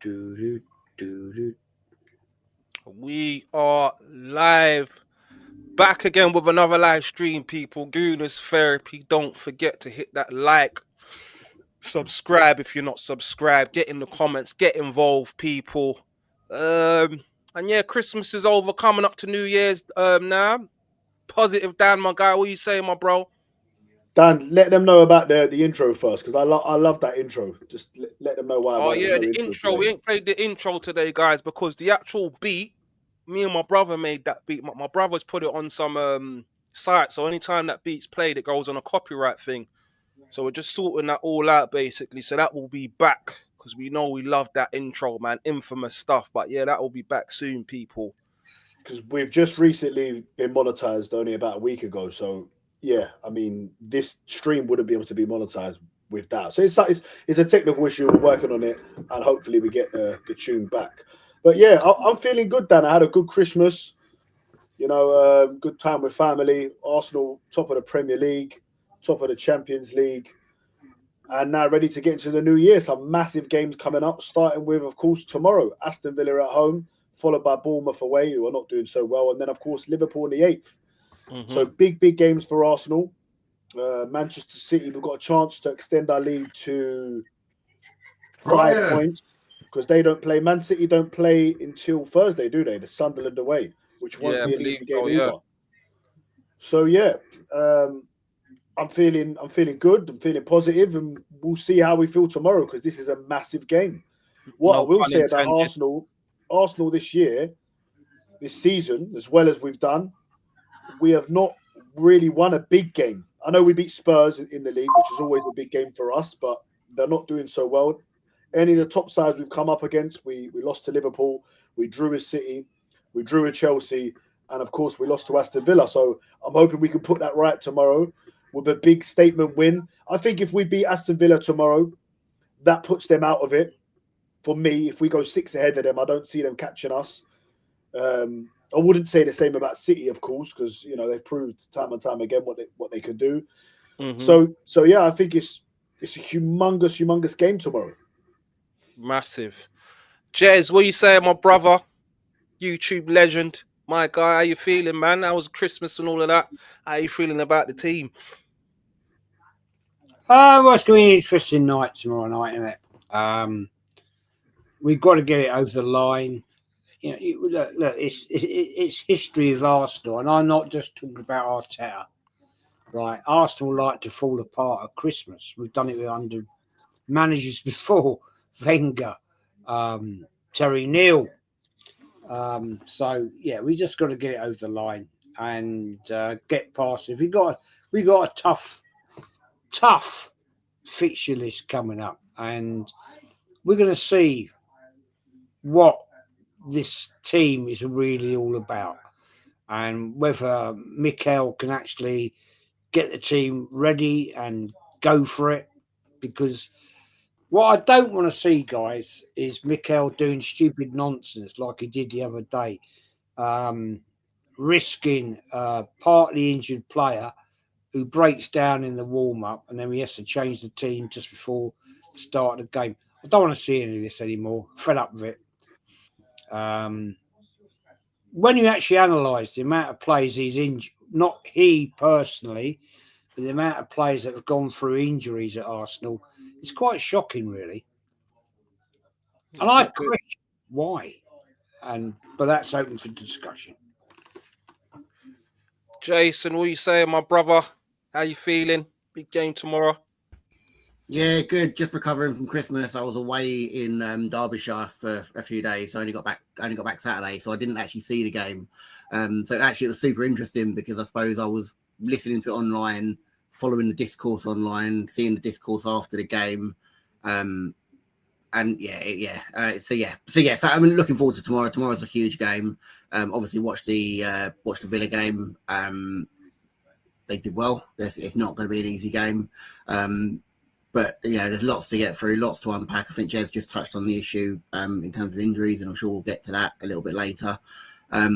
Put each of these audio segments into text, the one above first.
Do, do, do, do. We are live. Back again with another live stream, people. Gooners Therapy. Don't forget to hit that like, subscribe if you're not subscribed. Get in the comments, get involved, people. And yeah, Christmas is over, coming up to New Year's now. Positive Dan, my guy. What you saying, my bro? Dan, let them know about the intro first because I love that intro. Just let them know Oh why there's yeah, no the intro intro. We today. ain't played the intro today, guys, because the actual beat, me and my brother made that beat. My brother's put it on some site, so anytime that beat's played, it goes on a copyright thing. So we're just sorting that all out basically. So that will be back because we know we love that intro, man. Infamous stuff. But yeah, that will be back soon, people. Because we've just recently been monetized only about a week ago. So yeah, I mean this stream wouldn't be able to be monetized with that. So it's a technical issue. We're working on it, and hopefully we get the tune back. But yeah, I'm feeling good, Dan. I had a good Christmas. Good time with family. Arsenal top of the Premier League, top of the Champions League, and now ready to get into the new year. Some massive games coming up, starting with, of course, tomorrow, Aston Villa at home, followed by Bournemouth away, who are not doing so well, and then, of course, Liverpool in the 8th. Hmm. So big games for Arsenal. Manchester City, we've got a chance to extend our lead to Oh 5 points because they don't play. Man City don't play until Thursday, do they? The Sunderland away, which won't Yeah, I be an believe easy so. game Yeah, either. So yeah, um, I'm feeling good. I'm feeling positive, and we'll see how we feel tomorrow because this is a massive game. What I no will pun say about intended. Arsenal this year, this season, as well as we've done, we have not really won a big game. I know we beat Spurs in the league, which is always a big game for us, but they're not doing so well. Any of the top sides we've come up against, we lost to Liverpool, we drew with City, we drew with Chelsea, and of course we lost to Aston Villa. So I'm hoping we can put that right tomorrow with a big statement win. I think if we beat Aston Villa tomorrow, that puts them out of it. For me, if we go six ahead of them, I don't see them catching us. I wouldn't say the same about City, of course, because they've proved time and time again what they can do. Hmm. So yeah, I think it's a humongous game tomorrow. Massive. Jez, what you saying, my brother? YouTube legend, my guy. How you feeling, man? How was Christmas and all of that? How you feeling about the team? well, it's going to be an interesting night tomorrow night, isn't it? We've got to get it over the line. Look, it's history of Arsenal, and I'm not just talking about Arteta. Right, Arsenal like to fall apart at Christmas. We've done it with under managers before, Wenger, Terry Neal. So yeah, we just got to get it over the line and get past it. We got a tough fixture list coming up, and we're going to see what this team is really all about, and whether Mikel can actually get the team ready and go for it. Because what I don't want to see, guys, is Mikel doing stupid nonsense like he did the other day, um, risking a partly injured player who breaks down in the warm up and then he has to change the team just before the start of the game. I don't want to see any of this anymore. Fed up with it. Um, when you actually analyse the amount of players he's injured, not he personally, but the amount of players that have gone through injuries at Arsenal, it's quite shocking, really. And It's I not good. question why. But that's open for discussion. Jason, what you saying, my brother? How you feeling? Big game tomorrow. Yeah, good. Just recovering from Christmas. I was away in Derbyshire for a few days. I only got back Saturday, so I didn't actually see the game. So actually, it was super interesting because I suppose I was listening to it online, following the discourse online, seeing the discourse after the game, um, and So I'm looking forward to tomorrow. Tomorrow's a huge game. Obviously, watch the Villa game. They did well. It's not going to be an easy game. But there's lots to get through, lots to unpack. I think Jez just touched on the issue in terms of injuries, and I'm sure we'll get to that a little bit later. But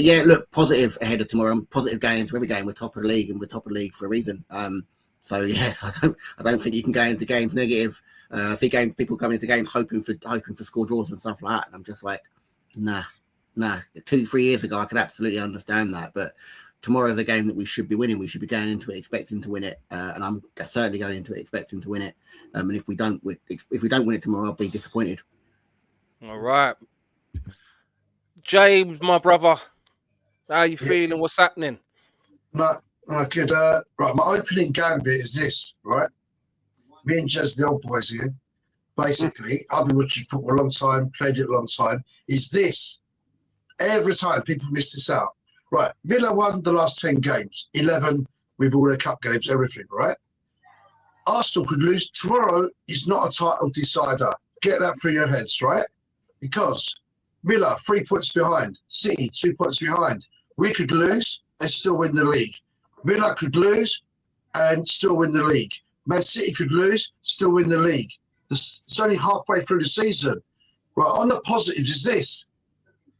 yeah, look, positive ahead of tomorrow. I'm positive going into every game. We're top of the league, and we're top of the league for a reason. So yes, I don't think you can go into games negative. I see people coming into games hoping for score draws and stuff like that, and I'm just like, nah. 2-3 years ago, I could absolutely understand that, but tomorrow's a game that we should be winning. We should be going into it expecting to win it, and I'm certainly going into it expecting to win it. And if we don't win it tomorrow, I'll be disappointed. All right, James, my brother, how you feeling? What's happening? No, good. Right, my opening gambit is this, right? Me and Jez, the old boys here, basically, I've been watching football a long time, played it a long time, is this. Every time people miss this out. Right, Villa won the last 10 games, 11 with all the cup games, everything, right? Arsenal could lose. Tomorrow is not a title decider. Get that through your heads, right? Because Villa, 3 points behind. City, 2 points behind. We could lose and still win the league. Villa could lose and still win the league. Man City could lose, still win the league. It's only halfway through the season. Right, on the positives is this.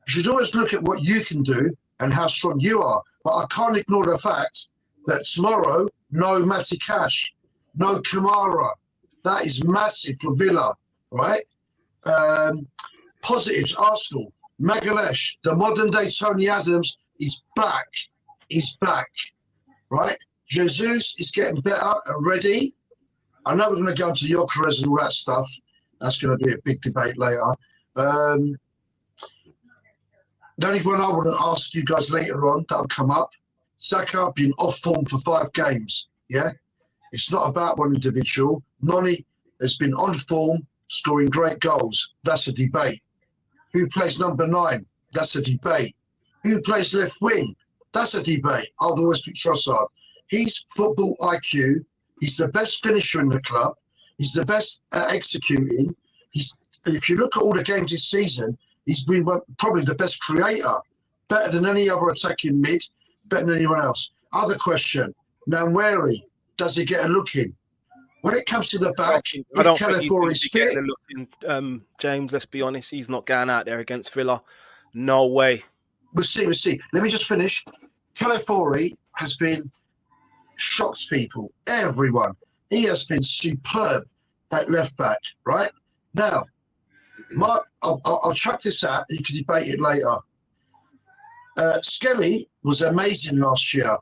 You should always look at what you can do and how strong you are. But I can't ignore the fact that tomorrow, no Matty Cash, no Kamara. That is massive for Villa, right? Positives, Arsenal. Magalhaes, the modern day Tony Adams, is back. He's back, right? Jesus is getting better and ready. I know we're going to go into Gyökeres and all that stuff. That's going to be a big debate later. The only one I want to ask you guys later on, that'll come up. Saka been off form for 5 games, yeah? It's not about one individual. Noni has been on form, scoring great goals. That's a debate. Who plays number 9? That's a debate. Who plays left wing? That's a debate. I'll always pick Trossard. He's football IQ. He's the best finisher in the club. He's the best at executing. If you look at all the games this season, he's been probably the best creator, better than any other attacking mid, better than anyone else. Other question, Nwaneri, does he get a look in? When it comes to the back, I don't think Calafiori's fit, a look in, James, let's be honest, he's not going out there against Villa. No way. We'll see. Let me just finish. Calafiori has been shocks people, everyone. He has been superb at left back, right? Now, I'll chuck this out. You can debate it later. Skelly was amazing last year,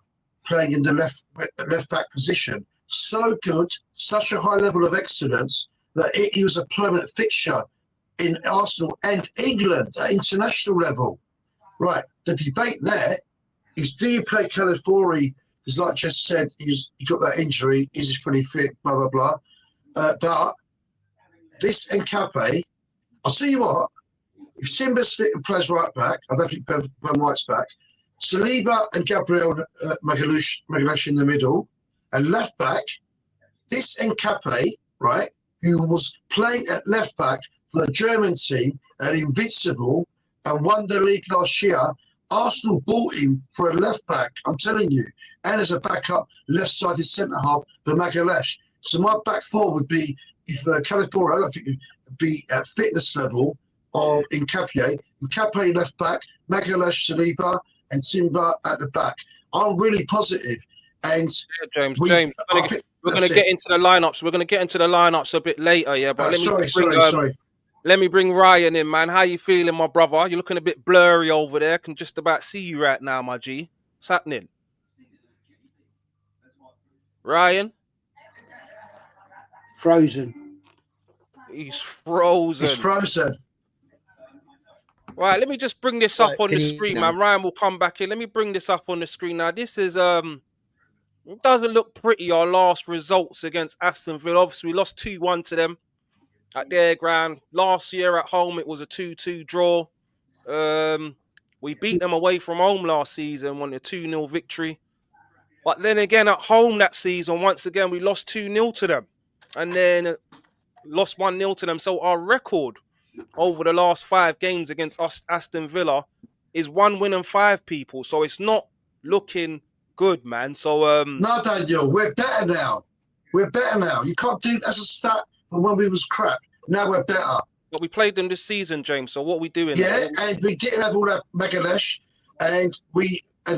playing in the left back position. So good, such a high level of excellence that he was a permanent fixture in Arsenal and England at international level. Right. The debate there is: do you play Calafiori? Because, like just said, he got that injury. Is he fully fit? Blah blah blah. But this Nkape, I'll tell you what, if Timber's fit and plays right back, I don't think Ben White's back, Saliba and Gabriel Magalhaes in the middle, and left back, this Nkape, right, who was playing at left back for the German team at Invincible and won the league last year, Arsenal bought him for a left back, I'm telling you, and as a backup left-sided centre-half for Magalhaes. So my back four would be, if Calafiori, I don't think would be at fitness level of Nkape left back, Magalhaes, Saliba, and Timber at the back. I'm really positive. And James, we're going to get into the lineups. We're going to get into the lineups a bit later, yeah. But sorry. Let me bring Ryan in, man. How you feeling, my brother? You're looking a bit blurry over there. Can just about see you right now, my G. What's happening? Ryan? Frozen. He's frozen. He's frozen. Right, let me just bring this up on the screen, man. Ryan will come back in. Let me bring this up on the screen now. This is it doesn't look pretty. Our last results against Aston Villa. Obviously, we lost 2-1 to them at their ground. Last year at home, it was a 2-2 draw. We beat them away from home last season, won a 2-0 victory. But then again, at home that season, once again, we lost 2-0 to them. And then lost 1-0 to them. So our record over the last 5 games against Aston Villa is 1 win and 5 people. So it's not looking good, man. So no, Daniel, we're better now. You can't do that's a stat from when we was crap. Now we're better. But we played them this season, James. So what are we doing? Yeah, and we didn't have all that Magalhaes, and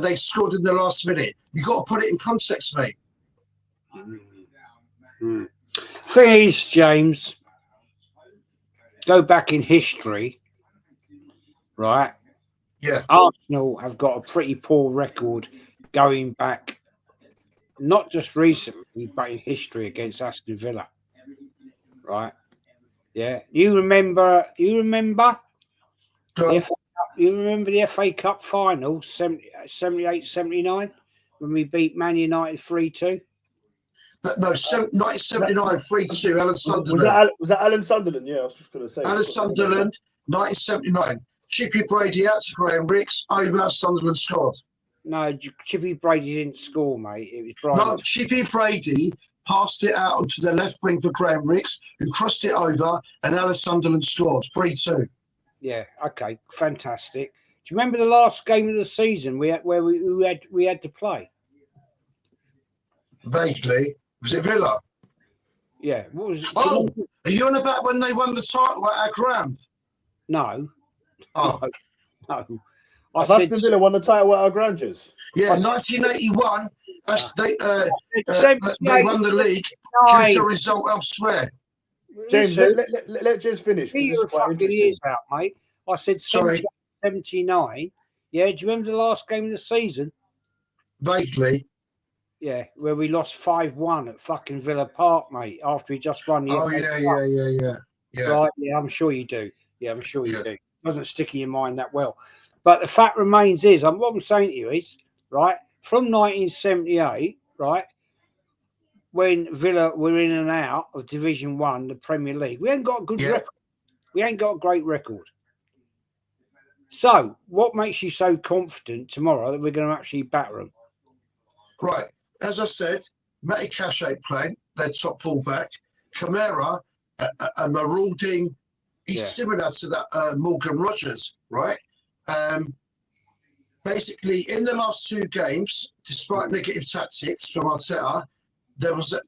they scored in the last minute. You got to put it in context, mate. Thing is, James, go back in history, right? Yeah. Arsenal have got a pretty poor record going back, not just recently, but in history against Aston Villa, right? Yeah, you remember? Go The on. FA Cup, you remember the FA Cup final, 78-79, when we beat Man United 3-2? No, 1979, 3-2, Alan Sunderland. Was that Alan Sunderland? Yeah, I was just going to say. Alan Sunderland, 1979. Chippy Brady out to Graham Ricks, over Sunderland scored. No, Chippy Brady didn't score, mate. It was Brian. No, Chippy Brady passed it out onto the left wing for Graham Ricks, who crossed it over, and Alan Sunderland scored 3-2. Yeah, okay, fantastic. Do you remember the last game of the season we had to play? Vaguely. Was it Villa? Yeah, what was it? Oh, are you on about when they won the title at Agram? No. Oh, No. Aston Villa won the title at our Granges. yeah, 1981. They won the league due to a result elsewhere. James, let James finish. Get your fucking ears out, mate. I said Sorry. 79. Yeah, do you remember the last game of the season? Vaguely. Yeah, where we lost 5-1 at fucking Villa Park, mate, after we just won the Oh, FA yeah. Cup. Right, yeah, I'm sure you do. Yeah, I'm sure you do. It doesn't stick in your mind that well. But the fact remains is, what I'm saying to you is, right, from 1978, right, when Villa were in and out of Division 1, the Premier League, we ain't got a good record. We ain't got a great record. So, what makes you so confident tomorrow that we're going to actually batter them? Right. As I said, Matty Cash ain't playing, their top fullback. Camara, a marauding, he's similar to that Morgan Rogers, right? Basically, in the last two games, despite negative tactics from Arteta, there was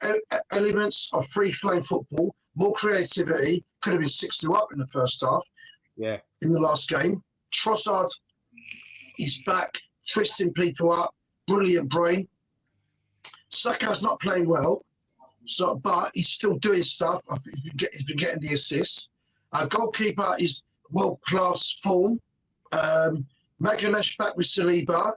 elements of free-flowing football, more creativity. Could have been 6-2 up in the first half. Yeah. In the last game, Trossard, he's back, twisting people up, brilliant brain. Saka's not playing well, but he's still doing stuff. I think he's been getting the assists. Our goalkeeper is world-class form. Magalesh back with Saliba.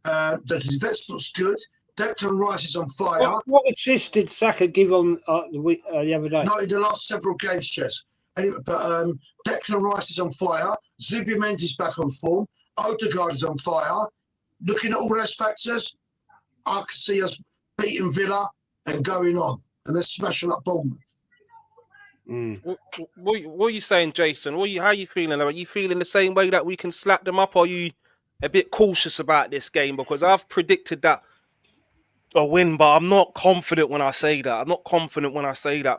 The defence looks good. Declan Rice is on fire. What assist did Saka give on the other day? Not in the last several games, Jess. Anyway, but Declan Rice is on fire. Zubimendi's back on form. Odegaard is on fire. Looking at all those factors, I can see us beating Villa and going on, and they're smashing up Bournemouth. What are you saying, Jason? How are you feeling? Are you feeling the same way that we can slap them up, or are you a bit cautious about this game? Because I've predicted that a win, but I'm not confident when I say that.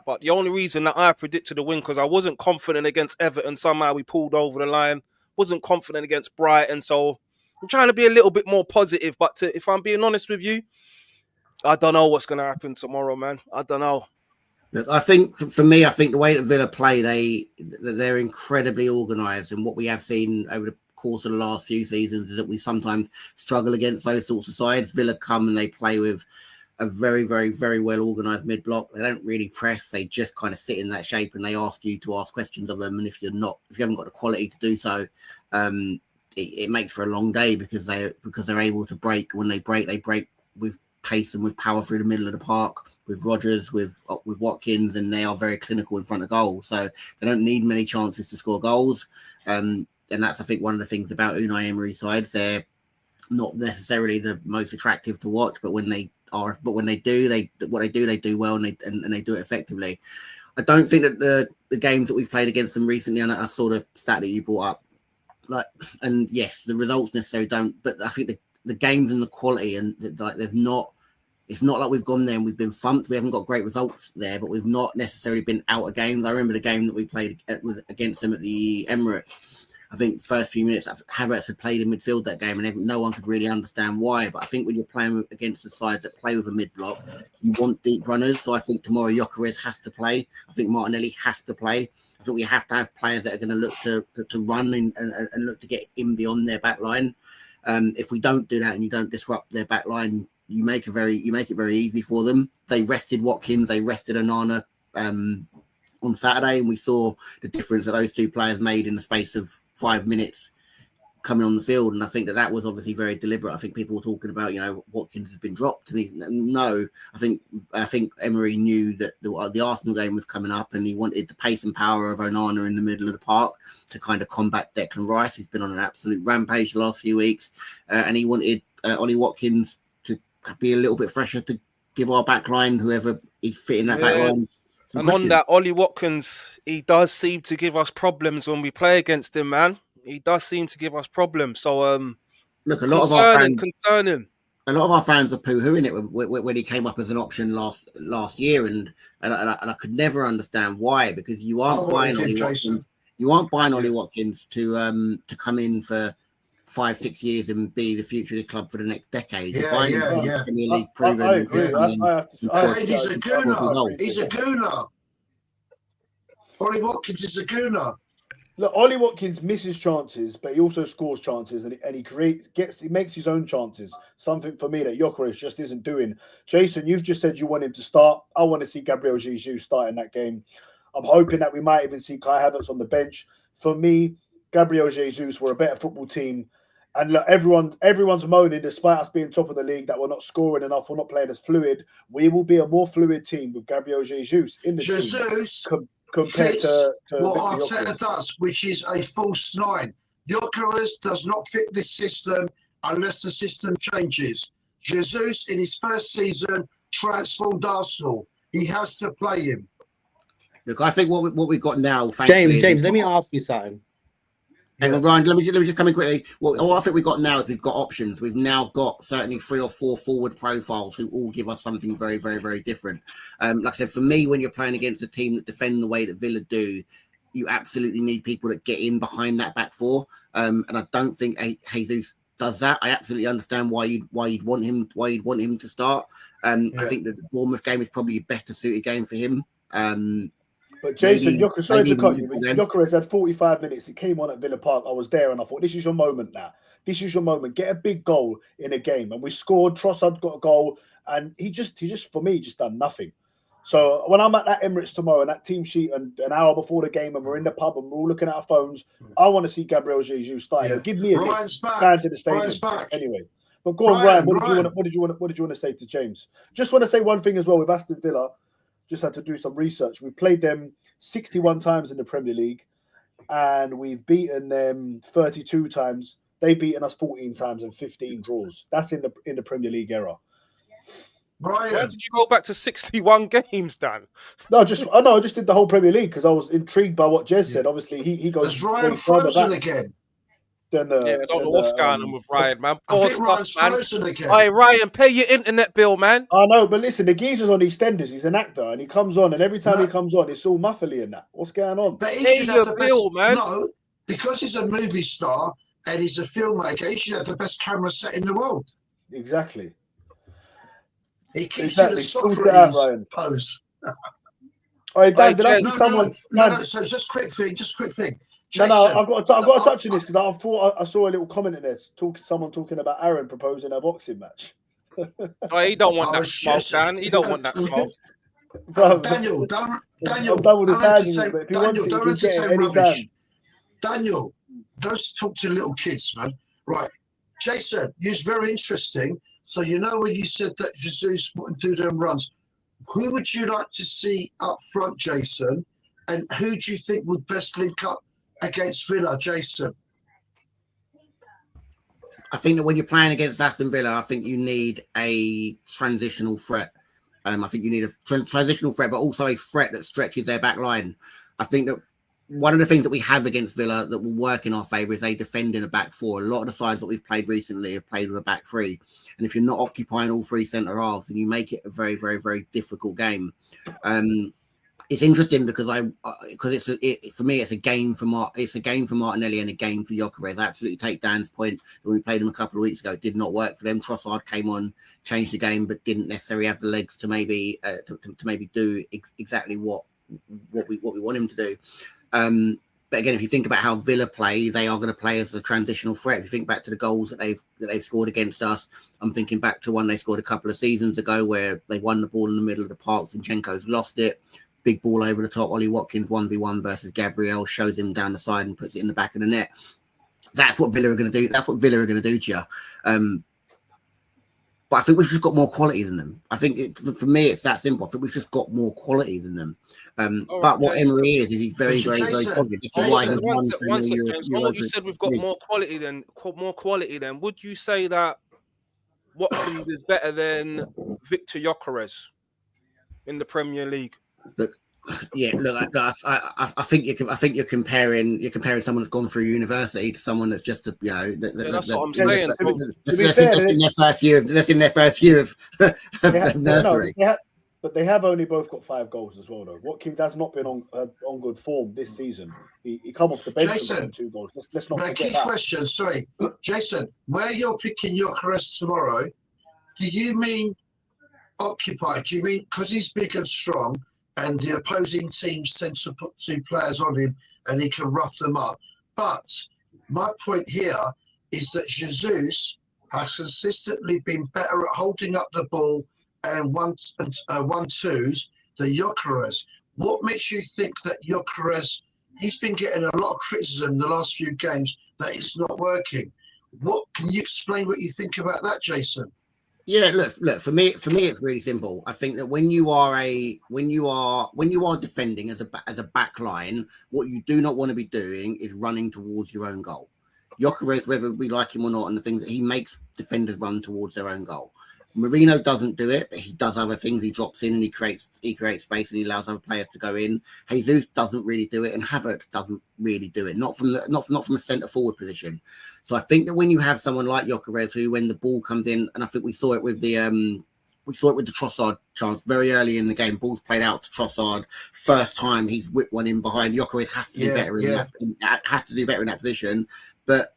But the only reason that I predicted a win, because I wasn't confident against Everton. Somehow we pulled over the line. Wasn't confident against Brighton. So I'm trying to be a little bit more positive. But if I'm being honest with you, I don't know what's going to happen tomorrow, man. I don't know. Look, I think for me, I think the way that Villa play, they're incredibly organised, and what we have seen over the course of the last few seasons is that we sometimes struggle against those sorts of sides. Villa come and they play with a very, very, very well organised mid block. They don't really press; they just kind of sit in that shape, and they ask you to ask questions of them. And if you haven't got the quality to do so, it makes for a long day because they're able to break. When they break with pace and with power through the middle of the park. With Rodgers, with Watkins, and they are very clinical in front of goal. So they don't need many chances to score goals. And that's, I think, one of the things about Unai Emery's sides. They're not necessarily the most attractive to watch, but when they do, they do well, and they do it effectively. I don't think that the games that we've played against them recently, and I saw the stat that you brought up, and yes, the results necessarily don't, but I think the games and the quality, and it's not like we've gone there and we've been thumped. We haven't got great results there, but we've not necessarily been out of games. I remember the game that we played against them at the Emirates. I think the first few minutes, Havertz had played in midfield that game, and no one could really understand why. But I think when you're playing against a side that play with a mid block, you want deep runners. So I think tomorrow Gyökeres has to play. I think Martinelli has to play. I think we have to have players that are going to look to run and look to get in beyond their back line. If we don't do that and you don't disrupt their back line, you make it very easy for them. They rested Watkins, they rested Onana on Saturday, and we saw the difference that those two players made in the space of 5 minutes coming on the field. And I think that was obviously very deliberate. I think people were talking about, Watkins has been dropped, and I think Emery knew that the Arsenal game was coming up, and he wanted the pace and power of Onana in the middle of the park to kind of combat Declan Rice, who's been on an absolute rampage the last few weeks, and he wanted Ollie Watkins to be a little bit fresher to give our back line, whoever is fitting that back line. And on that, Ollie Watkins, he does seem to give us problems when we play against him, man. He does seem to give us problems. So, look, a lot of our fans, concerning. A lot of our fans are poo-hooing it when he came up as an option last year, and I could never understand why, because you aren't buying Ollie Watkins. You aren't buying Ollie Watkins to come in for 5-6 years and be the future of the club for the next decade. Yeah. Premier League proven. I agree. He's a gooner. He's a gooner. Ollie Watkins is a gooner. Look, Ollie Watkins misses chances, but he also scores chances, and he makes his own chances. Something for me that Gyökeres just isn't doing. Jason, you've just said you want him to start. I want to see Gabriel Jesus start in that game. I'm hoping that we might even see Kai Havertz on the bench. For me, Gabriel Jesus were a better football team. And look, everyone's moaning, despite us being top of the league, that we're not scoring enough, we're not playing as fluid. We will be a more fluid team with Gabriel Jesus in the team compared to what Arteta does, which is a false nine. Gyökeres does not fit this system unless the system changes. Jesus, in his first season, transformed Arsenal. He has to play him. Look, I think what we've got now, James, let me ask you something. Hang on, Ryan, let me just come in quickly. What I think we've got now is we've got options. We've now got certainly 3 or 4 forward profiles who all give us something very, very, very different. Like I said, for me, when you're playing against a team that defend the way that Villa do, you absolutely need people that get in behind that back four. And I don't think Jesus does that. I absolutely understand why you'd want him to start. I think that the Bournemouth game is probably a better suited game for him. But Jason, Gyökeres had 45 minutes. He came on at Villa Park. I was there, and I thought, this is your moment now. This is your moment. Get a big goal in a game. And we scored. Trossard got a goal, and he just for me, just done nothing. So when I'm at that Emirates tomorrow and that team sheet and an hour before the game and we're in the pub and we're all looking at our phones, I want to see Gabriel Jesus starting. Yeah. Give me a stand to the stadium anyway. But go on, Ryan. What did you want to say to James? Just want to say one thing as well with Aston Villa. Just had to do some research. We played them 61 times in the Premier League, and we've beaten them 32 times. They've beaten us 14 times and 15 draws. That's in the Premier League era. Brian, why did you go back to 61 games, Dan? No, I just did the whole Premier League because I was intrigued by what Jez said. Obviously, he goes. Is Ryan frozen again? I don't know what's going on with Ryan, man. I think Ryan's frozen again. Hey, Ryan, pay your internet bill, man. I know, but listen, the geezer's on EastEnders. He's an actor, and he comes on, and every time he comes on, it's all muffly and that. What's going on? But he should have the best, man. No, because he's a movie star and he's a filmmaker, he should have the best camera set in the world. Exactly. He keeps in the Socrates pose. Oh, Dan, did I see someone? No, so just quick thing. Jason, I've got to touch on this because I thought I saw a little comment in there. Someone talking about Aaron proposing a boxing match. Oh, he don't want that smoke, Dan. He don't want that smoke. Daniel, don't entertain rubbish. Daniel, don't talk to little kids, man. Right, Jason, it's very interesting. So when you said that Jesus wouldn't do them runs, who would you like to see up front, Jason? And who do you think would best link up against Villa, Jason? I think that when you're playing against Aston Villa, I think you need a transitional threat. I think you need a transitional threat, but also a threat that stretches their back line. I think that one of the things that we have against Villa that will work in our favour is they defend in a back four. A lot of the sides that we've played recently have played with a back three. And if you're not occupying all 3 centre halves, then you make it a very, very, very difficult game. It's interesting because for me it's a game for Martinelli and a game for Gyökeres. I absolutely take Dan's point that when we played him a couple of weeks ago, it did not work for them. Trossard came on, changed the game, but didn't necessarily have the legs to maybe to maybe do exactly what we want him to do. But again, if you think about how Villa play, they are going to play as a transitional threat. If you think back to the goals that they've scored against us, I'm thinking back to one they scored a couple of seasons ago where they won the ball in the middle of the park. Zinchenko's lost it. Big ball over the top. Ollie Watkins 1v1 versus Gabriel, shows him down the side and puts it in the back of the net. That's what Villa are going to do. That's what Villa are going to do to you. But I think we've just got more quality than them. I think for me, it's that simple. I think we've just got more quality than them. But what Emery is he's very, very, very positive. One second. On what you said, we've got more quality than. Would you say that Watkins is better than Victor Gyökeres in the Premier League? Look, I think you're comparing someone that's gone through university to someone that's just that's what I'm saying. That's in their first year of nursery. But they have only both got 5 goals as well, though. Watkins has not been on good form this season. He come off the bench and got 2 goals. Let's not forget that. Question, sorry, Jason, where you're picking Gyökeres tomorrow, do you mean occupied? Do you mean because he's big and strong and the opposing teams tend to put 2 players on him and he can rough them up? But my point here is that Jesus has consistently been better at holding up the ball and 1-2s than Gyökeres. What makes you think that Gyökeres, he's been getting a lot of criticism the last few games that it's not working? What can you explain what you think about that, Jason? Yeah, look. For me, it's really simple. I think that when you are defending as a back line, what you do not want to be doing is running towards your own goal. Gyökeres, whether we like him or not, and the things that he makes defenders run towards their own goal. Marino doesn't do it, but he does other things. He drops in and he creates space and he allows other players to go in. Jesus doesn't really do it, and Havertz doesn't really do it. Not from a centre forward position. So I think that when you have someone like Gyökeres, who when the ball comes in, and I think we saw it with the Trossard chance very early in the game. Ball's played out to Trossard. First time he's whipped one in behind. Gyökeres has to do better in that position. But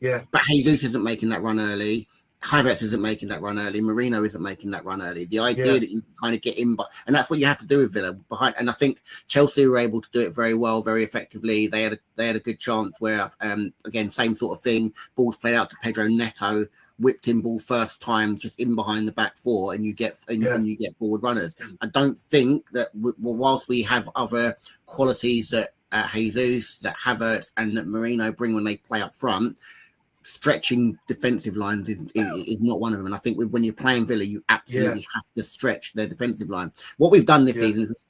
Jesus isn't making that run early. Havertz isn't making that run early. Marino isn't making that run early. The idea that you kind of get in, and that's what you have to do with Villa behind. And I think Chelsea were able to do it very well, very effectively. They had a good chance where, again, same sort of thing. Balls played out to Pedro Neto, whipped in ball first time, just in behind the back 4, and you get forward runners. I don't think that whilst we have other qualities that Jesus, that Havertz, and that Marino bring when they play up front, stretching defensive lines is not one of them. And I think when you're playing Villa, you absolutely have to stretch their defensive line. What we've done this season is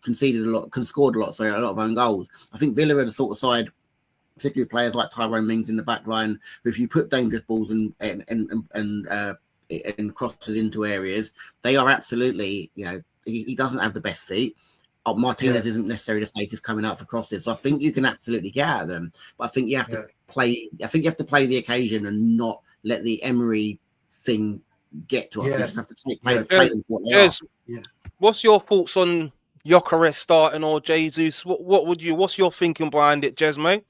scored a lot of own goals. I think Villa are the sort of side, particularly with players like Tyrone Mings in the back line, who if you put dangerous balls and crosses into areas, they are absolutely, he doesn't have the best feet. Martinez isn't necessarily the safest coming out for crosses, so I think you can absolutely get at them. But I think you have to play. I think you have to play the occasion and not let the Emery thing get to us. You just have to play them for what they are. Yeah. What's your thoughts on Gyökeres starting or Jesus? What's your thinking behind it, Jez, mate?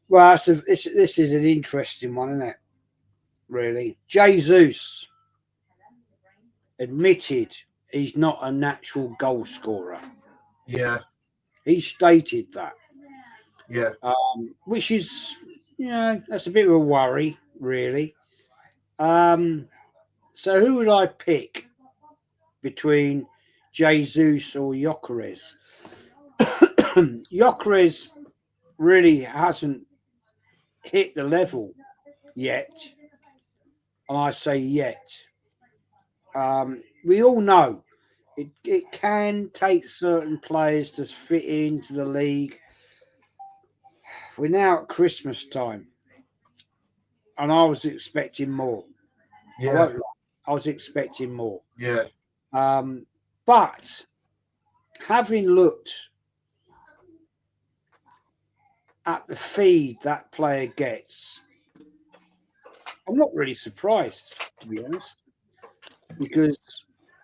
Well, this is an interesting one, isn't it? Really, Jesus admitted he's not a natural goal scorer. Yeah. He stated that. Yeah. Which is, that's a bit of a worry, really. So who would I pick between Jesus or Gyökeres? Gyökeres really hasn't hit the level yet. And I say yet. We all know it can take certain players to fit into the league. We're now at Christmas time, and I was expecting more. Yeah. I was expecting more. Yeah. But having looked at the feed that player gets, I'm not really surprised, to be honest, because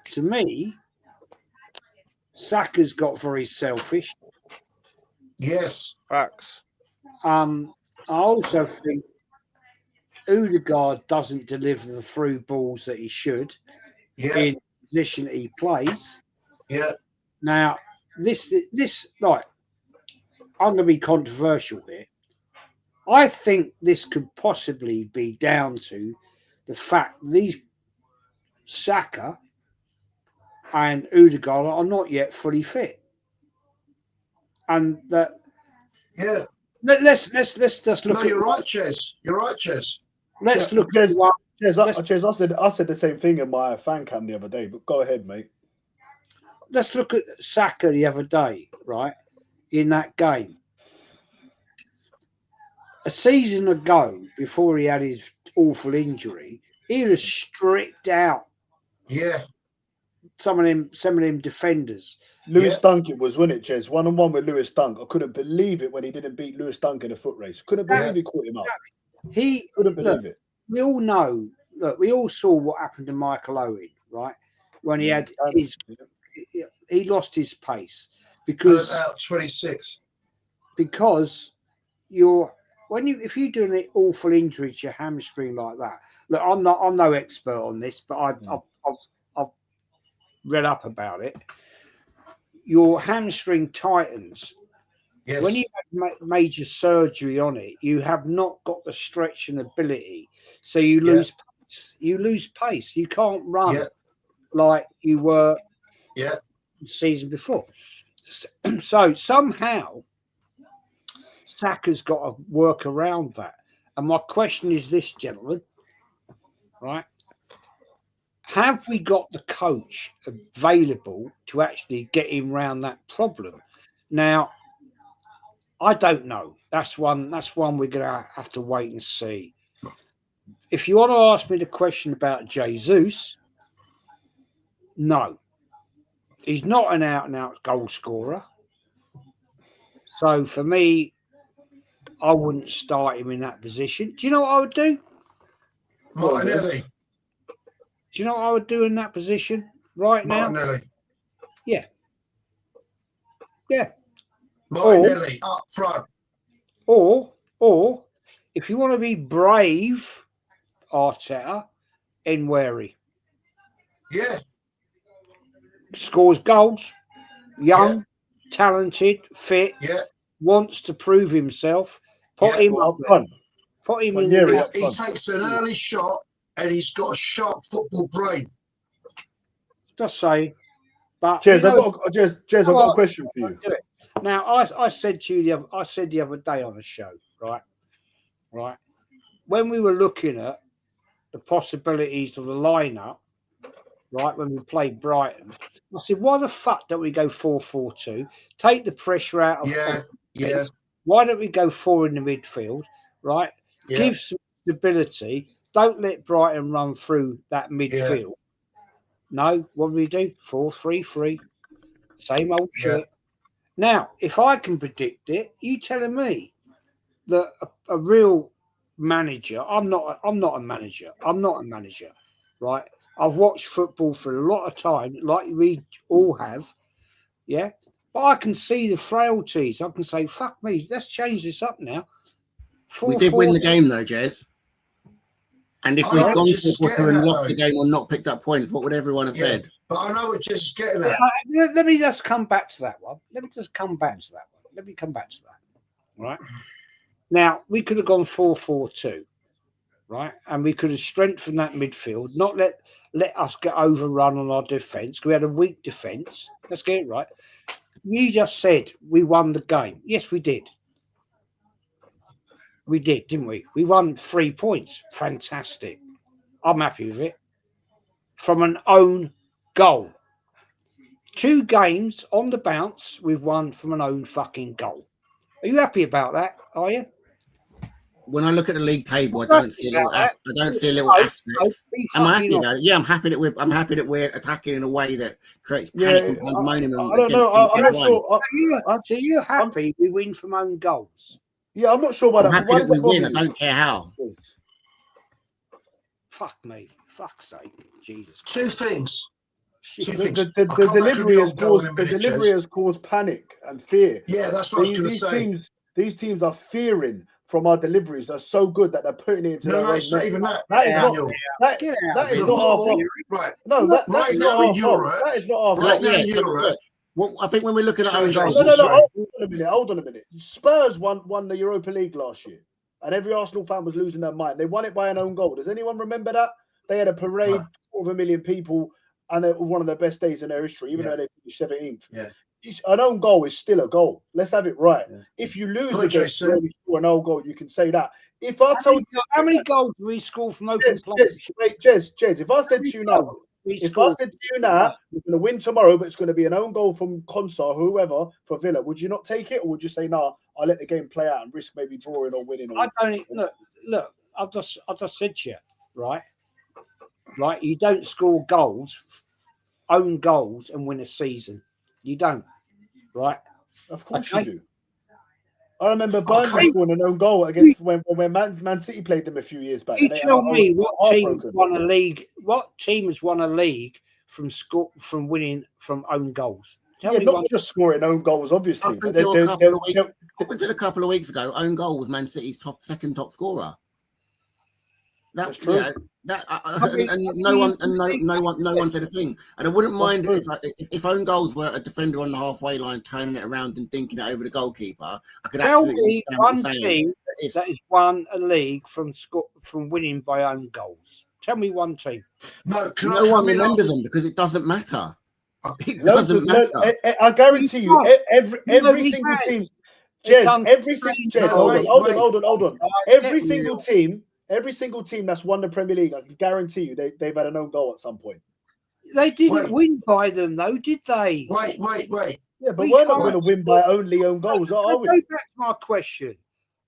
to me, Saka's got very selfish. Yes. Facts. I also think Odegaard doesn't deliver the through balls that he should in the position that he plays. Yeah. Now, this like I'm going to be controversial here. I think this could possibly be down to the fact these Saka and Odegaard are not yet fully fit, and that Yeah. let's just look No, at you're right, Ches. You're right, Ches. let's Yeah, look at Jez, one. Jez, I said the same thing in my fan cam the other day, but go ahead, mate. Let's look at Saka the other day, right? In that game, a season ago, before he had his awful injury, he was stripped out. Yeah. Some of them defenders. Lewis Dunk it was, wasn't it, Jez? 1-on-1 with Lewis Dunk. I couldn't believe it when he didn't beat Lewis Dunk in a foot race. Couldn't believe he caught him up. He Couldn't believe it. We all know. Look, we all saw what happened to Michael Owen, right? When he had he lost his pace because out 26. Because if you're doing an awful injury to your hamstring like that. Look, I'm no expert on this, but I've read up about it. Your hamstring tightens. Yes. When you have major surgery on it, you have not got the stretching ability, so you lose pace. You lose pace. You can't run like you were the season before. So somehow Saka's got to work around that. And my question is this, gentlemen, right? Have we got the coach available to actually get him around that problem? Now, I don't know. That's one we're gonna have to wait and see. If you want to ask me the question about Jesus, no. He's not an out-and-out goal scorer. So for me, I wouldn't start him in that position. Do you know what I would do? Martinelli. Do you know what I would do in that position right now? Martinelli. Yeah. Martinelli up front. Or if you want to be brave, Arteta, Enwary. Yeah. Scores goals, young, talented, fit, wants to prove himself. Put him up front. Put him in there. He takes an early shot and he's got a sharp football brain. Just say. But Jez, I've got a question for you. Now, I said to you the other day on a show, right? When we were looking at the possibilities of the lineup, right, when we played Brighton, I said, why the fuck don't we go 4-4-2? Take the pressure out of Why don't we go 4 in the midfield, right? Yeah. Give some stability. Don't let Brighton run through that midfield. Yeah. No, what do we do? 4-3-3. Same old shit. Now, if I can predict it, you telling me that a real manager, I'm not a manager. I'm not a manager, right? I've watched football for a lot of time, like we all have, yeah? But I can see the frailties. I can say, fuck me, let's change this up now. We did win the game, though, Jez. And if we'd gone for and lost the game or not picked up points, what would everyone have said? But I know what Jez is getting at. Let me just come back to that one. Let me come back to that. Right? Now, we could have gone 4-4-2, right? And we could have strengthened that midfield, not let us get overrun on our defence. We had a weak defence. Let's get it right. You just said we won the game. Yes, we did. We did, didn't we? We won 3 points. Fantastic. I'm happy with it. From an own goal. 2 games on the bounce, we've won from an own fucking goal. Are you happy about that? Are you? When I look at the league table, I don't see a little asterisk. I'm happy about it. Yeah, I'm happy that we're attacking in a way that creates panic and pandemonium. I don't know. I'm not sure. So you're happy we win from own goals? Yeah, I'm not sure why I'm happy that we win. I don't care how. Fuck me. Fuck's sake. Jesus. 2 things. The delivery has caused panic and fear. Yeah, that's what I was going to say. These teams are fearing from our deliveries. They're so good that they're putting it into No, it's not even that. That is not our fault. Right. No, that is not our fault. That is not our fault. Right now, Europe, Well, I think when we're looking at Sorry, own goals, Jason. No. Hold on a minute. Spurs won the Europa League last year, and every Arsenal fan was losing their mind. They won it by an own goal. Does anyone remember that? They had a parade, 250,000 people, and it was one of their best days in their history, even though they finished 17th. Yeah. An own goal is still a goal. Let's have it right. Yeah. If you lose Good, a game, Jason. you only score an own goal. You can say that. If I told you how many goals do we score from open play? Jez, if I said to you now, we're going to win tomorrow, but it's going to be an own goal from Konsa or whoever for Villa, would you not take it, or would you say, nah, I'll let the game play out and risk maybe drawing or winning? I don't look. I've just said to you, right? You don't score goals, own goals, and win a season. You don't, right? Of course you do. I remember Burnley scoring an own goal against when Man City played them a few years back. You tell me what team's won a league? What team has won a league from winning from own goals? Tell me not just scoring own goals, obviously. Up until a couple of weeks ago, own goal was Man City's second top scorer. That's true. Yeah, no one said a thing. And I wouldn't mind if own goals were a defender on the halfway line turning it around and dinking it over the goalkeeper. I could tell absolutely me one team that has won a league from winning by own goals. Tell me one team. No one remembers them because it doesn't matter. It doesn't matter. I guarantee you, every single team. Jez, hold on. Every single team that's won the Premier League, I can guarantee you, they've had an own goal at some point. They didn't win by them, though, did they? Wait. Yeah, but we're not going to win by only own goals, are we? Go back to my question.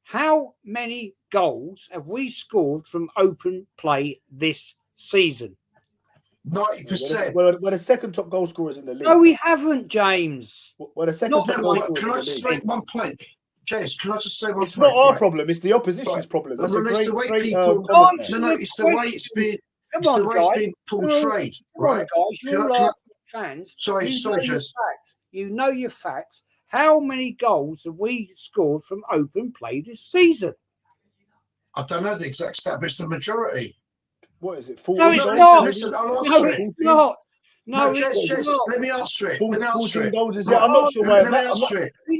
How many goals have we scored from open play this season? 90%. We're the second top goal scorers in the league. No, we haven't, James. We're the second top goal scorers. Can I just make one point? Jez, can I just say one point? It's not our problem, it's the opposition's problem. That's it's the way people. It's the way it's been portrayed, right? Guys, you're fans. Sorry, Jez. You know your facts. How many goals have we scored from open play this season? I don't know the exact stat, but it's the majority. What is it? 40 no, it's goals? not. Listen, I'll No, answer it. it's not. No, Jez, let me answer it. 14 goals is it? I'm not sure why it matters.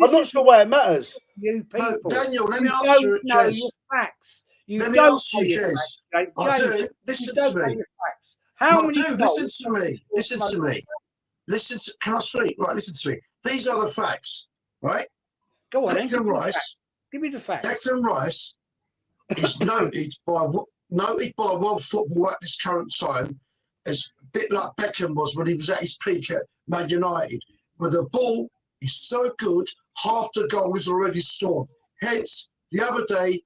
I'm not sure why it matters. You people. No, Daniel, let me answer it, Jez. Jez. Facts. Let me answer you, Jez. I do. Listen to me. How many listen to me. Can I speak? Right, listen to me. These are the facts, right? Go on, Declan Rice. Give me the facts. Declan Rice is noted by world football at this current time as a bit like Beckham was when he was at his peak at Man United, where the ball is so good, half the goal is already scored. Hence, the other day,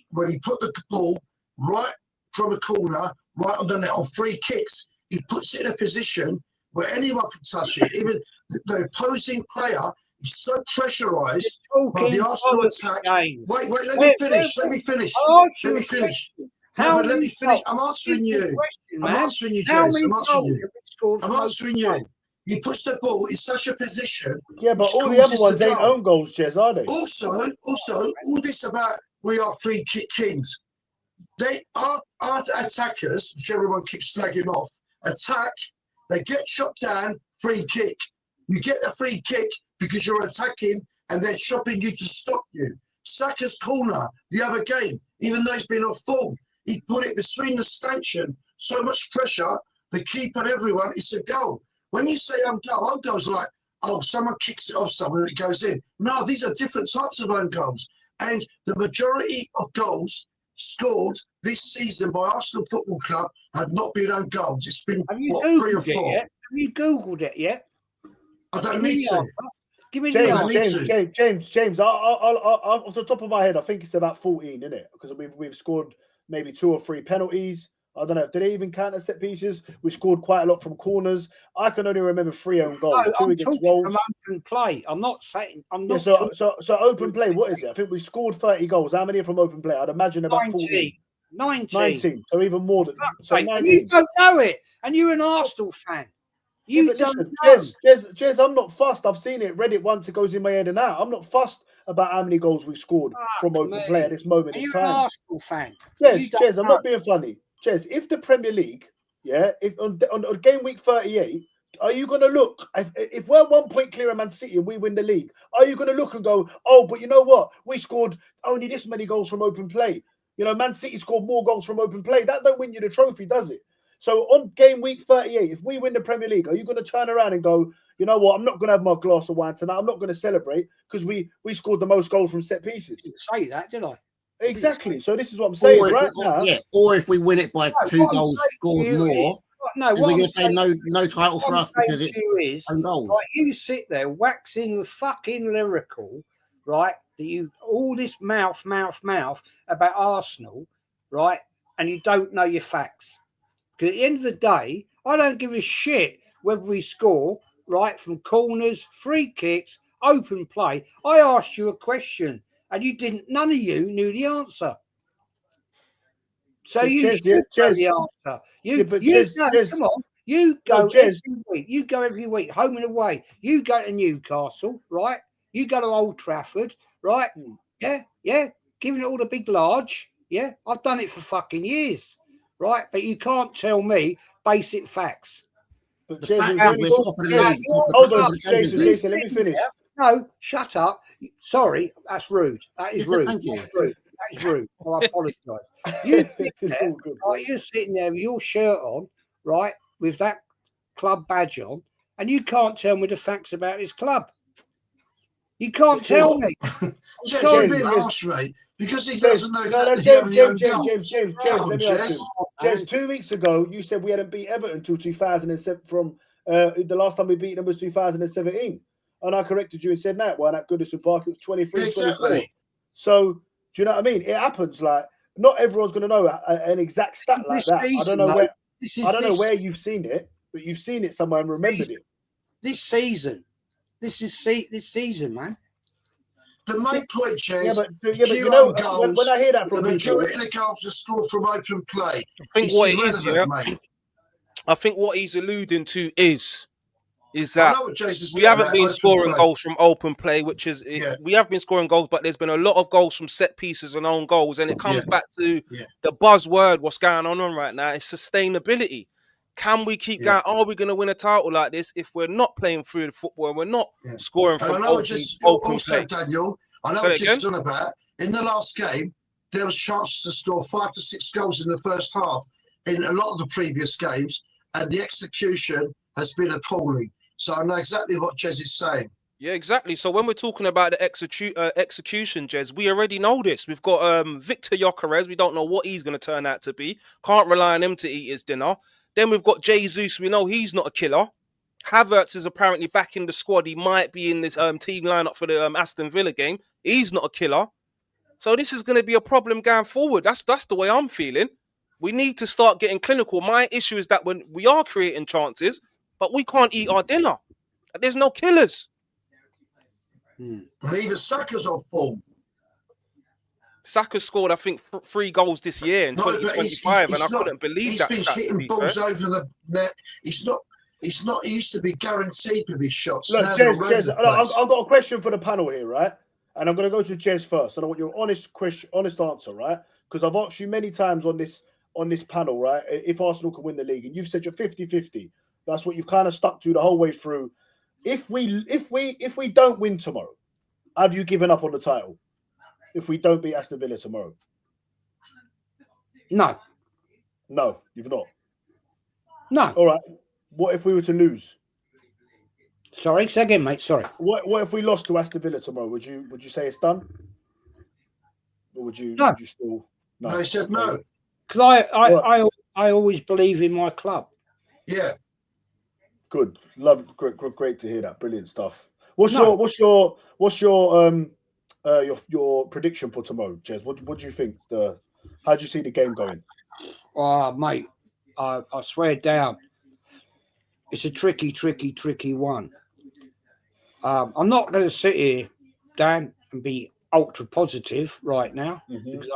when he put the ball right from a corner, right on the net, on free kicks, he puts it in a position where anyone can touch it. Even the opposing player is so pressurised by the Arsenal attack. Wait, let me finish. Let me finish. I'm answering you. I'm answering you, Jez. I'm answering you. He puts the ball in such a position. Yeah, but all the other ones ain't own goals, Jez, are they? Also, all this about we are free kick kings. They are attackers, which everyone keeps slagging off. Attack, they get chopped down, free kick. You get a free kick because you're attacking and they're chopping you to stop you. Saka's corner, the other game, even though he's been off form, he put it between the stanchion, so much pressure, the keeper and everyone, it's a goal. When you say own goals like, oh, someone kicks it off someone and it goes in. No, these are different types of own goals. And the majority of goals scored this season by Arsenal Football Club have not been own goals. It's been, 3 or 4. Have you Googled it yet? I don't need to. Give me the answer. James, off the top of my head, I think it's about 14, isn't it? Because we've scored maybe 2 or 3 penalties. I don't know. Did they even count as set pieces? We scored quite a lot from corners. I can only remember 3 own goals. No, 2 I'm against talking Wolves. from open play. I'm not saying. I'm not. Yeah, so open play. What is it? I think we scored 30 goals. How many are from open play? I'd imagine about 19. So even more than. So 19. You don't know it, and you're an Arsenal fan. You don't know. Jez, I'm not fussed. I've seen it, read it once. It goes in my head and out. I'm not fussed about how many goals we scored from open play at this moment in time. You're an Arsenal fan. Jez, I'm not being funny. Jez, if the Premier League, if on game week 38, Are you going to look, if we're 1 point clear of Man City and we win the league, are you going to look and go, oh, but you know what? We scored only this many goals from open play. You know, Man City scored more goals from open play. That don't win you the trophy, does it? So on game week 38, if we win the Premier League, are you going to turn around and go, you know what? I'm not going to have my glass of wine tonight. I'm not going to celebrate because we scored the most goals from set pieces. Didn't say that, did I? Exactly. So this is what I'm saying right now. Yeah, or if we win it by 2 goals scored more, no, we're going to say no title for us because it's own goals. Like, you sit there waxing fucking lyrical, right? That you all this mouth about Arsenal, right? And you don't know your facts. Because at the end of the day, I don't give a shit whether we score right from corners, free kicks, open play. I asked you a question, and you didn't. None of you knew the answer. So But you Jez, should know Jez, the answer. yeah, but You Jez, know, Jez, come on. You go no, Jez. every week. You go every week, home and away. You go to Newcastle, right? You go to Old Trafford, right? Yeah. Giving it all the big large. Yeah, I've done it for fucking years, right? But you can't tell me basic facts. But The Jez, fact it's is only we're for- top of the Jez, league. hold top on, of the Champions League. Jason, let me finish. No, shut up. Sorry, that's rude. That is rude. Thank you. That's rude. That is rude. I apologise. You sit It's there, all good, bro. right, you're sitting there with your shirt on, right, with that club badge on, and you can't tell me the facts about this club. You can't tell me. Jez, sorry, you're being Jez. harsh, mate, because he James, doesn't know no, exactly how many own James, goals. James, Come on, let me ask Jez. you. James, 2 weeks ago, you said we hadn't beat Everton until 2007. From the last time we beat them was 2017, and I corrected you and said, "No, why not Goodison Park? It was 23, Exactly. 24." So, do you know what I mean? It happens. Like, not everyone's going to know an exact stat like This that. I season, don't know though, where. I don't know where you've seen it, but you've seen it somewhere and remembered it. This season, this season, man. The main point, Jez, Yeah, but few you know, own goals, when I hear that the from people, majority of the goals are scored from open play. I think It's what it is, irrelevant, yeah. mate. I think what he's alluding to is I that know what Jason's we getting haven't at, been open scoring play. goals from open play, which is Yeah. we have been scoring goals, but there's been a lot of goals from set pieces and own goals, and it comes Yeah. back to Yeah. the buzzword. What's going on right now is sustainability. Can we keep Yeah. going? Are we going to win a title like this if we're not playing through the football and we're not Yeah. scoring And I from know just open also, play? Daniel, I know Say what that again? Jason's on about. In the last game, there was chances to score 5 to 6 goals in the first half in a lot of the previous games, and the execution has been appalling. So I know exactly what Jez is saying. Yeah, exactly. So when we're talking about the execution, Jez, we already know this. We've got Victor Gyökeres. We don't know what he's going to turn out to be. Can't rely on him to eat his dinner. Then we've got Jesus. We know he's not a killer. Havertz is apparently back in the squad. He might be in this team lineup for the Aston Villa game. He's not a killer. So this is going to be a problem going forward. That's the way I'm feeling. We need to start getting clinical. My issue is that when we are creating chances, but we can't eat our dinner. There's no killers. And even Saka's off form. Saka scored, I think, 3 goals this year in No, but 2025, and I not, couldn't believe he's that been stat, to hitting be balls fair. over the net. He's not. He used to be guaranteed with his shots. Look, Now they're all over Jez, the place. I've got a question for the panel here, right? And I'm going to go to Jez first, and I want your honest answer, right? Because I've asked you many times on this panel, right? If Arsenal can win the league, and you've said you're 50-50. That's what you've kind of stuck to the whole way through. If we don't win tomorrow, have you given up on the title? If we don't beat Aston Villa tomorrow, No, you've not. no. All right. What if we were to lose? Sorry, say again, mate. Sorry. What if we lost to Aston Villa tomorrow? Would you say it's done? Or would you? No. Would you still? No. They said no. Because I always believe in my club. Yeah. Good. Great to hear that. Brilliant stuff. What's No. your prediction for tomorrow, Jez? What do you think? How do you see the game going? Oh, mate, I swear down. It's a tricky one. I'm not going to sit here, Dan, and be ultra positive right now because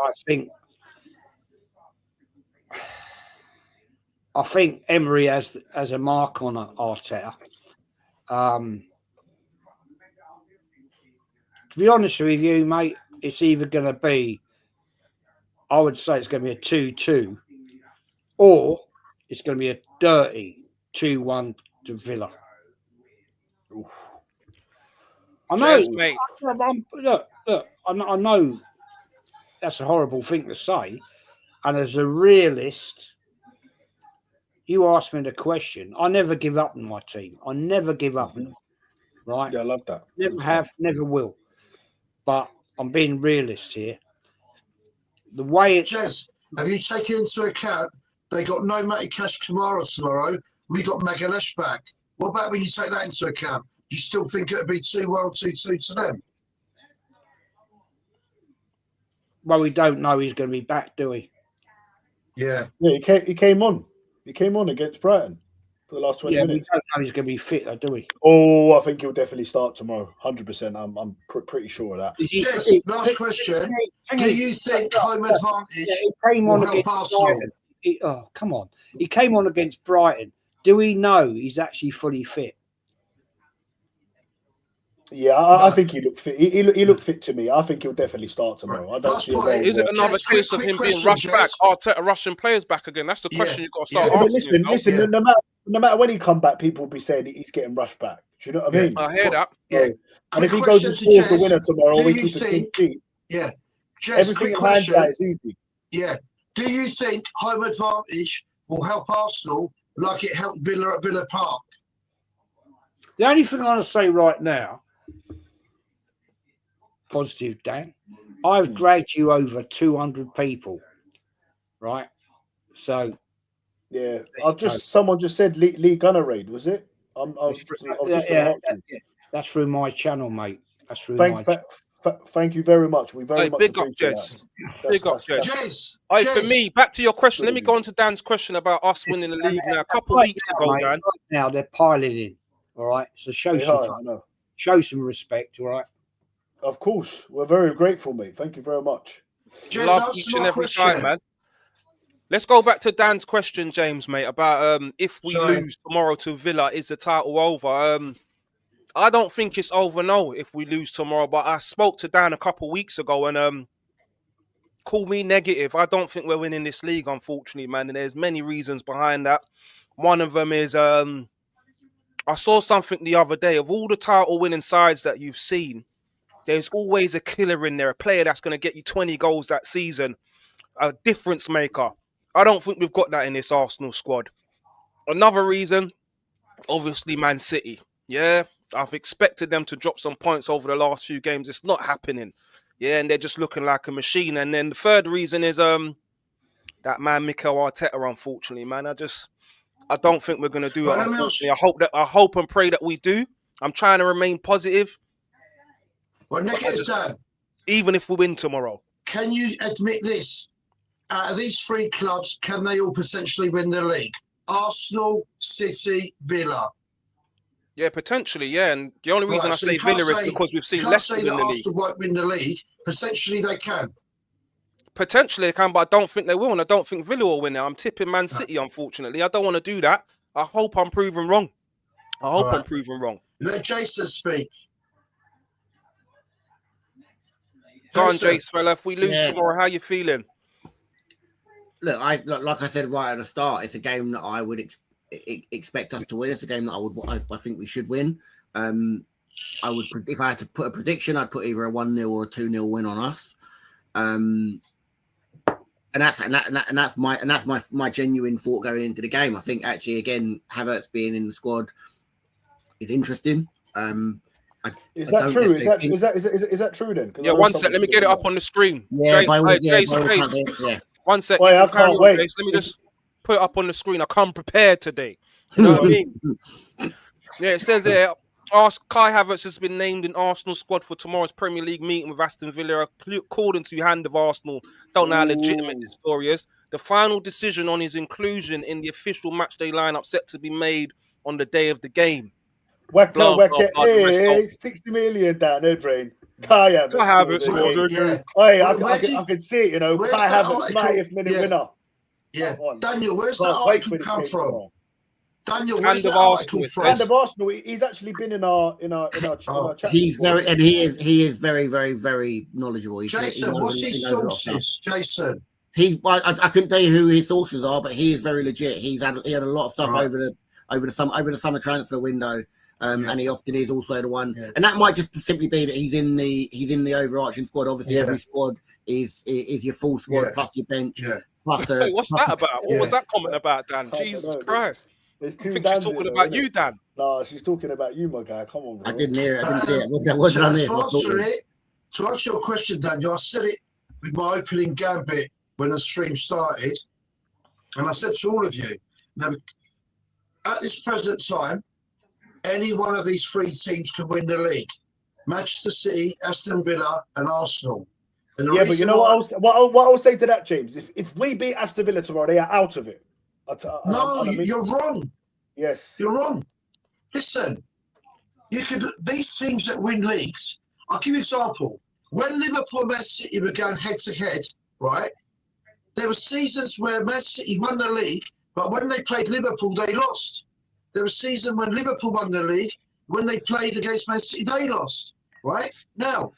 I think Emery has a mark on Arteta. To be honest with you, mate, it's either going to be, I would say it's going to be a 2-2, or it's going to be a dirty 2-1 to Villa. Oof. I know, Cheers, mate. look, I know that's a horrible thing to say, and as a realist, you asked me the question. I never give up on my team. I never give up on them, right? Yeah, I love that. Never have, never will. But I'm being realist here. The way it, Jez, have you taken into account they got no Matty Cash tomorrow? We got Magalesh back. What about when you take that into account? Do you still think it'd be 2-1, 2-2 to them? well, we don't know he's going to be back, do we? Yeah. Yeah, he came on. He came on against Brighton for the last 20 Yeah, we minutes. don't know he's going to be fit, though, do we? Oh, I think he'll definitely start tomorrow. 100%. I'm pretty sure of that. Yes, last question. Do you think home advantage he came on will help against Arsenal? Brighton? Oh, come on. He came on against Brighton. Do we know he's actually fully fit? Yeah, I think he looked fit. He looked fit to me. I think he'll definitely start tomorrow. I don't Last see a point. way. Is it where- another Jez, case of quick him being question, rushed back? Jez. Arteta rushing players back again. That's the question you've got to start Yeah, Yeah, but asking listen. yourself. Yeah. No matter when he come back, people will be saying he's getting rushed back. Do you know what I Yeah. mean? I hear that. Yeah. So, and Quick if he goes question and to scores the Jez. winner tomorrow, Do we you keep a clean think? sheet. Yeah. Jez, Everything quick in hand question. is easy. Yeah. Do you think home advantage will help Arsenal like it helped Villa at Villa Park? The only thing I want to say right now, positive, Dan, I've dragged you over 200 people, right? So, Yeah, go. someone just said Lee Gunner raid, was it? I was just going to ask you. That's through my channel, mate. That's through Thank you very much. We very Hey, much big up, appreciate Jez. that. Big up, Jez. Jez. Hey, for Jez. me, back to your question. Let me go on to Dan's question about us winning the league now. A couple of weeks ago, mate, Dan. right now they're piling in. All right, so show some respect. All right. Of course, we're very grateful, mate. Thank you very much. Jez, Love answer each my and every question. time, man. Let's go back to Dan's question, James, mate, about if we Sorry. lose tomorrow to Villa, is the title over? I don't think it's over, no, if we lose tomorrow. But I spoke to Dan a couple of weeks ago and call me negative. I don't think we're winning this league, unfortunately, man. And there's many reasons behind that. One of them is I saw something the other day. Of all the title-winning sides that you've seen, there's always a killer in there, a player that's going to get you 20 goals that season, a difference maker. I don't think we've got that in this Arsenal squad. Another reason, obviously, Man City. Yeah, I've expected them to drop some points over the last few games. It's not happening. Yeah, and they're just looking like a machine. And then the third reason is that man Mikel Arteta, unfortunately, man. I don't think we're gonna do it, unfortunately. I hope and pray that we do. I'm trying to remain positive. Well, negative, Dan. Even if we win tomorrow. Can you admit this? Out of these three clubs, can they all potentially win the league? Arsenal, City, Villa. Yeah, potentially, yeah. And the only reason I say you can't Villa is because we've seen can't Leicester say win that the league. Arsenal won't win the league. Potentially they can. Potentially they can, but I don't think they will, and I don't think Villa will win it. I'm tipping Man City, unfortunately. I don't want to do that. I hope I'm proven wrong. I'm proven wrong. Let Jason speak. Go on, Jace, fella. If we lose tomorrow, how you feeling? Look, like I said right at the start, it's a game that I would expect us to win. It's a game that I think we should win. I would, if I had to put a prediction, I'd put either a 1-0 or a 2-0 win on us. And that's my genuine thought going into the game. I think actually again Havertz being in the squad is interesting. Is that true? Is that true then? Yeah, one sec. Let me get it up on the screen. Yeah, Jace, one sec. I can't wait. Jace. Let me just put it up on the screen. I come prepared today. You know what I mean? Yeah, it says there. Kai Havertz has been named in Arsenal squad for tomorrow's Premier League meeting with Aston Villa, according to Hand of Arsenal. Don't know how legitimate this story is. The final decision on his inclusion in the official matchday lineup set to be made on the day of the game. Hey, 60 million down there, drain. Kai Havertz. I can see it, you know. Kai Havertz, 90th minute winner. Yeah, Daniel, where's that article come from? Daniel, Hand of Arsenal. Hand of Arsenal. He's actually been in our chat. He is very, very, very knowledgeable. Jason, what's his sources? Jason. I couldn't tell you who his sources are, but he is very legit. He had a lot of stuff over the summer transfer window. And he often is also the one, Yeah. and that might just simply be that he's in the overarching squad. Obviously, Yeah. every squad is your full squad Yeah. plus your bench. Yeah. Plus, Hey, what's plus that about? What was that comment about, Dan? Can't Jesus know, Christ. There's I two think she's Dans talking in there, about innit? you, Dan. Nah, she's talking about you, my guy. Come on, bro. I didn't hear it. I didn't see it. What did I miss? To answer your question, Daniel, I said it with my opening gambit when the stream started, and I said to all of you, now, at this present time, any one of these three teams can win the league. Manchester City, Aston Villa, and Arsenal. And the Yeah, but you reason know why- what I'll say to that, James? If we beat Aston Villa tomorrow, they are out of it. No, you're wrong. Yes. You're wrong. Listen, these teams that win leagues, I'll give you an example. When Liverpool and Man City were going head to head, right? There were seasons where Man City won the league, but when they played Liverpool, they lost. There was a season when Liverpool won the league, when they played against Man City, they lost. Right? Now,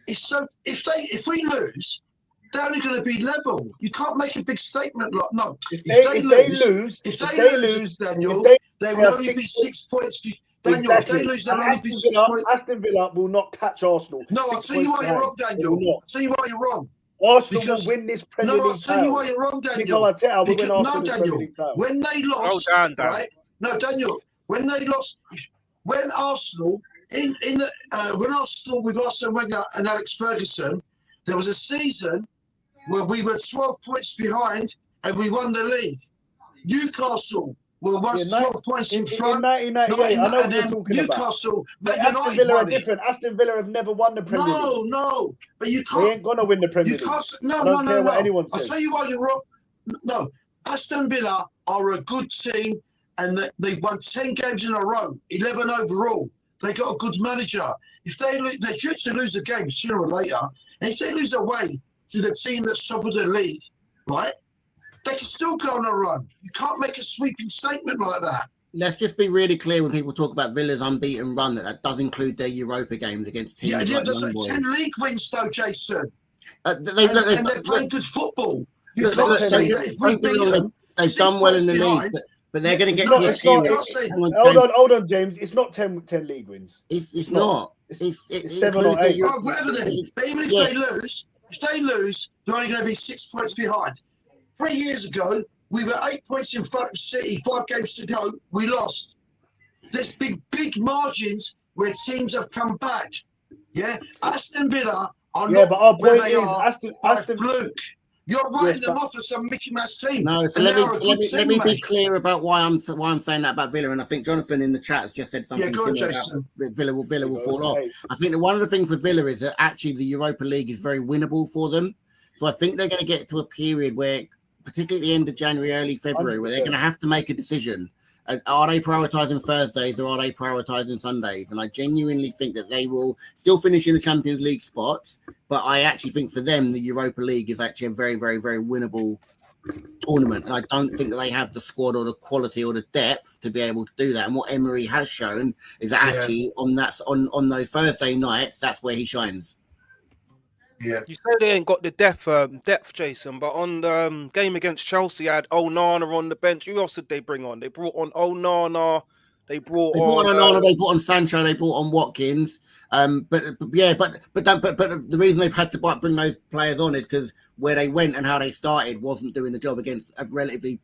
if we lose, they're only going to be level. You can't make a big statement like no. If they lose, Daniel, they will only be 6 points. Daniel, exactly. if they lose, they'll only be 6 points. Aston Villa will not catch Arsenal. No, I'll tell you why you're wrong, Daniel. I'll tell you why you're wrong. Arsenal will win this Premier League. No, I'll tell you why you're wrong, Daniel. No, Daniel, when they lost, right? No, Daniel, when they lost, when Arsenal when Arsenal with Arsene Wenger and Alex Ferguson, there was a season where we were 12 points behind and we won the league. Newcastle were 12 points in front. In 1998, I know what you're talking Newcastle, about. Aston Villa are different. Aston Villa have never won the Premier League. No, but you can't. They ain't gonna win the Premier League. No, I don't care what anyone I'll says. tell you why you're wrong. No, Aston Villa are a good team, and they've won 10 games in a row, 11 overall. They got a good manager. If they're due to lose a game sooner or later, and if they lose away to the team that's top of the league, right, they can still go on a run. You can't make a sweeping statement like that. Let's just be really clear when people talk about Villa's unbeaten run that does include their Europa games against teams like there's Young Boys. 10 league wins though, Jason. And they're playing good football. You can't say that if we beat them, they've done well in the league, but they're going to get to a period. Hold on, James. It's not 10 league wins. It's not. It's 7 or 8. Oh, whatever then. But even if they lose, they're only going to be 6 points behind. 3 years ago, we were 8 points in front of City, 5 games to go. We lost. There's been big margins where teams have come back. Yeah, Aston Villa are not but our where point they is are Aston fluke. You're writing them off as some Mickey Mouse team. No, so let me be clear about why I'm saying that about Villa, and I think Jonathan in the chat has just said something similar about Villa will fall off. I think that one of the things with Villa is that actually the Europa League is very winnable for them. So I think they're going to get to a period where, particularly at the end of January, early February, where they're going to have to make a decision. Are they prioritising Thursdays or are they prioritising Sundays? And I genuinely think that they will still finish in the Champions League spots, but I actually think for them, the Europa League is actually a very, very, very winnable tournament. And I don't think that they have the squad or the quality or the depth to be able to do that. And what Emery has shown is that actually on those Thursday nights, that's where he shines. Yeah. You say they ain't got the depth, Jason, but on the game against Chelsea, I had Onana on the bench. Who else did they bring on? They brought on Onana. They brought on Onana. They brought on Sancho. They brought on Watkins. But the reason they've had to bring those players on is because where they went and how they started wasn't doing the job against a relatively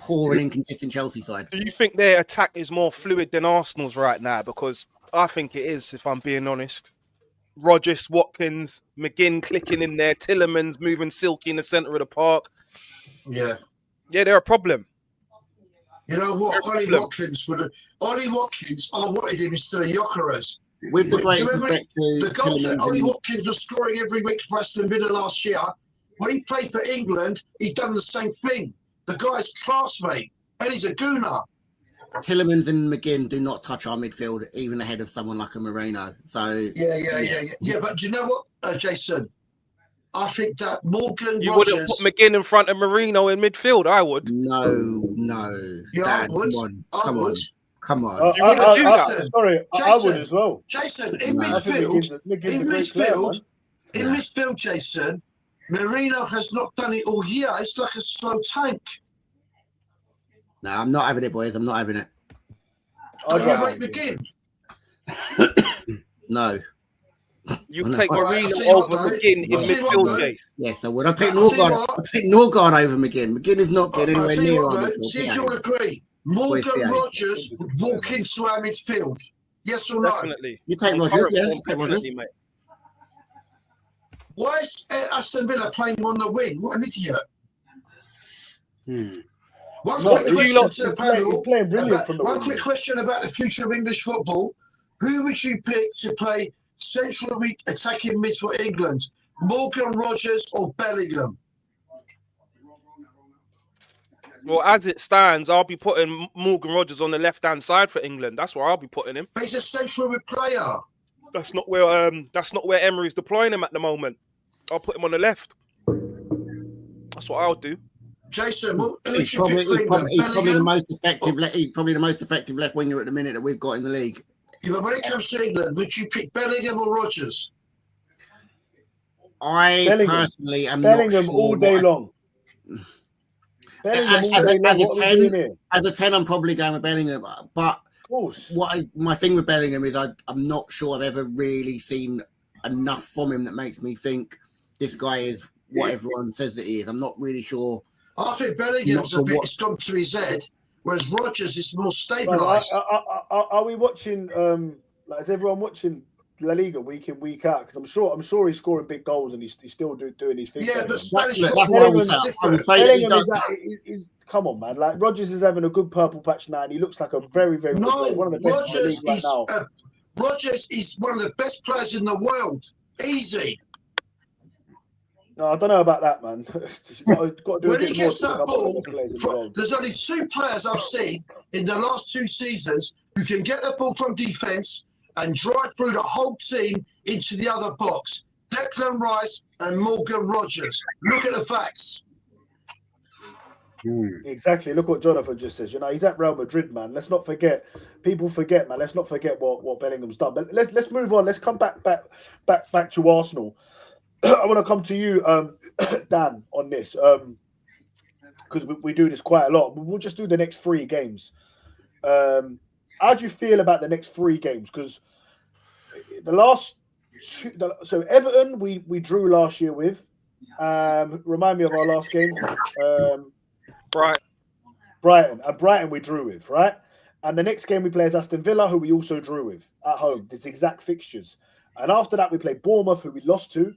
poor and inconsistent Chelsea side. Do you think their attack is more fluid than Arsenal's right now? Because I think it is, if I'm being honest. Rodgers, Watkins, McGinn clicking in there, Tillemans moving silky in the centre of the park. Yeah, they're a problem. You know what? Ollie Watkins, I wanted him instead of Gyökeres. With the great respect to the goals that Ollie Watkins was scoring every week for Aston Villa last year, when he played for England, he'd done the same thing. The guy's classmate, and he's a gooner. Tillemans and McGinn do not touch our midfield, even ahead of someone like a Moreno. So Yeah. But do you know what, Jason? I think that Morgan You Rodgers, wouldn't put McGinn in front of Marino in midfield. I would. No. Yeah, Dad, I would. Come on. You wouldn't do that. Sorry, I would as well. Jason, in midfield, Jason, Marino has not done it all year. It's like a slow tank. No, I'm not having it, boys. I'm not having it. I'd Don't you rather rate McGinn. McGinn? No. You No. take All right, I'll Marino tell you what, over though. McGinn in I'll tell you what, midfield, though. Jace. Yes, I would. I'd take I'll tell you Norgard. what. I'd take Norgard over McGinn. McGinn is not getting I'll anywhere tell you near what, our though. midfield. See if Yeah. you'll agree. Boys, Morgan yeah. Rogers would walk into our midfield. Yes or no? Definitely. You take On Rogers, current yeah. form, You take Rogers. definitely, mate. Why is Aston Villa playing him on the wing? What an idiot. One No, quick do you question lot- to the he's panel. playing brilliant from the One wing, quick mate. question about the future of English football. Who would you pick to play central attacking mid for England? Morgan Rogers or Bellingham? Well, as it stands, I'll be putting Morgan Rogers on the left-hand side for England. That's where I'll be putting him. He's a central player. That's not where Emery's deploying him at the moment. I'll put him on the left. That's what I'll do. Jason, who would He's you probably, pick for he's, England? probably, he's probably the Bellingham? most effective. He's probably the most effective left winger at the minute that we've got in the league. Yeah, but when it comes to England, would you pick Bellingham or Rogers? I Bellingham. personally am Bellingham not sure all day what long. Bellingham all as day a- long. as a What are we 10, doing here? as a 10, I'm probably going with Bellingham. But Of course. my thing with Bellingham is I'm not sure I've ever really seen enough from him that makes me think this guy is what everyone says that he is. I'm not really sure. I think Bellingham's Not a bit, what- it's gone to his head, whereas Rogers is more Man, stabilised. are we watching? Like, is everyone watching La Liga week in week out? Because I'm sure he's scoring big goals and he's still doing his thing. Yeah, Bellingham. but Spanish That's football what I would is say. I different. would say that he Bellingham does. is come on, man. Like Rogers is having a good purple patch now, and he looks like a very, very good player. No, One of the best in the league right now. Rogers is one of the best players in the world. Easy. No, I don't know about that, man. got to do When a he bit more gets to that become one of the ball, best players in the world. there's only two players I've seen in the last 2 seasons who can get the ball from defence and drive through the whole team into the other box. Declan Rice and Morgan Rogers. Look at the facts. Exactly. Look what Jonathan just says. You know, he's at Real Madrid, man. Let's not forget. People forget, man. Let's not forget what Bellingham's done. But let's move on. Let's come back to Arsenal. I want to come to you, Dan, on this because we do this quite a lot. We'll just do the next 3 games. How do you feel about the next 3 games? Because the last so Everton we drew last year with. Remind me of our last game. Brighton. And Brighton we drew with, right? And the next game we play is Aston Villa, who we also drew with at home. This exact fixtures. And after that we play Bournemouth, who we lost to.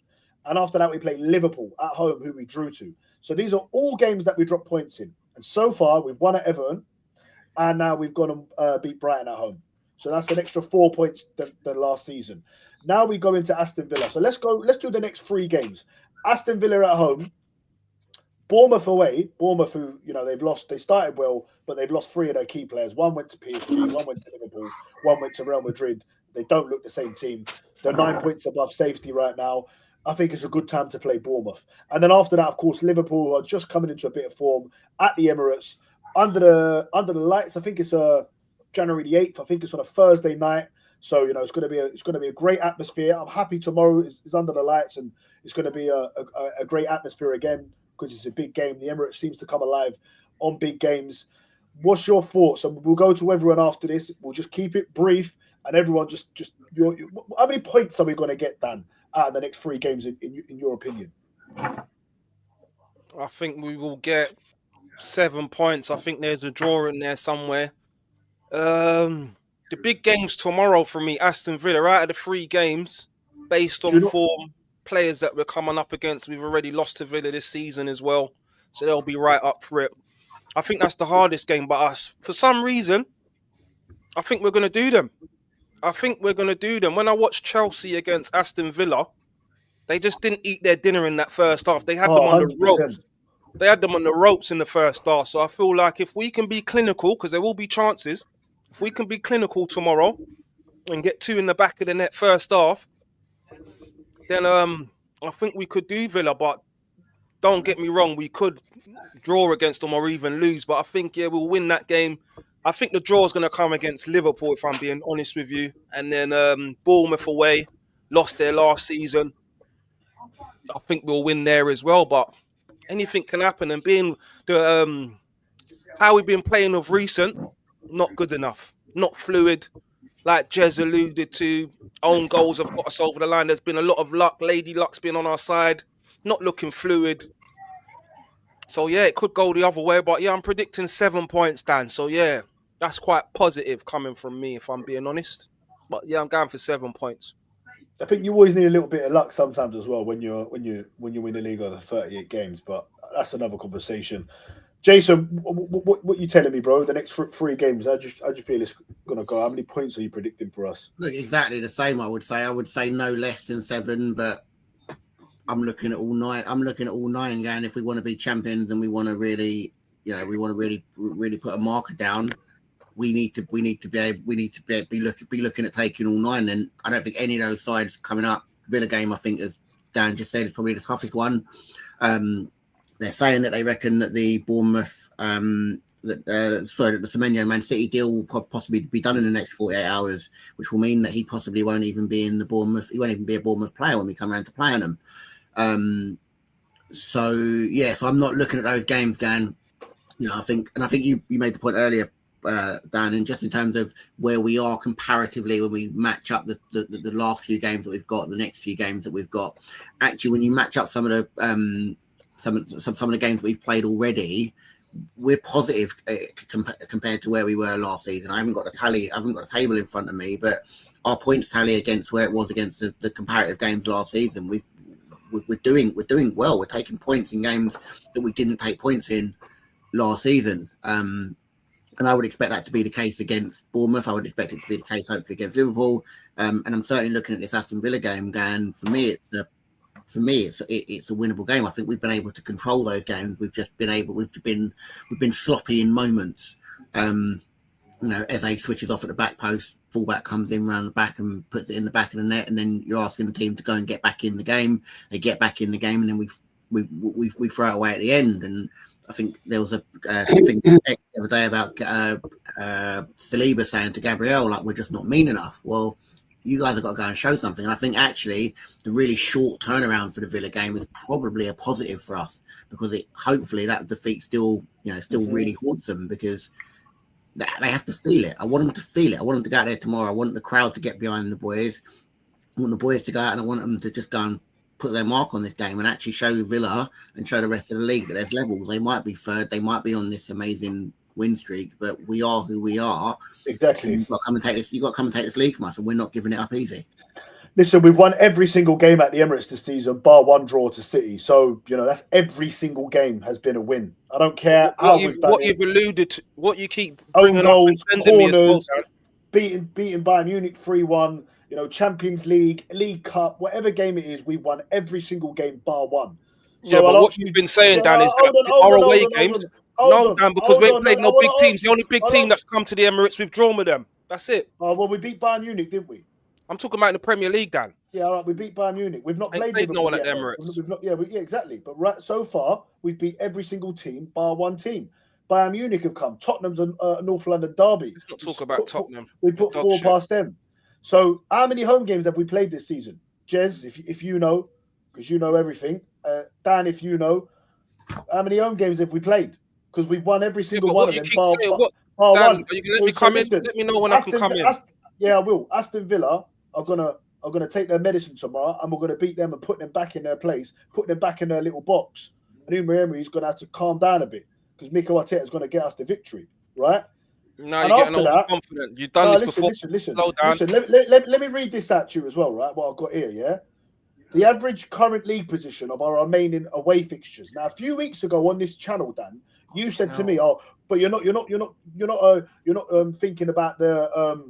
And after that we play Liverpool at home, who we drew to. So these are all games that we drop points in. And so far we've won at Everton, and now we've gone and beat Brighton at home. So that's an extra 4 points than last season. Now we go into Aston Villa. So let's do the next 3 games. Aston Villa at home, Bournemouth away. Bournemouth, who they've lost. They started well, but they've lost 3 of their key players. One went to PSG, one went to Liverpool, one went to Real Madrid. They don't look the same team. They're 9 points above safety right now. I think it's a good time to play Bournemouth. And then after that, of course, Liverpool are just coming into a bit of form at the Emirates under the lights. I think it's January the 8th. I think it's on a Thursday night. So it's going to be a great atmosphere. I'm happy tomorrow is under the lights, and it's going to be a great atmosphere again because it's a big game. The Emirates seems to come alive on big games. What's your thoughts? And we'll go to everyone after this. We'll just keep it brief, and everyone just how many points are we going to get, Dan, out of the next 3 games in your opinion? I think we will get 7 points. I think there's a draw in there somewhere. The big games tomorrow for me, Aston Villa, out of the 3 games, based on form, players that we're coming up against, we've already lost to Villa this season as well, so they'll be right up for it. I think that's the hardest game, but for some reason, I think we're going to do them. When I watched Chelsea against Aston Villa, they just didn't eat their dinner in that first half. They had them on 100%. the ropes. They had them on the ropes in the first half. So I feel like if we can be clinical, because there will be chances, if we can be clinical tomorrow and get 2 in the back of the net first half, then I think we could do Villa. But don't get me wrong, we could draw against them or even lose. But I think, we'll win that game. I think the draw is going to come against Liverpool, if I'm being honest with you. And then Bournemouth away, lost their last season. I think we'll win there as well. But anything can happen. And being how we've been playing of recent, not good enough. not fluid, like Jez alluded to. Own goals have got us over the line. There's been a lot of luck. Lady Luck's been on our side, not looking fluid. So yeah, it could go the other way, but yeah, I'm predicting 7 points, Dan. So yeah, that's quite positive coming from me, if I'm being honest. But yeah, I'm going for 7 points. I think you always need a little bit of luck sometimes as well when you win the league over 38 games, but that's another conversation. Jason, what you telling me, bro? The next three games, how do you feel it's gonna go? How many points are you predicting for us? Look, exactly the same. I would say no less than 7, but I'm looking at all 9. I'm looking at all 9 going. If we want to be champions and we want to really, really put a marker down, we need to be looking at taking all 9. Then I don't think any of those sides coming up. Villa game, I think, as Dan just said, is probably the toughest one. They're saying that they reckon that the Bournemouth, that the Semenyo Man City deal will possibly be done in the next 48 hours, which will mean that he possibly won't even be in the Bournemouth. He won't even be a Bournemouth player when we come around to playing them. So I'm not looking at those games going. I think you made the point earlier, Dan, and just in terms of where we are comparatively when we match up the last few games that we've got, the next few games that we've got. Actually, when you match up some of the some of the games that we've played already, we're positive compared to where we were last season. I haven't got the table in front of me, but our points tally against where it was against the comparative games last season, we're doing well. We're taking points in games that we didn't take points in last season. And I would expect that to be the case against Bournemouth. I would expect it to be the case hopefully against Liverpool. And I'm certainly looking at this Aston Villa game going, for me it's a winnable game. I think we've been able to control those games. We've been sloppy in moments. Eze switches off at the back post, fullback comes in round the back and puts it in the back of the net, and then you're asking the team to go and get back in the game. They get back in the game, and then we throw it away at the end. And I think there was a thing the other day about Saliba saying to Gabriel, like, we're just not mean enough. Well, you guys have got to go and show something. And I think actually the really short turnaround for the Villa game is probably a positive for us, because hopefully that defeat still really haunts them, because they have to feel it. I want them to feel it. I want them to go out there tomorrow. I want the crowd to get behind the boys. I want the boys to go out, and I want them to just go and put their mark on this game and actually show Villa and show the rest of the league that there's levels. They might be third. They might be on this amazing win streak, but we are who we are. Exactly. You've got to come and take this league from us, and we're not giving it up easy. Listen, we've won every single game at the Emirates this season, bar one draw to City. So, that's every single game has been a win. I don't care what you've alluded to, what you keep bringing goals, up, corners, beating Bayern Munich 3-1, Champions League, League Cup, whatever game it is, we've won every single game bar one. So but what you've been saying, Dan, is that our away games. No, Dan, because we ain't played no big teams. The only big team that's come to the Emirates, we've drawn with them. That's it. Well, we beat Bayern Munich, didn't we? I'm talking about in the Premier League, Dan. Yeah, all right. We beat Bayern Munich. We've not played no one at the Emirates. We've not, exactly. But so far, we've beat every single team bar one team. Bayern Munich have come. Tottenham's a North London derby. Let's not talk about Tottenham. We put 4 past them. So, how many home games have we played this season? Jez, if you know, because you know everything. Dan, if you know, how many home games have we played? Because we've won every single one of them. Dan, are you going to let me come in? Let me know when I can come in. Yeah, I will. Aston Villa are gonna take their medicine tomorrow, and we're gonna beat them and put them back in their place, put them back in their little box. And Unai Emery is gonna have to calm down a bit, because Mikel Arteta is gonna get us the victory, right? No, you're getting overconfident. You've done this before. Listen. Slow down. Let me read this out to you as well, right? What I've got here, yeah. The average current league position of our remaining away fixtures. Now, a few weeks ago on this channel, Dan, you said to me, "Oh, but you're not thinking about the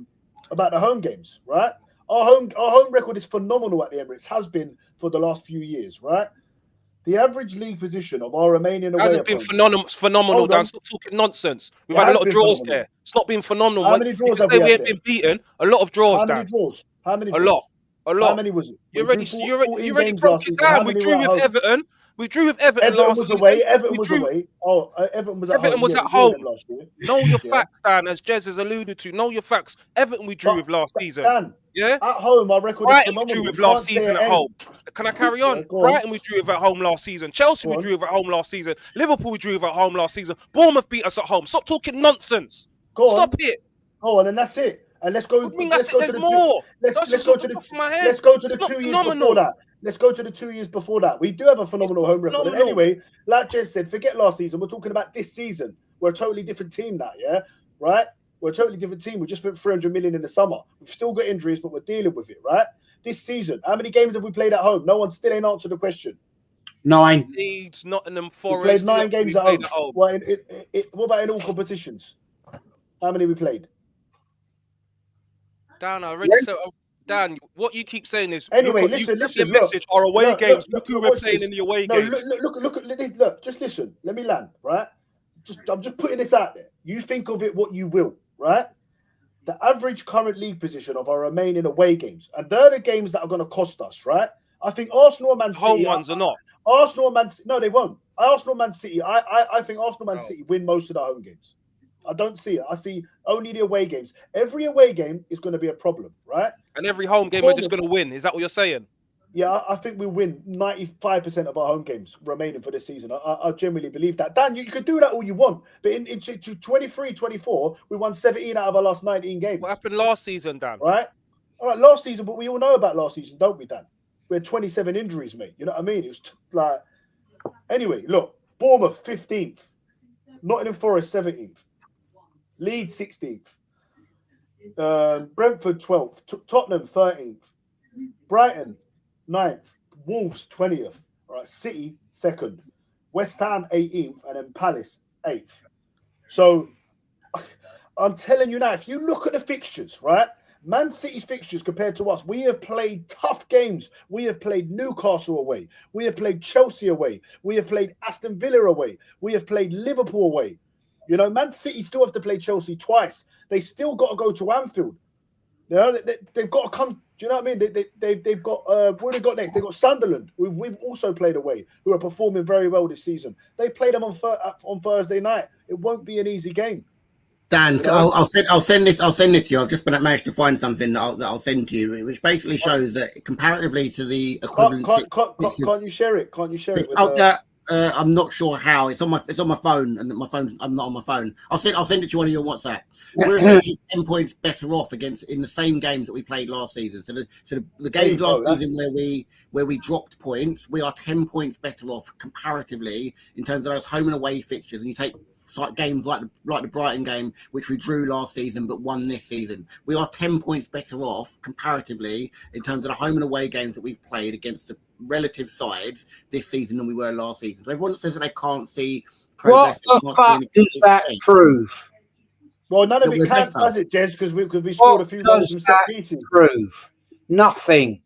home games, right? Our home record is phenomenal at the Emirates. Has been for the last few years, right? The average league position of our remaining away hasn't been phenomenal, Dan. Stop talking nonsense. We've had a lot of draws there. It's not been phenomenal. How many draws have we ain't been beaten? A lot of draws, Dan. How many draws? A lot. How many was it? You already broke it down. We drew with Everton. We drew with Everton last season. Everton was away. Oh, Everton was at home. Everton was at home. Know your facts, Dan, as Jez has alluded to. Know your facts. Everton we drew with last season. Dan, yeah? At home, our record Brighton is phenomenal. we drew with last season at home. Can I carry on? Brighton we drew with at home last season. Chelsea we drew with at home last season. Liverpool we drew with at home last season. Bournemouth beat us at home. Stop talking nonsense. Stop it. Oh, and then that's it. And let's go. What do you mean Let's that's it? go There's to the more. let's That's let's just go off to the the top of my head. let's go to the It's not 2 years before phenomenal. that. Let's go to the 2 years before that. We do have a phenomenal It's home record. And phenomenal. anyway, like Jez said, forget last season. We're talking about this season. We're a totally different team now. Yeah, right. We're a totally different team. We just spent 300 million in the summer. We've still got injuries, but we're dealing with it. Right. This season, how many games have we played at home? No one still ain't answered the question. 9. Leeds, Nottingham We Forest. played 9 games at home. At home. Well, what about in all competitions? How many we played? Dan, I already said. Dan, what you keep saying is, Anyway, look, listen, you sent me a look, message. Our away games. Look who we're watch playing this. in the away No, games. look. Just listen. Let me land. Right. I'm just putting this out there. You think of it what you will. Right. The average current league position of our remaining away games, and they're the games that are going to cost us. Right. I think Arsenal and Man City. Home ones are not. Arsenal and Man City. No, they won't. Arsenal and Man City. I think Arsenal and Man No. City win most of the home games. I don't see it. I see only the away games. Every away game is going to be a problem, right? And every home game we're just going to win. Is that what you're saying? Yeah, I think we win 95% of our home games remaining for this season. I generally believe that. Dan, you could do that all you want, but in 23, 24, we won 17 out of our last 19 games. What happened last season, Dan? Right? All right, last season, but we all know about last season, don't we, Dan? We had 27 injuries, mate. You know what I mean? It was like... Anyway, look, Bournemouth, 15th. Nottingham Forest, 17th. Leeds, 16th. Brentford, 12th. Tottenham, 13th. Brighton, 9th. Wolves, 20th. All right, City, 2nd. West Ham, 18th. And then Palace, 8th. So, I'm telling you now, if you look at the fixtures, right? Man City's fixtures compared to us, we have played tough games. We have played Newcastle away. We have played Chelsea away. We have played Aston Villa away. We have played Liverpool away. You know, Man City still have to play Chelsea twice. They still got to go to Anfield. You know, they've got to come. Do you know what I mean? They've got what have they got next? They've got Sunderland, who we've also played away, who are performing very well this season. They played them on Thursday night. It won't be an easy game. Dan, I'll send this to you. I've just managed to find something that I'll send to you, which basically shows that comparatively to the equivalent. Can't you share it? Can't you share it? I'm not sure how. It's on my phone, and I'm not on my phone. I'll send it to one of you on WhatsApp. We're essentially 10 points better off in the same games that we played last season. So the games last season where we dropped points, we are 10 points better off comparatively in terms of those home and away fixtures. And you take games like the Brighton game, which we drew last season but won this season. We are 10 points better off comparatively in terms of the home and away games that we've played against the relative sides this season than we were last season. So everyone says that they can't see progress. What the fuck does that prove? Well, none of it counts, does it, Jez? Because we scored a few goals from set pieces. Prove nothing.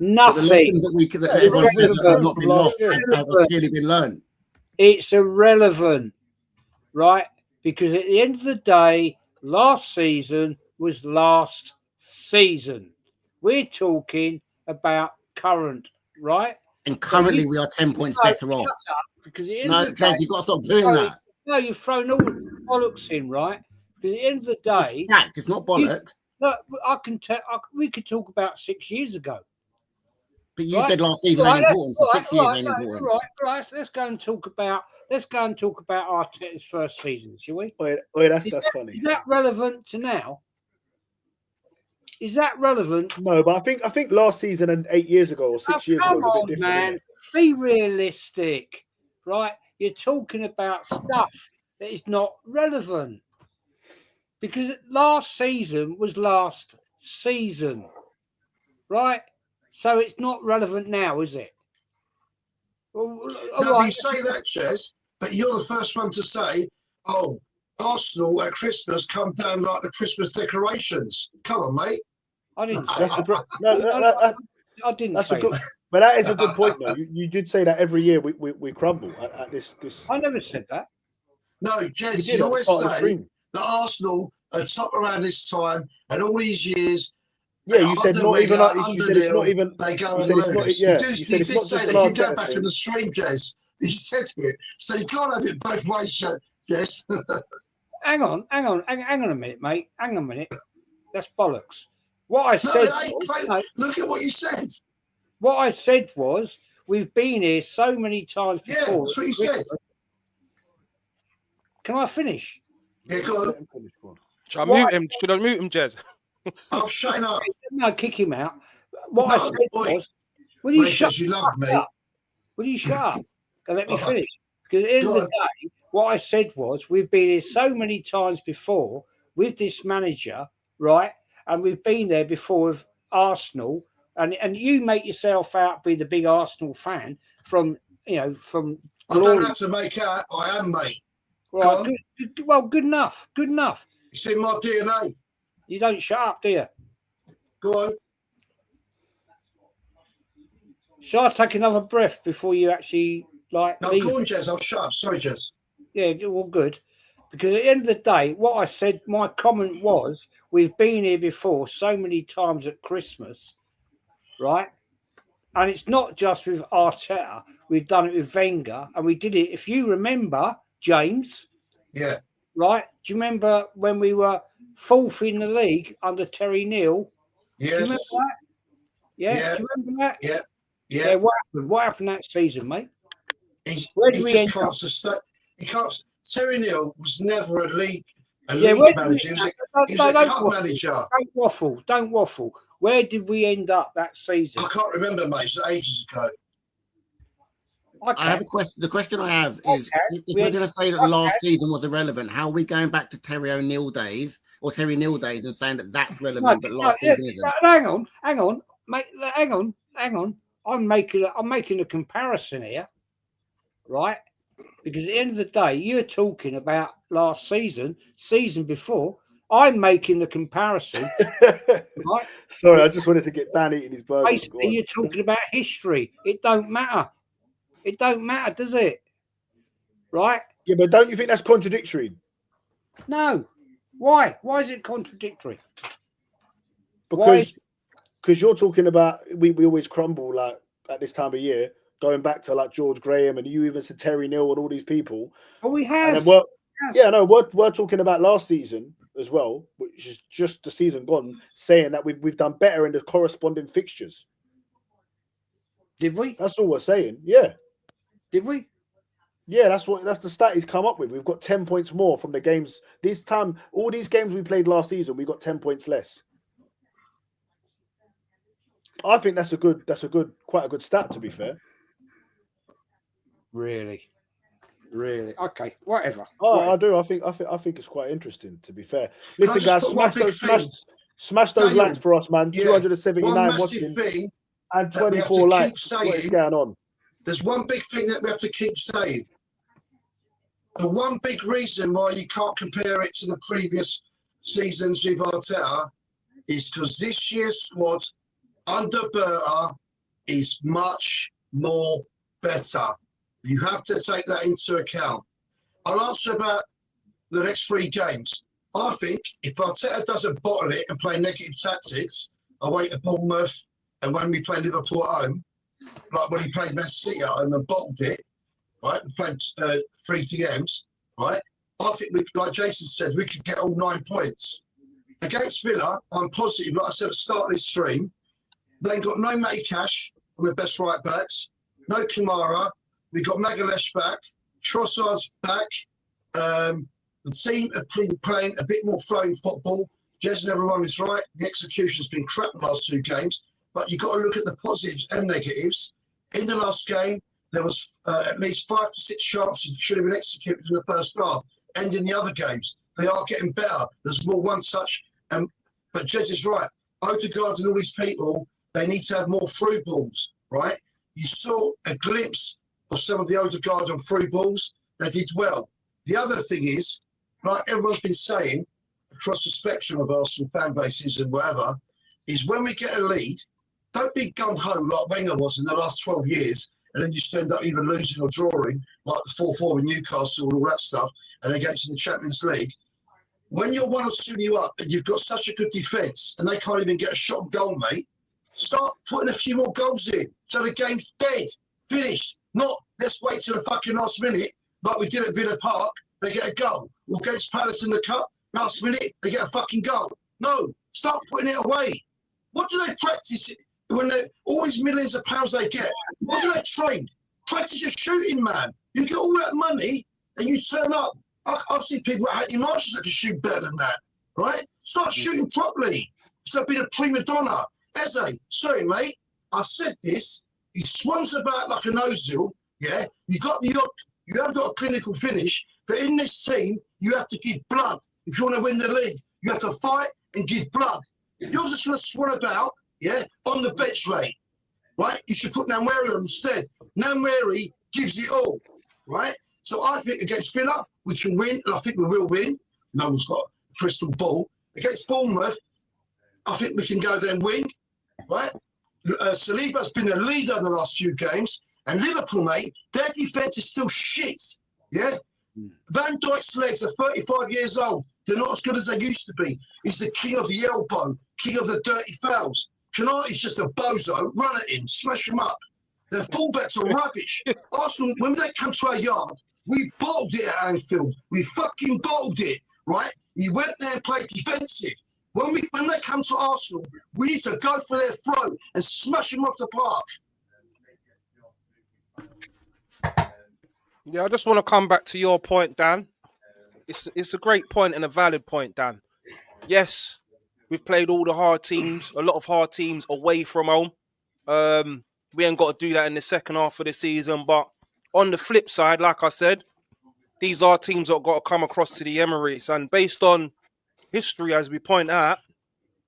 Nothing. The lessons that everyone says that have not been lost have clearly been learned. It's irrelevant, right? Because at the end of the day, last season was last season. We're talking about current, right? And currently we are 10 points better off. Because Jez, you've got to stop doing that. No, you've thrown all the bollocks in, right? Because at the end of the day, it's fact, it's not bollocks. We could talk about 6 years ago. But you said last season ain't important, so 6 years ain't important. Right. Let's go and talk about Arteta's first season, shall we? Wait, that's funny. Is that relevant to now? Is that relevant? No, but I think last season and 8 years ago or 6 years ago was a bit different. Man, be realistic, right? You're talking about stuff that is not relevant because last season was last season, right? So it's not relevant now, is it? You say that, Jez, but you're the first one to say, "Oh, Arsenal at Christmas come down like the Christmas decorations." Come on, mate. I didn't say that. I didn't say that. But that is a good point, though. You did say that every year we crumble at this. I never said that. No, Jez, you always say that Arsenal are top around this time, and all these years. Yeah, you said not even. You said it's not even. They go and lose. You did say that. If you go back in the stream, Jez, you said it. So you can't have it both ways, Jez. Hang on a minute, mate. Hang on a minute. That's bollocks. What I said. Look at what you said. What I said was we've been here so many times before. Yeah, that's what you said. Can I finish? Yeah, go on. Should I mute him? Should I mute him, Jez? I'm shutting up. No, kick him out. What I No, said oi. was, will you Mate, shut as you love fuck me. up? Will you shut up and let me Alright. finish? Because at the end of Go the day, what I said was, we've been here so many times before with this manager, right? And we've been there before with Arsenal, and you make yourself out be the big Arsenal fan from from I don't glory. have to make out. I am, mate. Right, good enough. Good enough. It's in my DNA. You don't shut up, do you? Go on. Shall I take another breath before you actually No, leave? go on, Jez. I'll shut up. Sorry, Jez. Yeah, well, good. Because at the end of the day, what I said, my comment was, we've been here before so many times at Christmas, right? And it's not just with Arteta. We've done it with Wenger, and we did it. If you remember, James, Yeah. right? Do you remember when we were fourth in the league under Terry Neal? Yes. Do you remember that? Yeah. Do you remember that? Yeah. Yeah. What happened? What happened that season, mate? Where did we end up? He can't. Terry Neal was never a league manager. He was a cup manager. Don't waffle. Where did we end up that season? I can't remember, mate. It was ages ago. I have a question. The question I have is, if we're going to say that last season was irrelevant, how are we going back to Terry O'Neill days and saying that that's relevant, but last season isn't? Hang on, mate. Hang on. I'm making a comparison here, right? Because at the end of the day, you're talking about last season before. I'm making the comparison. Right? Sorry, I just wanted to get Dan eating his burger. Basically, you're talking about history. It don't matter. It don't matter, does it? Right? Yeah, but don't you think that's contradictory? No. Why? Why is it contradictory? Because you're talking about we always crumble like at this time of year, going back to like George Graham, and you even said Terry Neal and all these people. Oh, we have. We're talking about last season as well, which is just the season gone, saying that we've done better in the corresponding fixtures. Did we? That's all we're saying. Yeah. Did we? Yeah, that's the stat he's come up with. We've got 10 points more from the games this time. All these games we played last season, we got 10 points less. I think that's quite a good stat, to be fair. Really? Okay, whatever. I do. I think it's quite interesting, to be fair. Listen, guys, smash those likes for us, man. Yeah. 279 watching thing and 24 likes. What is going on? There's one big thing that we have to keep saying. The one big reason why you can't compare it to the previous seasons with Arteta is because this year's squad under Berta is much more better. You have to take that into account. I'll answer about the next 3 games. I think if Arteta doesn't bottle it and play negative tactics away to Bournemouth and when we play Liverpool at home, like when he played Man City at home and bottled it, right? We played 3 games, right? I think, like Jason said, we could get all 9 points. Against Villa, I'm positive, like I said at the start of this stream, they got no Matty Cash on the best right backs, no Kamara. We got Magalhaes back, Trossard's back. The team have been playing a bit more flowing football. Jez and everyone is right. The execution's been crap the last 2 games, but you've got to look at the positives and negatives. In the last game, there was at least 5 to 6 chances that should have been executed in the first half. And in the other games, they are getting better. There's more one touch. But Jez is right. Odegaard and all these people, they need to have more through balls, right? You saw a glimpse of some of the Odegaard on through balls. They did well. The other thing is, like everyone's been saying across the spectrum of Arsenal fan bases and whatever, is when we get a lead, don't be gung-ho like Wenger was in the last 12 years, and then you just end up either losing or drawing, like the 4-4 with Newcastle and all that stuff, and against in the Champions League. When you're 1 or 2 up and you've got such a good defence and they can't even get a shot on goal, mate, start putting a few more goals in so the game's dead, finished. Not let's wait till the fucking last minute like we did at Villa Park, they get a goal. Or against Palace in the Cup, last minute, they get a fucking goal. No, start putting it away. What do they practice when all these millions of pounds they get? What do they train? Practice your shooting, man. You get all that money and you turn up. I've seen people at Hackney Marshalls that can shoot better than that, right? Start shooting properly. So be a prima donna. Eze, sorry, mate, I said this. He swans about like an ozil, yeah? You have got a clinical finish, but in this team, you have to give blood. If you want to win the league, you have to fight and give blood. If you're just going to swan about, yeah, on the bench rate, right? You should put Namweri on instead. Namweri gives it all, right? So I think against Villa, we can win, and I think we will win. No one's got a crystal ball. Against Bournemouth, I think we can go there and win, right? Saliba's been a leader in the last few games, and Liverpool, mate, their defence is still shit, yeah? Van Dijk's legs are 35 years old. They're not as good as they used to be. He's the king of the elbow, king of the dirty fouls. Tonight, he's just a bozo. Run at him, smash him up. Their fullbacks are rubbish. Arsenal, when they come to our yard, we bottled it at Anfield. We fucking bottled it, right? He went there and played defensive. When they come to Arsenal, we need to go for their throat and smash them off the park. Yeah, I just want to come back to your point, Dan. It's a great point and a valid point, Dan. Yes, we've played all the hard teams, a lot of hard teams away from home. We ain't got to do that in the second half of the season. But on the flip side, like I said, these are teams that have got to come across to the Emirates. And based on history, as we point out,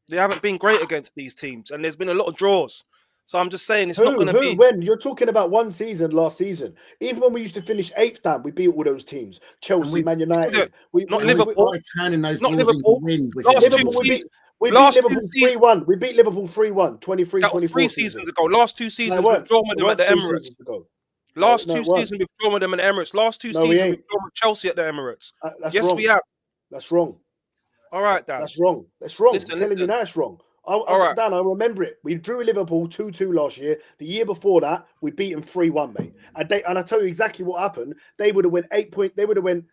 they haven't been great against these teams. And there's been a lot of draws. So I'm just saying it's not going to be... When? You're talking about one season, last season. Even when we used to finish 8th down, we beat all those teams. Chelsea, Man United. Not Liverpool. Not Liverpool. Last Liverpool, we beat Liverpool 3-1. We beat Liverpool 3-1, 23-24 3 seasons ago. Last 2 seasons, we've drawn with them at the Emirates. Last 2 seasons, we've drawn with them at the Emirates. Last 2 seasons, we've drawn with Chelsea at the Emirates. Yes, wrong. we have. That's wrong. All right, Dan. That's wrong. That's wrong. I'm telling you now it's wrong. Dan, I remember it. We drew Liverpool 2-2 last year. The year before that, we beat them 3-1, mate. And I tell you exactly what happened. They would have went 8 points. They would have went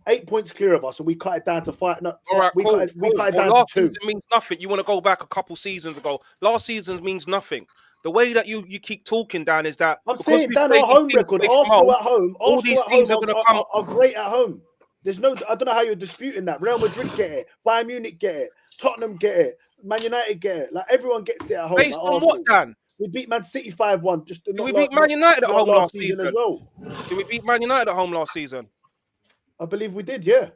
8 points clear of us, and we cut it down to 5. No, all right, we cut it down last to 2. Season means nothing. You want to go back a couple seasons ago. Last season means nothing. The way that you keep talking, Dan, is that I'm saying, Dan, our home record, Arsenal at home, all these teams are going to come are great at home. There's no, I don't know how you're disputing that. Real Madrid get it, Bayern Munich get it, Tottenham get it, Man United get it. Like everyone gets it at home. Based on what, Dan? We beat Man City 5-1. Did we beat Man United at home last season as well? Did we beat Man United at home last season? I believe we did, yeah.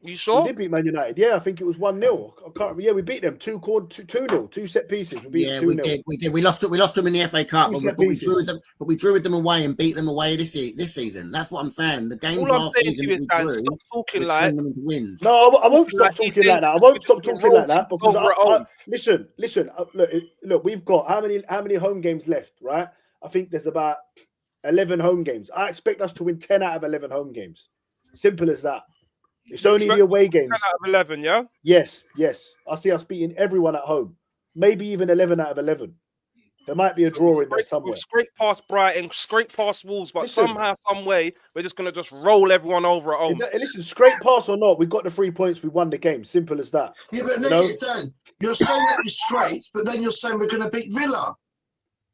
You sure? We did beat Man United. Yeah, I think it was 1-0. I can't remember. Yeah, we beat them 2-0, 2 set pieces. We beat them 2-0. We did. We lost them in the FA Cup, but we drew with them. But we drew with them away and beat them away this season. That's what I'm saying. The games last season we drew, stop talking like them into wins. No, I won't stop talking like that. I won't stop talking like that because listen. Look. We've got how many home games left, right? I think there's about 11 home games. I expect us to win 10 out of 11 home games. Simple as that. It's only the away games. 10 out of 11, yeah? Yes. I see us beating everyone at home. Maybe even 11 out of 11. There might be a draw in there somewhere. We've scraped past Brighton, scraped past Wolves, but somehow, some way, we're just going to just roll everyone over at home. Listen, scrape pass or not, we got the 3 points, we won the game. Simple as that. Yeah, but Dan, you're saying that we're straight, but then you're saying we're going to beat Villa.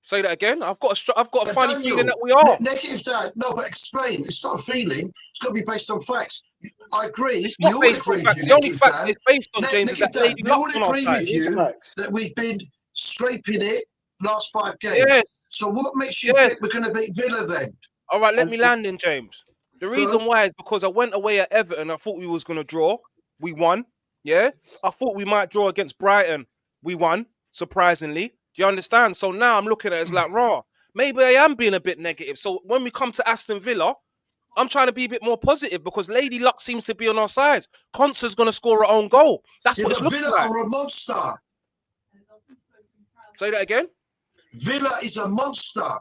Say that again. I've got a funny feeling that we are. Negative, Dan. No, but explain. It's not a feeling. It's got to be based on facts. I agree. It's not based on facts. The only fact it's based on, James, is that Lady Luck's on our side. With you that we've been scraping it last 5 games. Yes. So what makes you think we're going to beat Villa then? All right, let me land in, James. The reason why is because I went away at Everton. I thought we was going to draw. We won. Yeah. I thought we might draw against Brighton. We won, surprisingly. Do you understand? So now I'm looking at it as like, raw. Maybe I am being a bit negative. So when we come to Aston Villa, I'm trying to be a bit more positive because Lady Luck seems to be on our side. Concer's going to score her own goal. That's what it's looking Villa like. Villa are a monster. Say that again. Villa is a monster.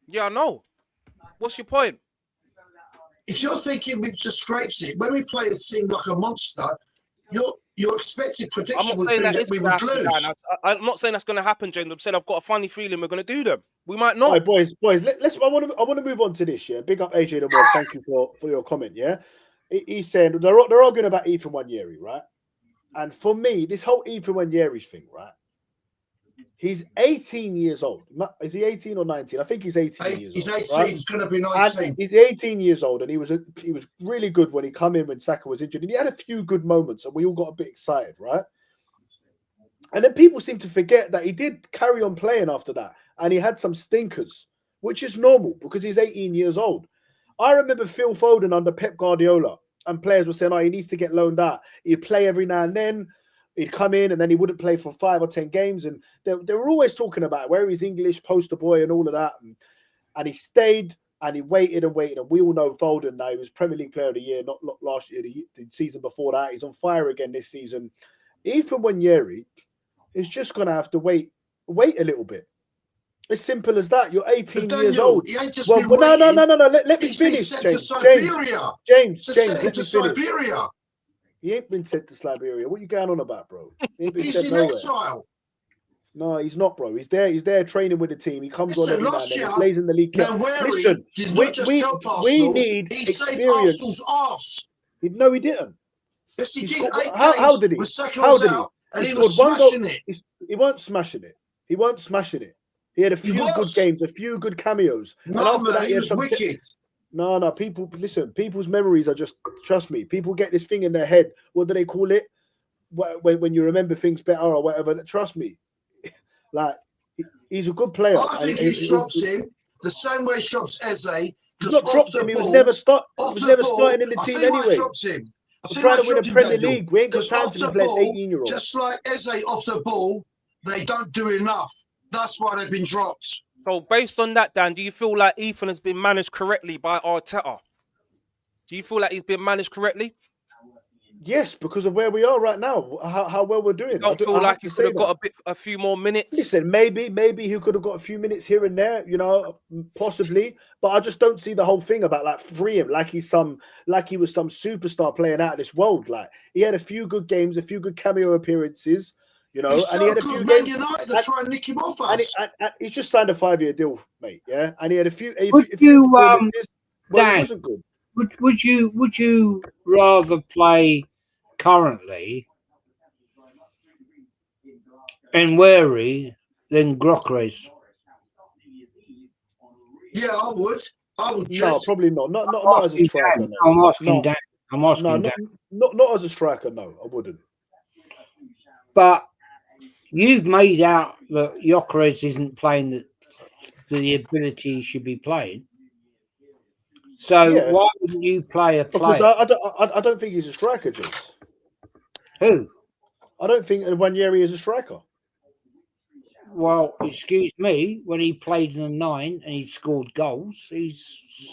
Yeah, I know. What's your point? If you're thinking we just scrapes it, when we play a team like a monster, your expected prediction would be that we would lose. I'm not saying that's going to happen, James. I'm saying I've got a funny feeling we're going to do them. We might not. All right, boys. I want to move on to this. Yeah, big up AJ the Ward. Thank you for your comment. Yeah, he's saying they're arguing about Ethan Wanyeri, right? And for me, this whole Ethan Wanyeri thing, right? He's 18 years old. Is he 18 or 19? I think he's 18 years He's old. 18. Right? He's going to be And 19. he's 18 years old, and he was really good when he come in when Saka was injured, and he had a few good moments, and we all got a bit excited, right? And then people seem to forget that he did carry on playing after that, and he had some stinkers, which is normal because he's 18 years old. I remember Phil Foden under Pep Guardiola, and players were saying, "Oh, he needs to get loaned out. He'd play every now and then. He'd come in, and then he wouldn't play for 5 or 10 games." And they were always talking about where he's English, poster boy, and all of that. And he stayed, and he waited and waited. And we all know Foden now. He was Premier League Player of the Year, not last year, the season before that. He's on fire again this season. Ethan Nwaneri is just going to have to wait a little bit. As simple as that. You're 18 years old. He ain't just No. Let me He's been finish, sent James. to Siberia. James, Sent let me to finish. Siberia. He ain't been sent to Siberia. What you going on about, bro? He ain't been He's sent in nowhere. exile. No, he's not, bro. He's there training with the team. He comes on every now and Last then. He year, plays in the league. Nwaneri did not just help we Arsenal. need He saved experience. Arsenal's arse. No, he didn't. Yes, he did. Scored, 8 how games did he? with Saka How was did he? out, and He he was scored one goal. smashing it. He weren't smashing it. He weren't smashing it. He had a few good games, a few good cameos. No, and after man, that, he was had wicked. No, people, listen, people's memories are just, trust me, people get this thing in their head. What do they call it? When you remember things better or whatever. Trust me. Like, he's a good player. I think he drops him the same way he drops Eze. He's not dropped him. He was never starting in the team anyway. Dropped him. We're trying to win a Premier League. We ain't got time to be playing 18-year-olds. Just like Eze off the ball, they don't do enough. That's why they've been dropped. So based on that, Dan, do you feel like Ethan has been managed correctly by Arteta? Do you feel like he's been managed correctly? Yes, because of where we are right now, how well we're doing. You don't feel like he could have got a few more minutes? Listen, maybe he could have got a few minutes here and there, possibly. But I just don't see the whole thing about like free him, like he was some superstar playing out of this world. Like he had a few good games, a few good cameo appearances, He's and so he had a good. few Man games. United to try and nick him off us. And he just signed a 5-year deal, mate. Yeah, and he had a few. Dan, it wasn't good. Would you rather play currently Emery than Gyökeres? Yeah, I would. No, just probably not. Not as a striker. No. I'm asking Dan. I'm asking Dan. Not as a striker. No, I wouldn't. But you've made out that Gyökeres isn't playing the ability he should be playing. So why wouldn't you play a player? Because I don't think he's a striker, James. Who? I don't think Nwaneri is a striker. Well, excuse me, when he played in the 9 and he scored goals,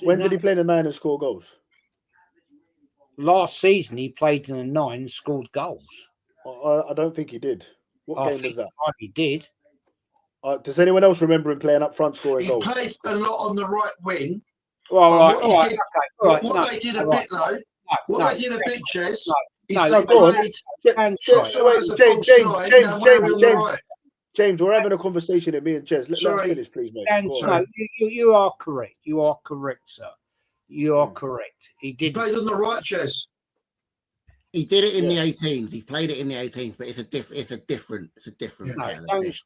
When did he play in the 9 and score goals? Last season, he played in the 9 and scored goals. I don't think he did. What game was that? He did. Does anyone else remember him playing up front scoring goals? He played a lot on the right wing. Well, what they did a bit, though, they did a bit, Jez, James, we're having a conversation here, me and Jez. Let's finish, please, mate. You are correct. You are correct, sir. You are correct. He did. Played on the right, Jez. He did it in the 18s. He played it in the 18s, but it's a different kettle of fish.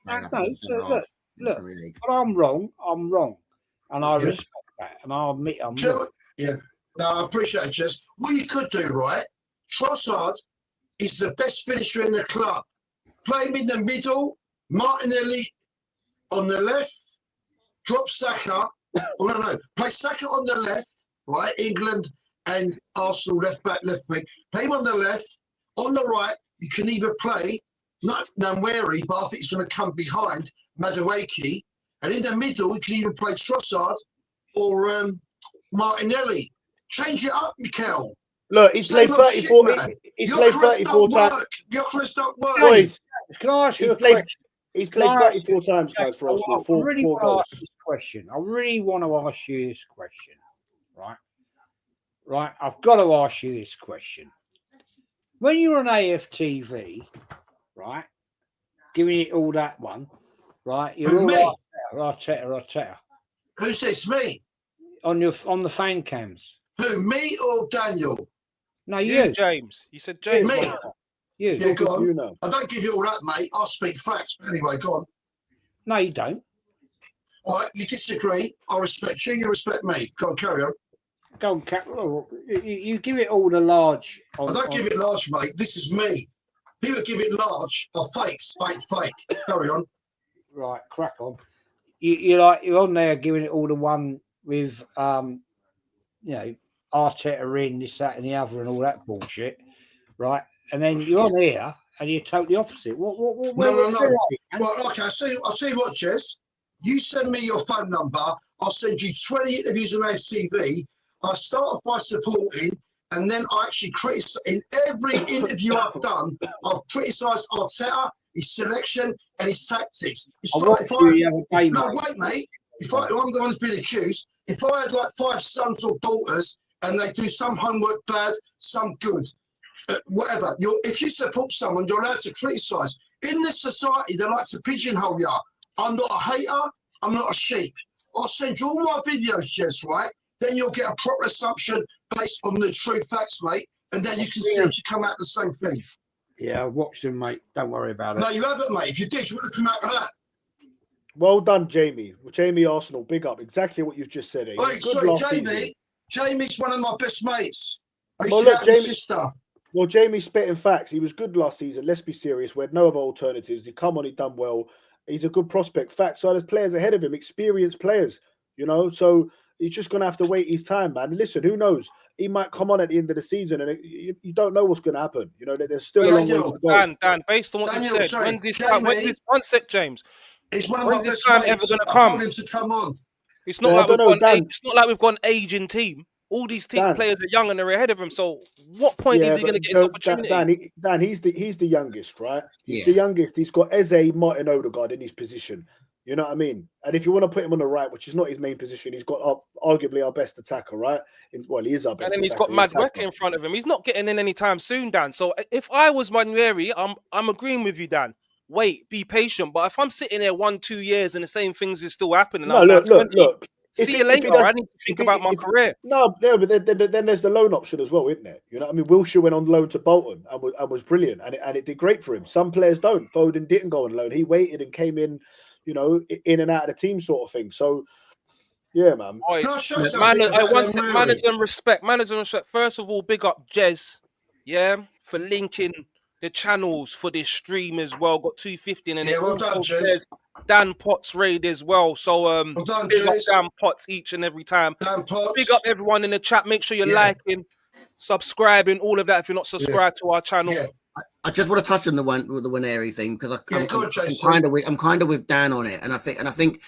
Look, but I'm wrong, and I respect that, and I'll admit I'm wrong. Yeah, no, I appreciate it, Jez. What you could do, right? Trossard is the best finisher in the club. Play him in the middle, Martinelli on the left, drop Saka. Play Saka on the left, right? England and Arsenal left back, left wing. Play him on the left. On the right, you can either play not Nwaneri, but I think he's going to come behind Madueke. And in the middle, you can either play Trossard or Martinelli. Change it up, Mikel. Look, he's played 34. He's played 34 times. Gyökeres don't work. Boys, can I ask you a question? He's played 34 times, guys, for us. I really want to ask this question. I really want to ask you this question, right? Right, I've got to ask you this question. When you're on AFTV, right, giving it all that one, right? You're all Arteta. Who says me? On the fan cams. Who, me or Daniel? No, you. James. You said James. Me. You. Yeah, go on. You know. I don't give you all that, mate. I'll speak facts. Anyway, go on. No, you don't. All right, you disagree. I respect you. You respect me. Go on, carry on. Go on, Cap. You give it all the large. I don't give it large, mate. This is me. People that give it large are fakes. Fake. Carry on. Right, crack on. You're on there giving it all the one with Arteta in this, that, and the other, and all that bullshit, right? And then you're on here and you're totally opposite. What No. Well, okay. I'll tell you what, Jez. You send me your phone number. I'll send you 20 interviews on ACV. I start off by supporting, and then I actually criticize. In every interview I've done, I've criticised Arteta, his selection, and his tactics. It's like wait, mate. I'm the one who's been accused. If I had like 5 sons or daughters, and they do some homework bad, some good, whatever. If you support someone, you're allowed to criticise. In this society, they like to pigeonhole you. I'm not a hater. I'm not a sheep. I'll send you all my videos, Jez, right? Then you'll get a proper assumption based on the true facts, mate. And then you can see if you come out the same thing. Yeah, I watched them, mate. Don't worry about it. No, you haven't, mate. If you did, you would have come out with that. Well done, Jamie. Jamie Arsenal, big up. Exactly what you've just said. Wait, sorry, Jamie. Jamie's one of my best mates. I used Well, to look, have his Jamie- sister. Well, Jamie's spitting facts. He was good last season. Let's be serious. We had no other alternatives. He come on, he done well. He's a good prospect. Facts. So there's players ahead of him, experienced players, So he's just going to have to wait his time, man. Listen, who knows? He might come on at the end of the season, and you don't know what's going to happen. There's still a long way to go. Dan, based on what you said, sorry, when's this time? One sec, James. He's one of When's my this best time mates. ever going to I come? told him to come on. It's not Yeah, like I don't know, Dan. it's not like we've got an aging team. All these Dan. players are young and they're ahead of him. So, what point is he going to get his opportunity? Dan, he's the youngest, right? He's Yeah. the youngest. He's got Eze, Martin Odegaard in his position. You know what I mean? And if you want to put him on the right, which is not his main position, he's got arguably our best attacker, right? Well, he is our best. And then he's attacker. got Mad Wecker in front of him. He's not getting in anytime soon, Dan. So if I was Manueri, I'm agreeing with you, Dan. Wait, be patient. But if I'm sitting there 1-2 years and the same things is still happening, No, look. See you later. I need to think about my career. No, but then there's the loan option as well, isn't there? You know what I mean? Wilshere went on loan to Bolton and was brilliant, and it did great for him. Some players don't. Foden didn't go on loan. He waited and came in, in and out of the team sort of thing. So, yeah, man. Manners and respect. First of all, big up Jez, for linking the channels for this stream as well. Got 250 and well done, Jez. Dan Potts raid as well. So well done, big up Jez. Dan Potts each and every time. Dan Potts. Big up everyone in the chat. Make sure you're liking, subscribing, all of that if you're not subscribed to our channel. Yeah. I just want to touch on the Waneri thing because I'm kind of with Dan on it, and I think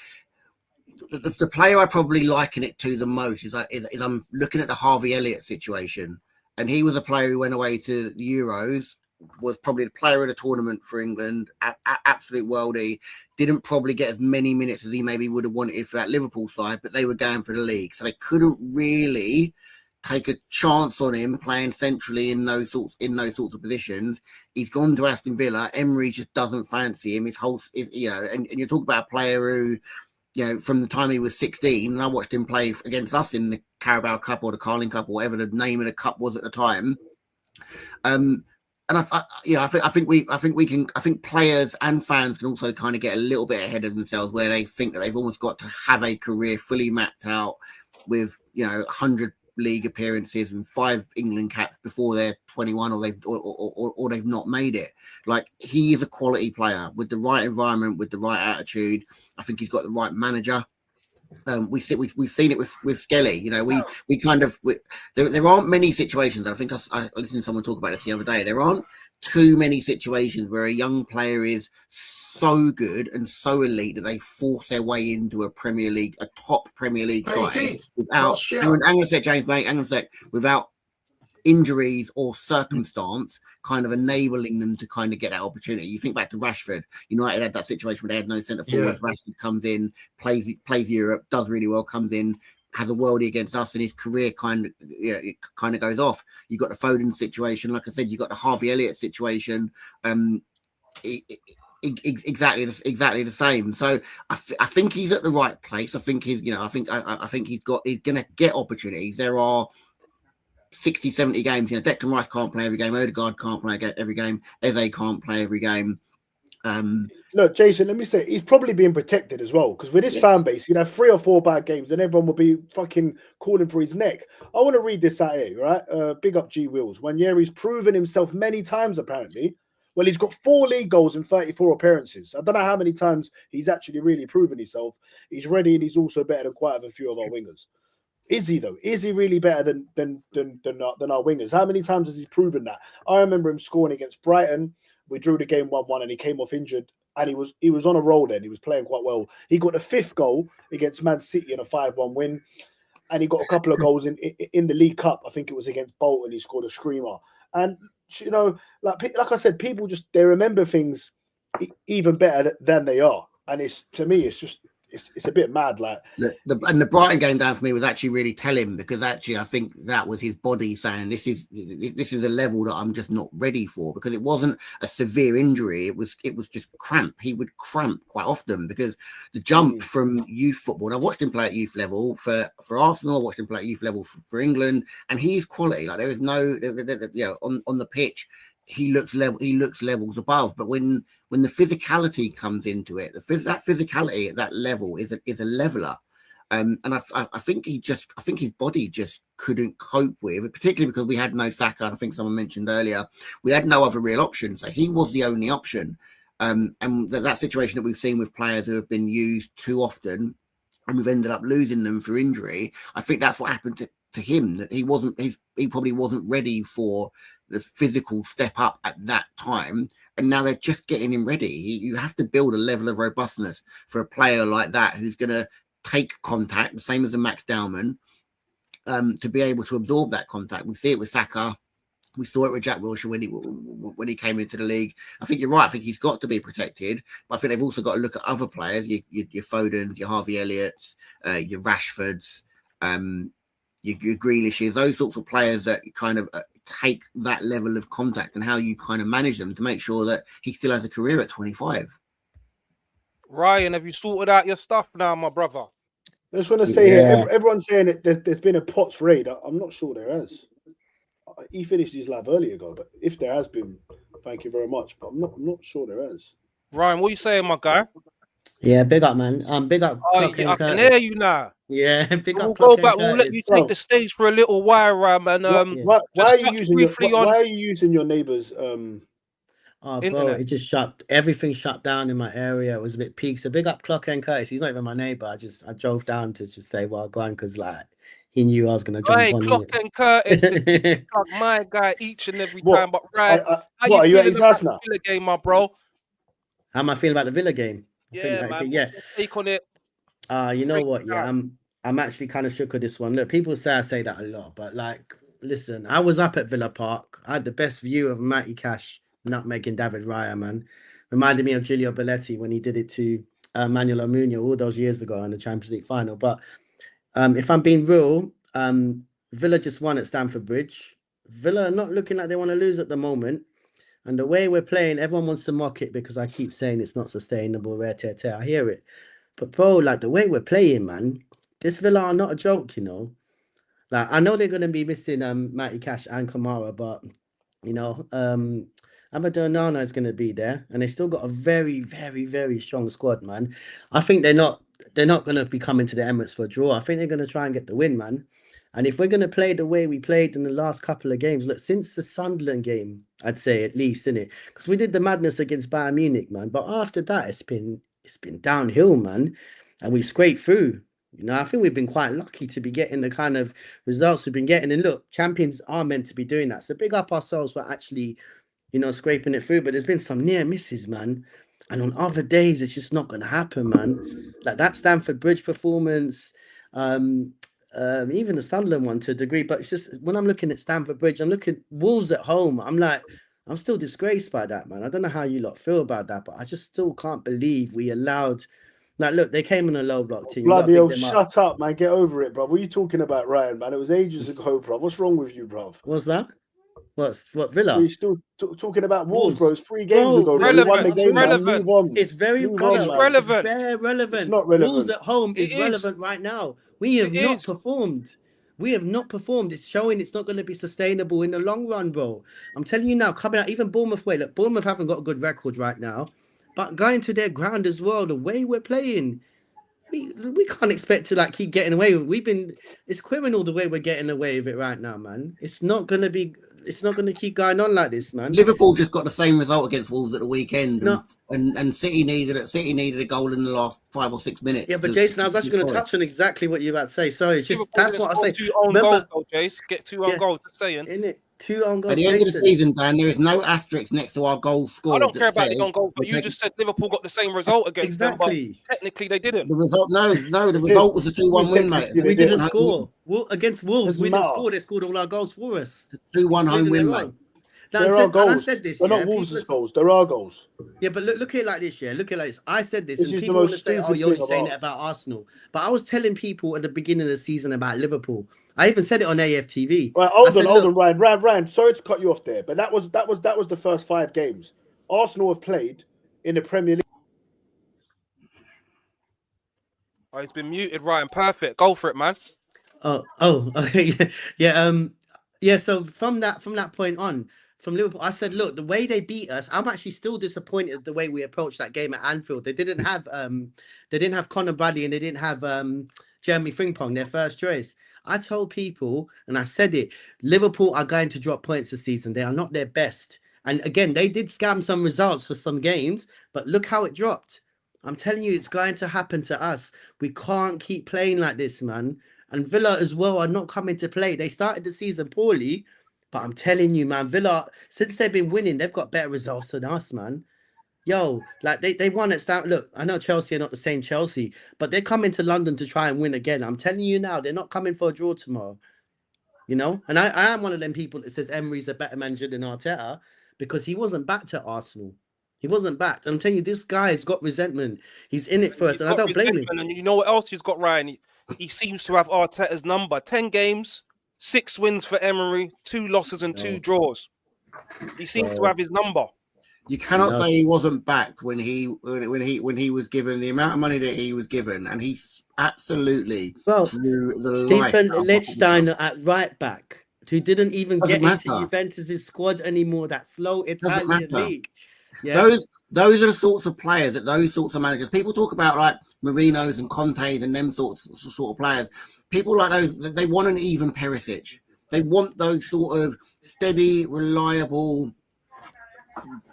the player I probably liken it to the most is I'm looking at the Harvey Elliott situation, and he was a player who went away to the Euros, was probably the player of the tournament for England, absolute worldie. Didn't probably get as many minutes as he maybe would have wanted for that Liverpool side, but they were going for the league, so they couldn't really take a chance on him playing centrally in those sorts of positions. He's gone to Aston Villa. Emery just doesn't fancy him. His whole, and you talk about a player who, from the time he was 16, and I watched him play against us in the Carabao Cup or the Carling Cup or whatever the name of the cup was at the time. And I think players and fans can also kind of get a little bit ahead of themselves where they think that they've almost got to have a career fully mapped out with 100 league appearances and 5 England caps before they're 21 or they've not made it. Like, he is a quality player with the right environment, with the right attitude. I think he's got the right manager. We've seen it with Skelly. We kind of there aren't many situations. I think I listened to someone talk about this the other day. There aren't too many situations where a young player is so good and so elite that they force their way into a top Premier League side without injuries or circumstance kind of enabling them to kind of get that opportunity. You think back to Rashford. United had that situation where they had no centre forwards. Rashford comes in, plays Europe, does really well, comes in, has a worldie against us, and his career kind of goes off. You got the Foden situation, like I said. You got the Harvey Elliott situation. Exactly the same. So I think he's at the right place. I think he's he's going to get opportunities. There are 60, 70 games. Declan Rice can't play every game. Odegaard can't play every game. Eze can't play every game. Look, Jason, let me say, he's probably being protected as well, because with his fan base, he'd have 3 or 4 bad games and everyone will be fucking calling for his neck. I want to read this out here, right? Big up G Wills. Wanyeri's proven himself many times, apparently. Well, he's got 4 league goals in 34 appearances. I don't know how many times he's actually really proven himself. He's ready and he's also better than quite a few of our wingers. Is he though? Is he really better than our wingers? How many times has he proven that? I remember him scoring against Brighton. We drew the game 1-1 and he came off injured. And he was on a roll then. He was playing quite well. He got the 5th goal against Man City in a 5-1 win. And he got a couple of goals in the League Cup. I think it was against Bolton. He scored a screamer. And, you know, like I said, people they remember things even better than they are. And to me, it's just, it's a bit mad. Like the Brighton game down for me was actually really telling, because actually I think that was his body saying this is a level that I'm just not ready for, because it wasn't a severe injury. It was just cramp. He would cramp quite often because the jump from youth football. And I watched him play at youth level for Arsenal. I watched him play at youth level for England, and he's quality. Like there is no, on the pitch, he looks levels above. But when the physicality comes into it, that physicality at that level is a leveler. And I think his body just couldn't cope with it, particularly because we had no Saka. I think someone mentioned earlier, we had no other real option. So he was the only option. And that situation that we've seen with players who have been used too often and we've ended up losing them for injury. I think that's what happened to him, that he probably wasn't ready for the physical step up at that time, and now they're just getting him ready. You have to build a level of robustness for a player like that who's going to take contact, the same as a Max Dowman, to be able to absorb that contact. We see it with Saka. We saw it with Jack Wilshere when he came into the league. I think you're right. I think he's got to be protected, but I think they've also got to look at other players, your Foden, your Harvey Elliott's, your Rashfords, your Grealishes, those sorts of players that kind of take that level of contact, and how you kind of manage them to make sure that he still has a career at 25. Ryan, have you sorted out your stuff now, my brother? I just want to say here, everyone's saying that there's been a Potts raid. I'm not sure there has. He finished his lab earlier ago, but if there has been, thank you very much. But I'm not sure there has. Ryan, what are you saying, my guy? Yeah, big up, man. Big up. I can hear you now. Yeah, big up. We'll go back. We'll let you take the stage for a little while, Ram. And why are you using your neighbour's Oh, bro, internet? it just everything shut down in my area. It was a bit peak. So big up Clock and Curtis. He's not even my neighbor. I drove down to just say, well, go on, because like he knew I was gonna jump on. Clock and Curtis, my guy, each and every time. But right, how you feeling about the Villa game, my bro? How am I feeling about the Villa game? Yeah, man. Take on it. You know what? Yeah, I'm actually kind of shook with this one. Look, people say I say that a lot, but like, listen, I was up at Villa Park. I had the best view of Matty Cash nutmegging David Raya, man. Reminded me of Giulio Belletti when he did it to Manuel Almunia all those years ago in the Champions League final. But if I'm being real, Villa just won at Stamford Bridge. Villa are not looking like they want to lose at the moment. And the way we're playing, everyone wants to mock it because I keep saying it's not sustainable, rare tear. I hear it. But bro, like the way we're playing, man, this Villa are not a joke, you know. Like I know they're going to be missing Matty Cash and Kamara, but you know, Amadou Onana is going to be there, and they still got a very, very, very strong squad, man. I think they're not going to be coming to the Emirates for a draw. I think they're going to try and get the win, man. And if we're going to play the way we played in the last couple of games, look, since the Sunderland game, I'd say at least, innit? Because we did the madness against Bayern Munich, man. But after that, it's been downhill, man. And we scraped through. You know, I think we've been quite lucky to be getting the kind of results we've been getting. And look, champions are meant to be doing that. So big up ourselves for actually, you know, scraping it through. But there's been some near misses, man. And on other days, it's just not going to happen, man. Like that Stamford Bridge performance, even the Sunderland one to a degree, but it's just when I'm looking at Stamford Bridge, I'm looking at Wolves at home. I'm like, I'm still disgraced by that, man. I don't know how you lot feel about that, but I just still can't believe we allowed. Like, look, they came in a low block team. Bloody hell, shut up, man. Get over it, bro. What are you talking about, Ryan, man? It was ages ago, bro. What's wrong with you, bro? What's that? What Villa? We're still talking about Wolves, bro. It's 3 games ago. Relevant. We won the game, Relevant. Move on. It's very relevant. Relevant. It's very relevant. It's not relevant. Wolves at home is relevant right now. We have not performed. We have not performed. It's showing it's not going to be sustainable in the long run, bro. I'm telling you now, coming out, even Bournemouth way. Look, Bournemouth haven't got a good record right now. But going to their ground as well, the way we're playing, we can't expect to like keep getting away with. It's criminal the way we're getting away with it right now, man. It's not gonna keep going on like this, man. Liverpool just got the same result against Wolves at the weekend, No. and City needed a goal in the last 5 or 6 minutes. Yeah, but Jason, I was actually going to touch on exactly what you're about to say. Sorry, it's just Liverpool that's didn't what I score say. 2 own Remember, goals, though, Jace. Get 2 own goals. Just saying. in it, 2 own goals. At the end of the season, Dan, there is no asterisk next to our goals scored. I don't care about the own goals, but you just said Liverpool got the same result against them, but technically they didn't. The result, the result was a 2-1 win, mate. We didn't score. Against Wolves, we didn't score. They scored all our goals for us. 2-1 home win, mate. There are goals. They're not Wolves' goals. There are goals. Yeah, but look at it like this. Yeah, look at it like this. I said this, and people want to say, "Oh, you're only saying it about Arsenal." But I was telling people at the beginning of the season about Liverpool. I even said it on AFTV. Right, hold on, Ryan. Sorry to cut you off there, but that was the first 5 games Arsenal have played in the Premier League. Oh, he's been muted, Ryan. Perfect. Go for it, man. Okay, yeah. So from that point on. From Liverpool, I said, look, the way they beat us, I'm actually still disappointed the way we approached that game at Anfield. They didn't have Conor Bradley and they didn't have Jeremy Frimpong, their first choice. I told people, and I said it, Liverpool are going to drop points this season. They are not their best. And again, they did scam some results for some games, but look how it dropped. I'm telling you, it's going to happen to us. We can't keep playing like this, man. And Villa as well are not coming to play. They started the season poorly. But I'm telling you, man, Villa, since they've been winning, they've got better results than us, man. Yo, like they won at Stamford. Look, I know Chelsea are not the same Chelsea, but they're coming to London to try and win again. I'm telling you now, they're not coming for a draw tomorrow. You know? And I am one of them people that says Emery's a better manager than Arteta because he wasn't backed at Arsenal. He wasn't backed. I'm telling you, this guy's got resentment. He's in it first, and I don't blame him. And you know what else he's got, Ryan? He seems to have Arteta's number. 10 games. 6 wins for Emery, 2 losses and 2 draws. He seems to have his number. You cannot say he wasn't backed when he was given the amount of money that he was given, and he absolutely drew the Stephen Lichtsteiner at right back, who didn't even get into Juventus' squad anymore. That slow Italian league. Yeah. Those are the sorts of players that those sorts of managers. People talk about like Marinos and Contes and them sorts of players. People like those, they want an even Perisic. They want those sort of steady, reliable,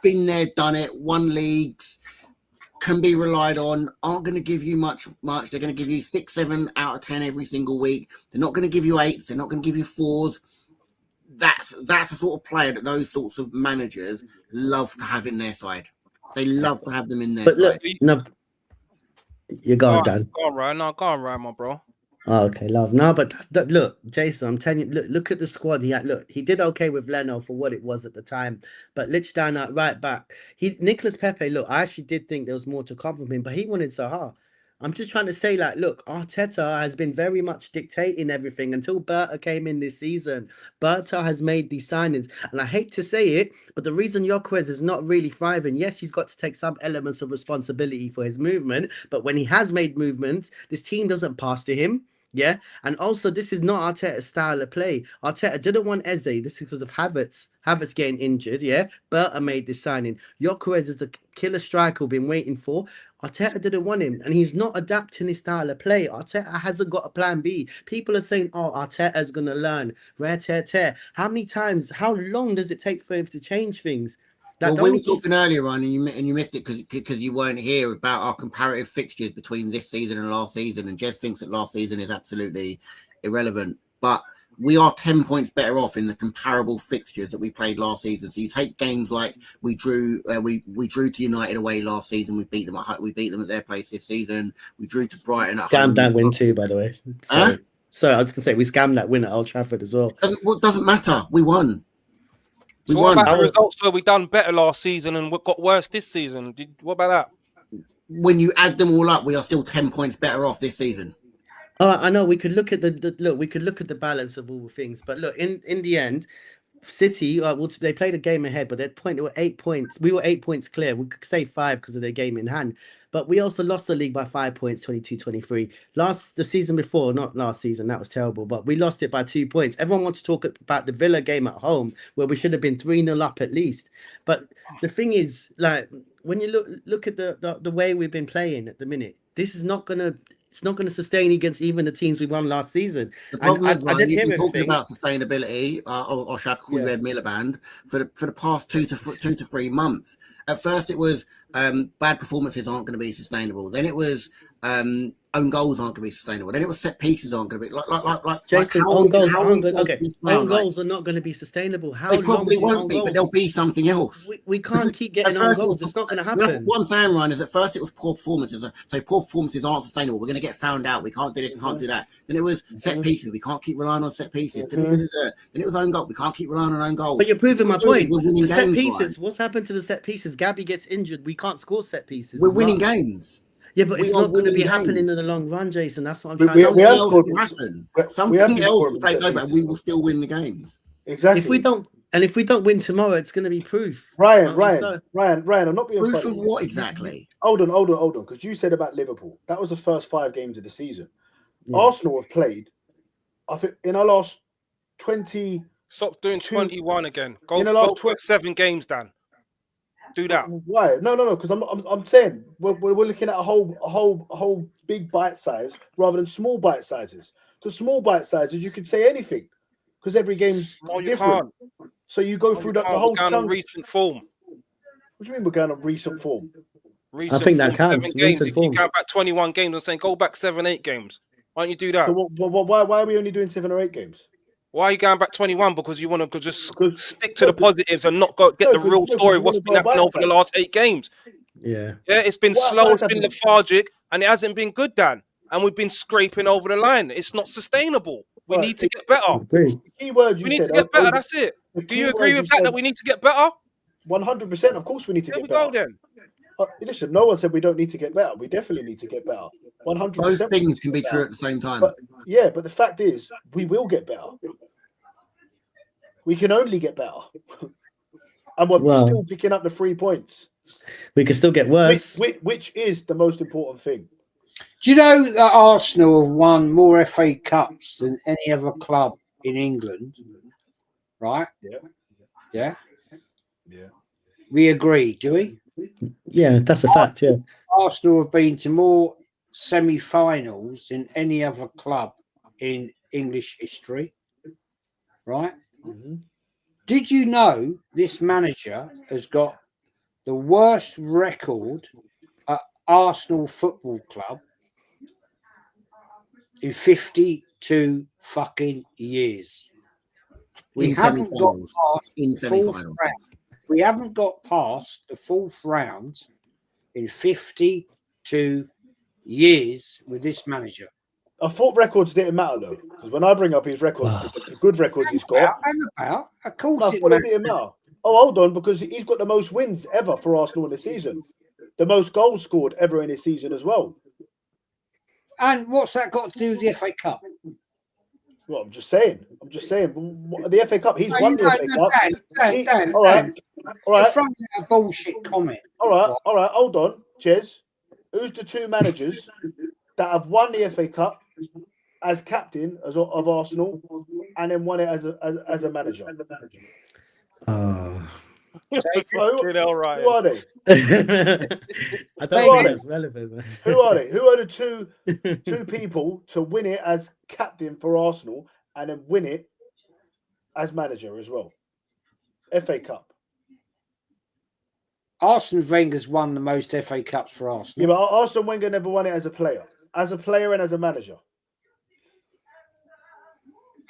been there, done it, won leagues, can be relied on, aren't going to give you much. They're going to give you 6, 7 out of 10 every single week. They're not going to give you 8s. They're not going to give you 4s. That's the sort of player that those sorts of managers love to have in their side. They love to have them in their side. Look, no, you're going, Dan. Go on, Ryan. No, go on, Ryan, my bro. Oh, okay, love. No, but look, Jason, I'm telling you, look at the squad he had. Look, he did okay with Leno for what it was at the time, but Lichtsteiner right back. Nicolas Pepe, look, I actually did think there was more to come from him, but he wanted Zaha. I'm just trying to say, like, look, Arteta has been very much dictating everything until Berta came in this season. Berta has made these signings, and I hate to say it, but the reason Gyökeres is not really thriving, yes, he's got to take some elements of responsibility for his movement, but when he has made movements, this team doesn't pass to him. Yeah, and also this is not Arteta's style of play. Arteta didn't want Eze. This is because of Havertz getting injured. Yeah, Berta made this signing. Gyökeres is the killer striker we've been waiting for. Arteta didn't want him, and he's not adapting his style of play. Arteta hasn't got a plan B. People are saying, "Oh, Arteta's gonna learn." How many times? How long does it take for him to change things? Well, we were talking earlier on, and you missed it because you weren't here, about our comparative fixtures between this season and last season. And Jez thinks that last season is absolutely irrelevant, but we are 10 points better off in the comparable fixtures that we played last season. So you take games like we drew to United away last season. We beat them at their place this season. We drew to Brighton at home. Scammed that win too, by the way. So I was gonna say we scammed that win at Old Trafford as well. Doesn't matter. We won. So what about the results where we done better last season and what got worse this season? What about that? When you add them all up, we are still 10 points better off this season. Oh, I know. We could look at the balance of all things, but look, in the end, City, they played a game ahead, but they were 8 points. We were 8 points clear. We could say 5 because of their game in hand. But we also lost the league by 5 points, 22-23. The season before, not last season, that was terrible, but we lost it by 2 points. Everyone wants to talk about the Villa game at home, where we should have been 3-0 up at least. But the thing is, like, when you look at the way we've been playing at the minute, this is not gonna. It's not going to sustain against even the teams we won last season. The problem is, I didn't you've hear been talking everything. about sustainability, or shall I call you Ed Miliband, for the past 2 to 3 months. At first, it was bad performances aren't going to be sustainable. Then it was own goals aren't going to be sustainable. Then it was set pieces aren't going to be like Jason. like Own goals goals are not going to be sustainable. How they probably won't be, but there'll be something else. We can't keep getting own goals. It's not going to happen. What I'm saying, Ryan, is at first it was poor performances. So poor performances aren't sustainable. We're going to get found out. We can't do this, we can't do that. Then it was set pieces. We can't keep relying on set pieces. Then it was own goal. We can't keep relying on own goals. But you're proving my point. The set pieces. What's happened to the set pieces? Gabby gets injured. We can't score set pieces. We're winning games. Yeah, but it's not going to be happening in the long run, Jason. That's what I'm trying to say. Something else will take over and we will still win the games. Exactly. If we don't win tomorrow, it's going to be proof. Ryan, I'm not being proof of what exactly? Hold on, because you said about Liverpool. That was the first 5 games of the season. Yeah. Arsenal have played, I think, in our last 20. Stop doing 21 again. Go 7 games, Dan. Do that. Why? No. Because I'm saying we're looking at a whole big bite size rather than small bite sizes. Because small bite sizes, you can say anything. Because every game's different. Can't. So you go through the whole chunk. Recent form. What do you mean we're going on recent form? I think that counts. Games. If you go back 21 games, I'm saying go back 7-8 games. Why don't you do that? So why are we only doing 7 or 8 games? Why are you going back 21? Because you want to just stick to the positives and not get the real story of what's been happening over the last 8 games. Yeah, it's been slow, it's been lethargic, and it hasn't been good, Dan. And we've been scraping over the line. It's not sustainable. We need to get better. Key word you we need to get better. That's it. Do you agree with that we need to get better? 100%. Of course, we need to get better. There we go then. Listen, no one said we don't need to get better. We definitely need to get better. 100%. Both things can be true at the same time. But the fact is, we will get better. We can only get better. And we're still picking up the 3 points. We can still get worse. Which is the most important thing. Do you know that Arsenal have won more FA Cups than any other club in England? Right? Yeah. We agree, do we? Yeah, that's a fact, yeah. Arsenal have been to more semi-finals than any other club in English history. Right? Mm-hmm. Did you know this manager has got the worst record at Arsenal Football Club in 52 fucking years? We haven't got past the fourth round. We haven't got past the 4th round in 52 years with this manager. I thought records didn't matter though, because when I bring up his records, the good records he's got. Of course, it didn't matter. Oh, hold on, because he's got the most wins ever for Arsenal in the season, the most goals scored ever in his season as well. And what's that got to do with the FA Cup? Well, I'm just saying. The FA Cup, he's won the FA Cup. Dan, all right. You're throwing a bullshit comment. All right. Hold on, Jez. Who's the 2 managers that have won the FA Cup as captain of Arsenal and then won it as a manager? Who are they? I don't think that's relevant. Who are they? Who are the two people to win it as captain for Arsenal and then win it as manager as well? FA Cup. Arsene Wenger's won the most FA Cups for Arsenal. Yeah, but Arsene Wenger never won it as a player. As a player and as a manager.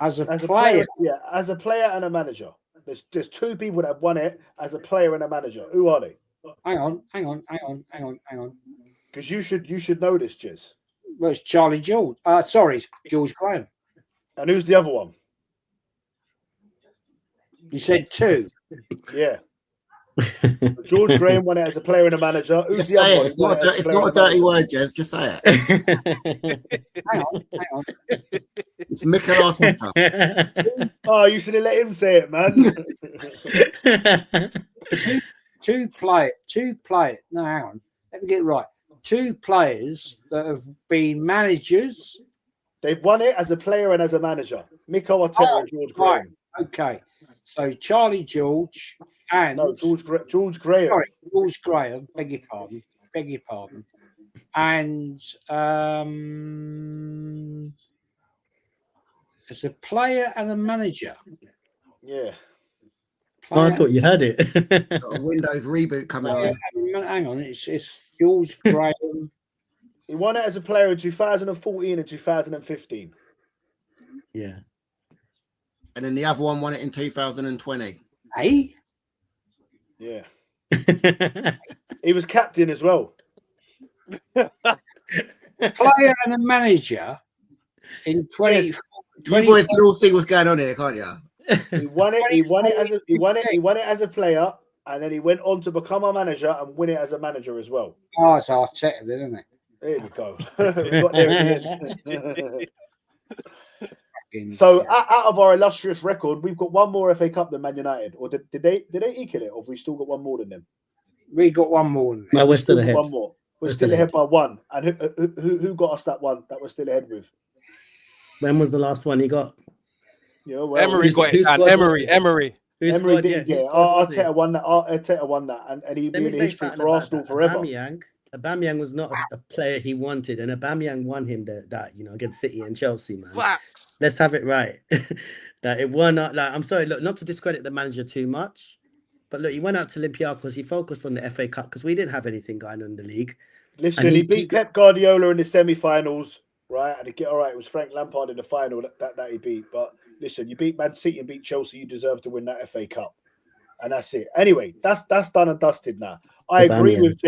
As a player? As a player and a manager. There's 2 people that have won it as a player and a manager. Who are they? Hang on. Because you should know this, Jez. Well, it's George Graham. And who's the other one? You said 2. Yeah. George Graham won it as a player and a manager. Who's the other one? It's not a dirty word, Jez. Just say it. Hang on. It's Mikel Arteta. Who Oh, you should have let him say it, man. two players. No, hang on. Let me get it right. 2 players that have been managers. They've won it as a player and as a manager. Mikel Arteta and George Right. Graham. Okay. So Charlie George and No, George Graham. Sorry, George Graham. Beg your pardon. And as a player and a manager. Yeah. Oh, I thought you heard it. Got a Windows reboot coming on. Hang on, it's George Graham. He won it as a player in 2014 and 2015. Yeah. And then the other one won it in 2020. Hey? Yeah. He was captain as well. Player and a manager in 20. You boys can all see what's going on here, can't you? He won it as a player, and then he went on to become a manager and win it as a manager as well. Oh, it's Arteta, isn't it? There we go. We got there in the end. So out of our illustrious record, we've got one more FA Cup than Man United. Or did they equal it, or have we still got one more than them? We got one more than them. No, we're still ahead. One more. We're still ahead by one. And who got us that one that we're still ahead with? When was the last one he got? Yeah, well, Emery got it done. Emery. Emery didn't get it. Arteta won that. Arteta won that, and he'd be in history for Arsenal forever. Aubameyang was not a player he wanted, and Aubameyang won him that against City and Chelsea, man. Facts. Let's have it right. That it won out. Like, I'm sorry, look, not to discredit the manager too much, but look, he went out to Olympiacos. He focused on the FA Cup because we didn't have anything going on in the league. Listen, he beat Pep Guardiola in the semi-finals, right? And it was Frank Lampard in the final that he beat. But listen, you beat Man City and beat Chelsea, you deserve to win that FA Cup, and that's it. Anyway, that's done and dusted now. I agree with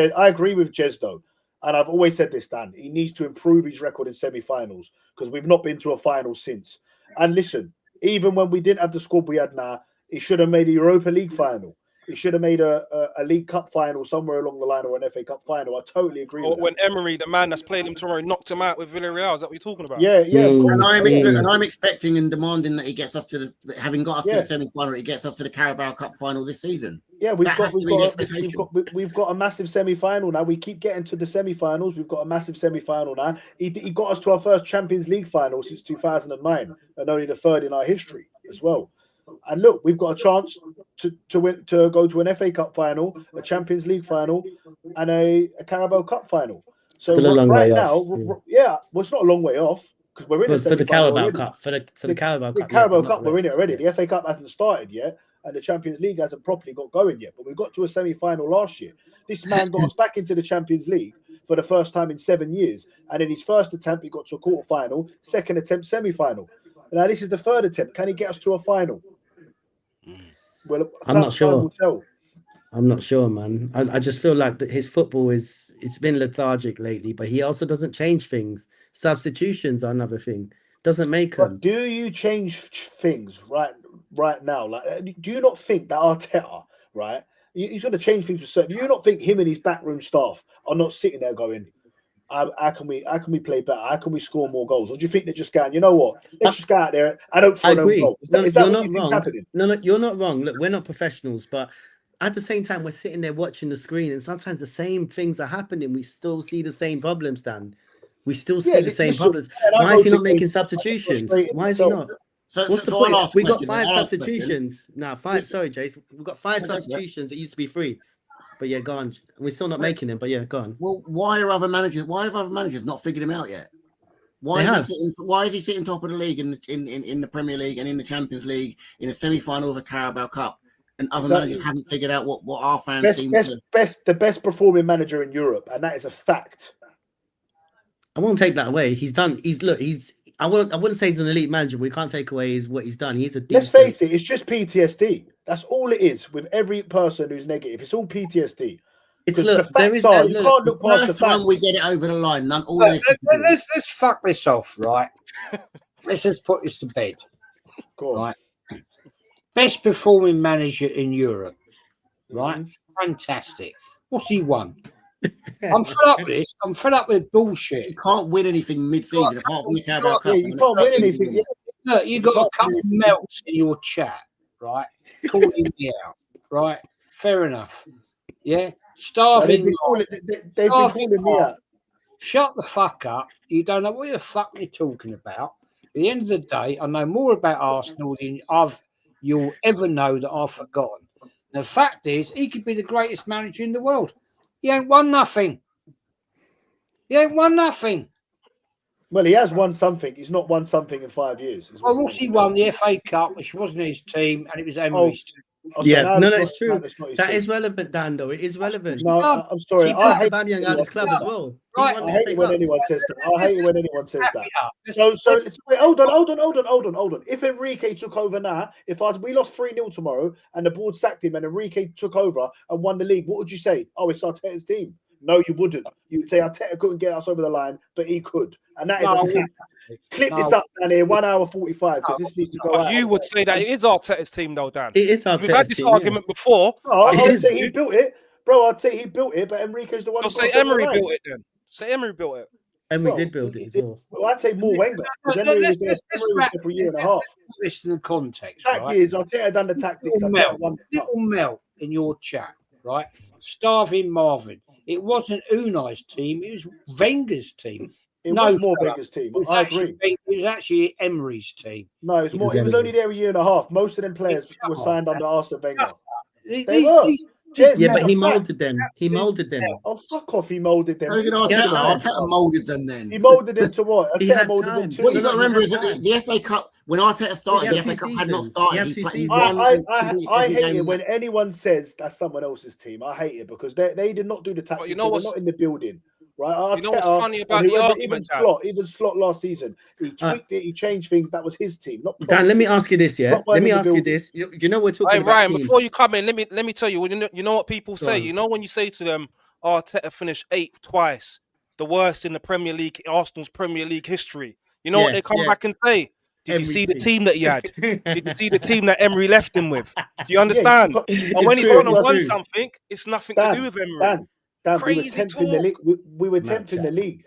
Jez though, and I've always said this, Dan. He needs to improve his record in semi-finals because we've not been to a final since. And listen, even when we didn't have the squad we had now, he should have made a Europa League final. He should have made a League Cup final somewhere along the line, or an FA Cup final. I totally agree with that. When Emery, the man that's played him tomorrow, knocked him out with Villarreal. Is that what you're talking about? Yeah, yeah. And I'm expecting and demanding that he gets us to having got us to the semi-final, he gets us to the Carabao Cup final this season. Yeah, we've got a massive semi-final now. We keep getting to the semi-finals. We've got a massive semi-final now. He got us to our first Champions League final since 2009, and only the third in our history as well. And look, we've got a chance to win, to go to an FA Cup final, a Champions League final, and a Carabao Cup final. So still a long way now, off. well, it's not a long way off because we're in the for the Carabao Cup. For the Carabao Cup, Carabao Cup, we're in it already. The FA Cup hasn't started yet, and the Champions League hasn't properly got going yet. But we got to a semi-final last year. This man got us back into the Champions League for the first time in 7 years, and in his first attempt, he got to a quarter-final. Second attempt, semi-final. Now this is the third attempt. Can he get us to a final? Well, I'm not sure. I'm not sure, man. I just feel like that his football it's been lethargic lately, but he also doesn't change things. Substitutions are another thing. Doesn't make them. Do you change things right now? Like, do you not think that Arteta, right? He's going to change things for certain. Do you not think him and his backroom staff are not sitting there going, how can we play better? How can we score more goals? Or do you think they're just going, you know what? Let's just go out there and hope for an own goal. Is that what you think's happening? No, you're not wrong. Look, we're not professionals, but at the same time, we're sitting there watching the screen, and sometimes the same things are happening. We still see the same problems, Dan. We still see the same problems. Why is he not making substitutions? Why is he not? What's the point? We got 5 substitutions. No, 5. Sorry, Jace. We've got 5 substitutions that used to be 3. But yeah, go on. We're still not making them, but yeah, go on. Well, why have other managers not figured him out yet? Why is he sitting top of the league in the Premier League and in the Champions League in a semi-final of a Carabao Cup, and other managers haven't figured out what our fans the best performing manager in Europe, and that is a fact. I won't take that away. I wouldn't say he's an elite manager. We can't take away what he's done. He's a decent... Let's face it, it's just PTSD. That's all it is with every person who's negative. It's all PTSD. You can't look past the fact we get it over the line. Let's fuck this off, right? Let's just put this to bed. Go on. Right. Best performing manager in Europe, right? Fantastic. What's he won? I'm fed up with this. I'm fed up with bullshit. You can't win anything mid-season apart from the Carabao Cup. You can't win anything. Look, you got a couple of melts in your chat, right? Calling me out, right? Fair enough. Yeah, They've starving. been calling me out. Shut the fuck up. You don't know what the fuck you're talking about. At the end of the day, I know more about Arsenal than you'll ever know that I've forgotten. The fact is, he could be the greatest manager in the world. He ain't won nothing. Well, he has won something. He's not won something in 5 years. Well, what's he won? The FA Cup, which wasn't his team, and it was Emery's team. Yeah, no, it's true. That is relevant, Dan, though. It is relevant. No, I'm sorry. I hate Aubameyang out of his club as well. I hate it when anyone says that. I hate it when anyone says that. So wait, hold on. If Enrique took over now, we lost 3-0 tomorrow and the board sacked him and Enrique took over and won the league, what would you say? Oh, it's Arteta's team. No, you wouldn't. You would say Arteta couldn't get us over the line, but he could. And that is a fact. Clip this up, Dan, here, 1 hour 45, because this needs to go out. You would say that it is Arteta's team, though, Dan. It is Arteta's team. We've had this argument before. I'd say he built it. Bro, I'd say he built it, but Enrique's the one. So say Emery built it then. Say Emery built it. Emery did build it as well. Well, I'd say more Wenger. Emery was there for a year and a half. This in the context. Fact is, Arteta done the tactics. Little melt in your chat, right? Starving Marvin. It wasn't Unai's team. It was Wenger's team. It was more Wenger's team. I agree. It was actually Emery's team. No, it was more. He was only there a year and a half. Most of them players were signed under Arsene Wenger. They were. Yeah, but he moulded them. He moulded them. Oh, fuck off! He moulded them. Arteta moulded them then. He moulded them to what? Arteta moulded them to. What you got to remember is that the FA Cup, when Arteta started, the FA Cup had not started. I hate it when anyone says that's someone else's team. I hate it because they did not do the tactics. They're not in the building. Right, Arteta, you know what's funny about the argument? Even Slot last season, he tweaked it, he changed things. That was his team, not Dan. Let me ask you this, yeah. Let me ask you this. You know we're talking about Ryan, teams. before you come in, let me tell you. You know what people say. You know when you say to them, Arteta finished 8th twice, the worst in the Premier League, Arsenal's Premier League history. You know what they come back and say? Did you see the team that he had? Did you see the team that Emery left him with? Do you understand? And when he's going to win something, it's nothing to do with Emery. Dan, we were 10th in the league. We were 10th in the league.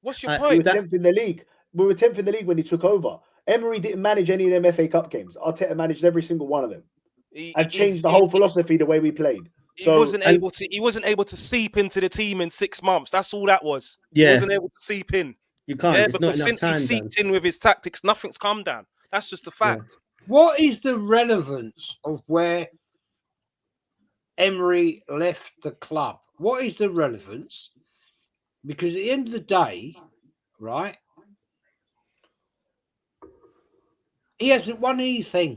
What's your point? We were 10th in the league. We were 10th in the league when he took over. Emery didn't manage any of them FA Cup games. Arteta managed every single one of them and changed the whole philosophy the way we played. He wasn't able to seep into the team in 6 months. That's all that was. Yeah. He wasn't able to seep in. You can't. Yeah, because since he seeped in with his tactics, nothing's come down. That's just a fact. Yeah. What is the relevance of where Emery left the club? What is the relevance? Because at the end of the day, right, he hasn't won anything.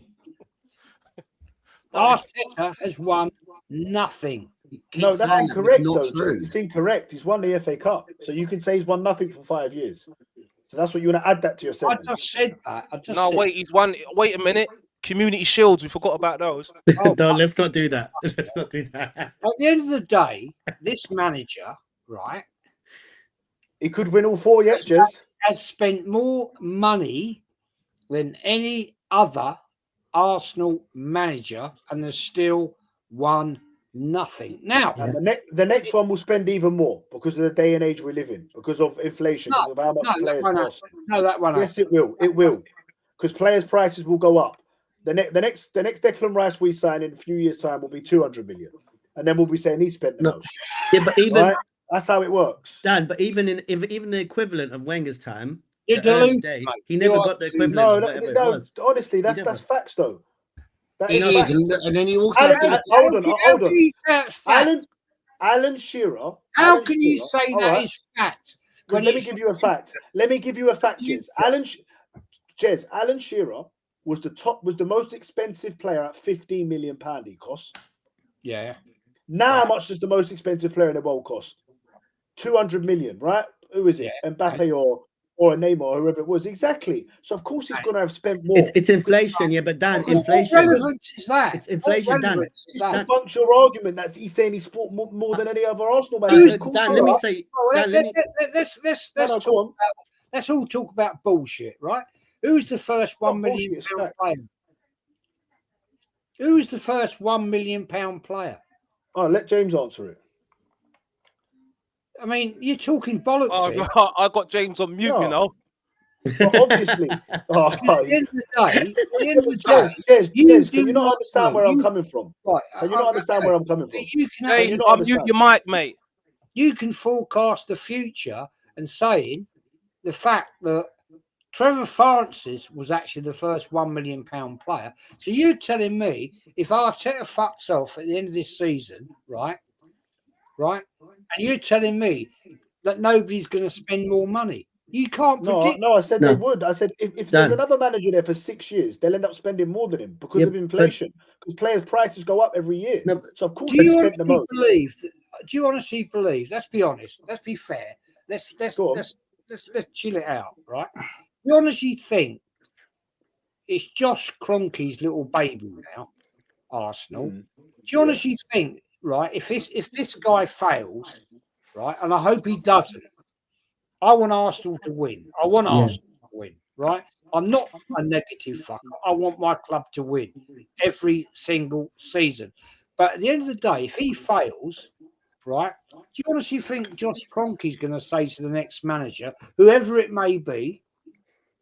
Arteta has won nothing. No, that's incorrect. It's incorrect. He's won the FA Cup, so you can say he's won nothing for 5 years. So that's what you want to add that to your sentence. I just said that. He's won. Wait a minute. Community Shields, we forgot about those. No, let's not do that. Let's not do that. At the end of the day, this manager, right? He could win all 4 yet, Jez. Has spent more money than any other Arsenal manager and has still won nothing. Now, and the next one will spend even more because of the day and age we live in, because of inflation, because of how much players cost. No, that one. Yes, it will. It will, because players' prices will go up. The next Declan Rice we sign in a few years' time will be 200 million, and then we'll be saying he spent the most. Yeah, but even that's how it works, Dan. But even the equivalent of Wenger's time, days, he never got the equivalent. No, honestly, that's facts though. That is facts. And then you also hold on. Alan Shearer. How can you say that is fact? Let me give you a fact. Jez. Alan Shearer was the most expensive player at £15 million he cost. Yeah. Now, how much does the most expensive player in the world cost? 200 million, right? Who is it? Mbappe or a Neymar or whoever it was. Exactly. So of course he's going to have spent more. It's inflation, yeah, but Dan, inflation. What relevance is that? It's inflation, Dan. That bunch your argument that he's saying he's fought more than any other Arsenal man. Dan, let me say. Let's all talk about bullshit, right? Who's the first £1 million player? Who's the first £1 million player? Oh, let James answer it. I mean, you're talking bollocks. I got James on mute, you know. But obviously, oh, At the end of the day, Jez, you can you not understand where I'm coming from? Right, Can you not understand where I'm coming from? You can Can James, you not unmute understand? your mic, mate. you can forecast the future and saying the fact that Trevor Francis was actually the first £1 million player. So you telling me if Arteta fucks off at the end of this season, right, and you're telling me that nobody's going to spend more money? You can't predict. No, I said No. they would. I said if there's another manager there for 6 years, they'll end up spending more than him because of inflation. Because players' prices go up every year. No, So of course Do they you spend the honestly most. believe? Do you honestly believe? Let's be honest. Let's be fair. Let's chill it out, right? You honestly think it's Josh Kroenke's little baby now, Arsenal? Do you honestly think, right? If this guy fails, right, and I hope he doesn't, I want Arsenal to win. I want Arsenal to win, right? I'm not a negative fucker. I want my club to win every single season. But at the end of the day, if he fails, right, do you honestly think Josh Kroenke's going to say to the next manager, whoever it may be,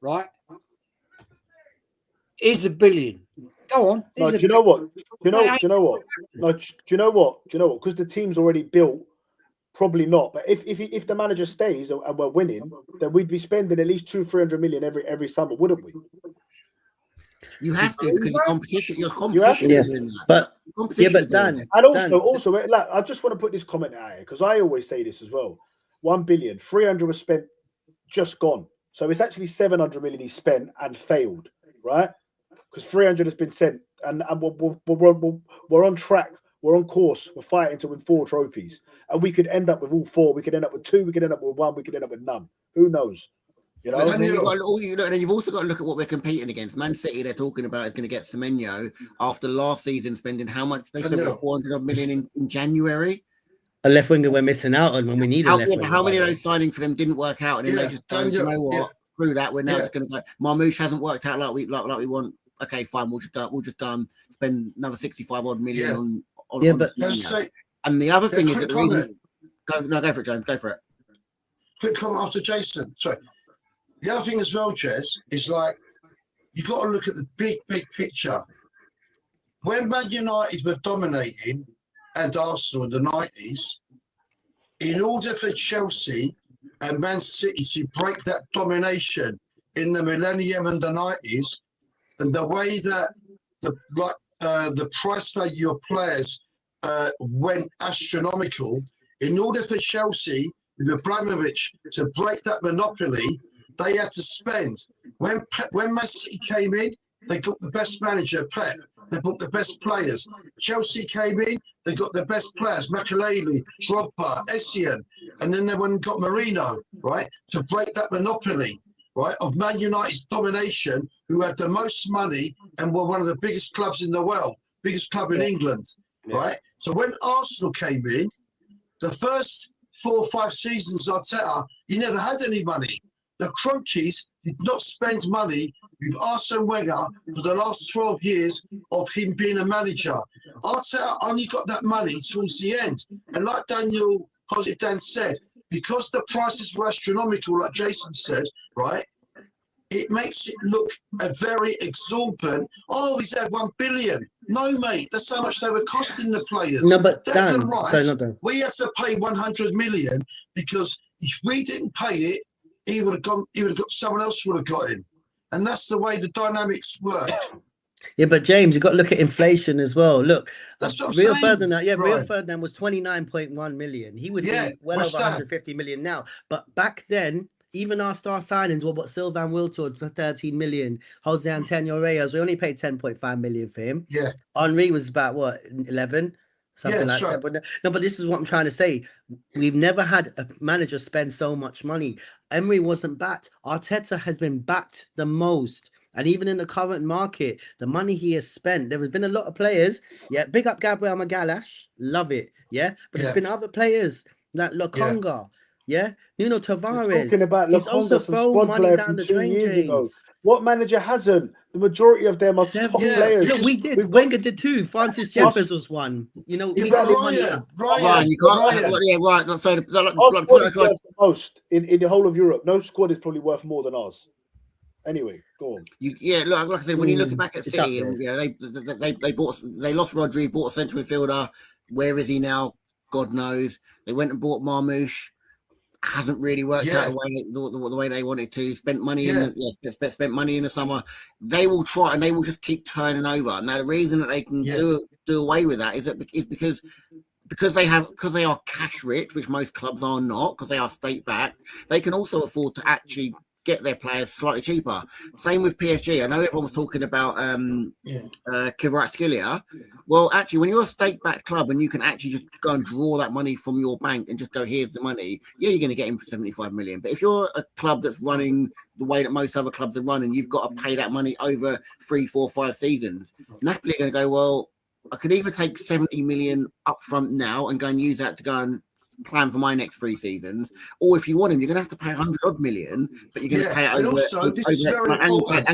right, here's $1 billion. Go on. No, do you know what? Do you know what? No, do you know what? Because the team's already built. Probably not. But if the manager stays and we're winning, then we'd be spending at least 200-300 million every summer, wouldn't we? You have to because your competition is doing that. But Competition Dan, and also, like, I just want to put this comment out here because I always say this as well. 1 billion, 300 was spent, just gone. So it's actually 700 million he spent and failed, right? Because 300 has been sent, and we're on track. We're on course. We're fighting to win 4 trophies, and we could end up with all 4. We could end up with 2. We could end up with 1. We could end up with none. Who knows? You know. And then you've also got to look at what we're competing against. Man City, they're talking about is going to get Semenyo after last season spending how much? They spent 400 million in January. A left winger we're missing out on when we need a left winger. How many of those signings for them didn't work out, and then they just go, you know what? Screw that. We're now just going to go. Marmoush hasn't worked out like we want. Okay, fine. We'll just spend another 65 odd million on. But and the other thing is that go for it, James. Go for it. Quick comment after Jason. Sorry. The other thing as well, Jez, is like you've got to look at the big picture. When Man United were dominating and Arsenal in the 90s, in order for Chelsea and Man City to break that domination in the millennium and the 90s, and the way that the price value of players went astronomical, in order for Chelsea with Abramovich to break that monopoly, they had to spend. When Man City came in, they got the best manager, Pep. They bought the best players. Chelsea came in, they got the best players, Makelele, Drogba, Essien, and then they went and got Marino, right, to break that monopoly, right, of Man United's domination, who had the most money and were one of the biggest clubs in the world, biggest club in England, right? So when Arsenal came in, the first 4 or 5 seasons, Arteta, he never had any money. The Kroenkes did not spend money with Arsene Wenger for the last 12 years of him being a manager. Arteta only got that money towards the end. And like Dan said, because the prices were astronomical, like Jason said, right, it makes it look a very exorbitant. Oh, he's had 1 billion. No, mate, that's how much they were costing the players. No, but Dan, Rice, we had to pay 100 million because if we didn't pay it, he would have got someone else would have got him. And that's the way the dynamics work. Yeah, but James, you've got to look at inflation as well. Look, that's what Rio I'm saying. Ferdinand, Rio Ferdinand was 29.1 million. He would be well over 150 million now. But back then, even our star signings were what Sylvain Wiltord for 13 million. Jose Antonio Reyes, we only paid 10.5 million for him. Yeah. Henri was about what, 11? Something like that. But no, but this is what I'm trying to say. We've never had a manager spend so much money. Emery wasn't backed. Arteta has been backed the most. And even in the current market, the money he has spent, there has been a lot of players. Yeah, big up Gabriel Magalhaes. Love it. Yeah. But there's been other players like Lokonga. Yeah. Nuno Tavares. You're talking about Lokonga, some squad player from 2 years ago. What manager hasn't? The majority of them are top players. Look, we did. Wenger did too. Francis Jeffers was one. You know, Ryan, you can't. Our squad is worth the most in the whole of Europe. No squad is probably worth more than ours. Anyway, go on. Look, like I said, when you look back at It's City, up and they lost Rodri, bought a central midfielder. Where is he now? God knows. They went and bought Marmoush. Hasn't really worked out the way they wanted to. Spent money spent money in the summer. They will try and they will just keep turning over. Now the reason that they can do away with that is because they are cash rich, which most clubs are not, because they are state backed. They can also afford to actually get their players slightly cheaper. Same with PSG. I know everyone was talking about Kvaratskhelia. Well, actually, when you're a state-backed club and you can actually just go and draw that money from your bank and just go, here's the money, you're going to get him for 75 million. But if you're a club that's running the way that most other clubs are running, you've got to pay that money over 3, 4, 5 seasons. Napoli are going to go, well, I could either take 70 million up front now and go and use that to go and plan for my next 3 seasons, or if you want him, you're going to have to pay 100 odd million, but you're going to pay it over. Also, this is very important.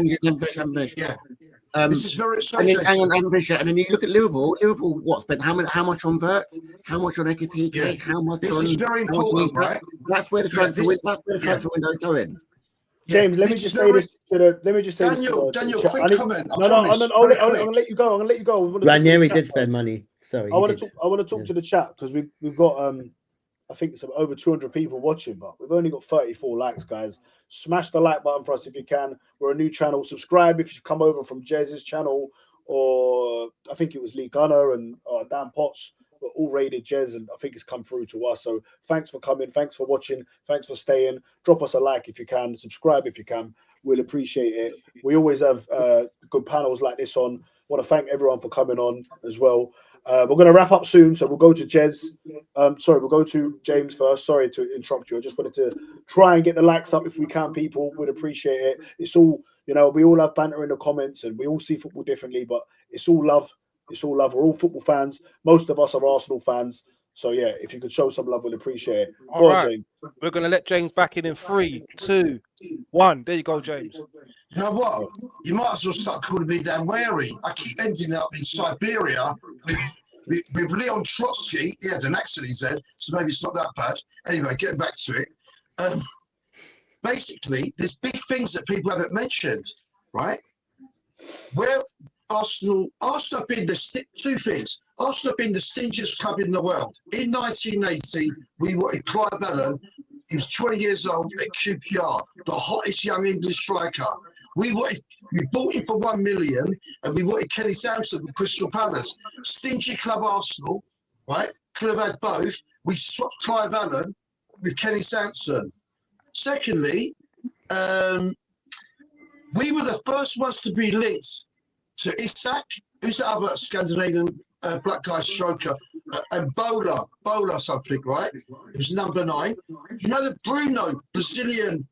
This is very exciting. And then you look at Liverpool. Liverpool, what spent how much on Verts? How much on Ekitike? How much? This on, is very important, right? That's where the transfer window is going. James, let me just say this to the. Let me just say Daniel, this to the quick comment. I'm gonna let you go. I'm gonna let you go. Ranieri did spend money. Sorry, I want to talk to the chat because we've got I think it's over 200 people watching, but we've only got 34 likes, guys. Smash the like button for us if you can. We're a new channel. Subscribe if you've come over from Jez's channel, or I think it was Lee Gunner and Dan Potts. We're all rated Jez, and I think it's come through to us. So thanks for coming. Thanks for watching. Thanks for staying. Drop us a like if you can. Subscribe if you can. We'll appreciate it. We always have good panels like this on. Want to thank everyone for coming on as well. We're going to wrap up soon, so we'll go to Jez. We'll go to James first. Sorry to interrupt you. I just wanted to try and get the likes up if we can, people. We'd appreciate it. It's all, we all have banter in the comments and we all see football differently, but it's all love. It's all love. We're all football fans. Most of us are Arsenal fans. So, yeah, if you could show some love, we'll appreciate it. All right. James. We're going to let James back in 3, 2, 1. There you go, James. You know what? You might as well start calling me Dan Wary. I keep ending up in Siberia with Leon Trotsky. He had an accent, he said, so maybe it's not that bad. Anyway, getting back to it. Basically, there's big things that people haven't mentioned, right? Where Arsenal have been two things. Arsenal have been the stingiest club in the world. In 1980, we wanted Clive Allen. He was 20 years old at QPR, the hottest young English striker. We bought him for 1 million, and we wanted Kenny Sampson from Crystal Palace. Stingy club Arsenal, right? Could have had both. We swapped Clive Allen with Kenny Sampson. Secondly, we were the first ones to be linked to Isak, who's the other Scandinavian black guy stroker, and Bola something, right? It was number 9. You know the Bruno, Brazilian,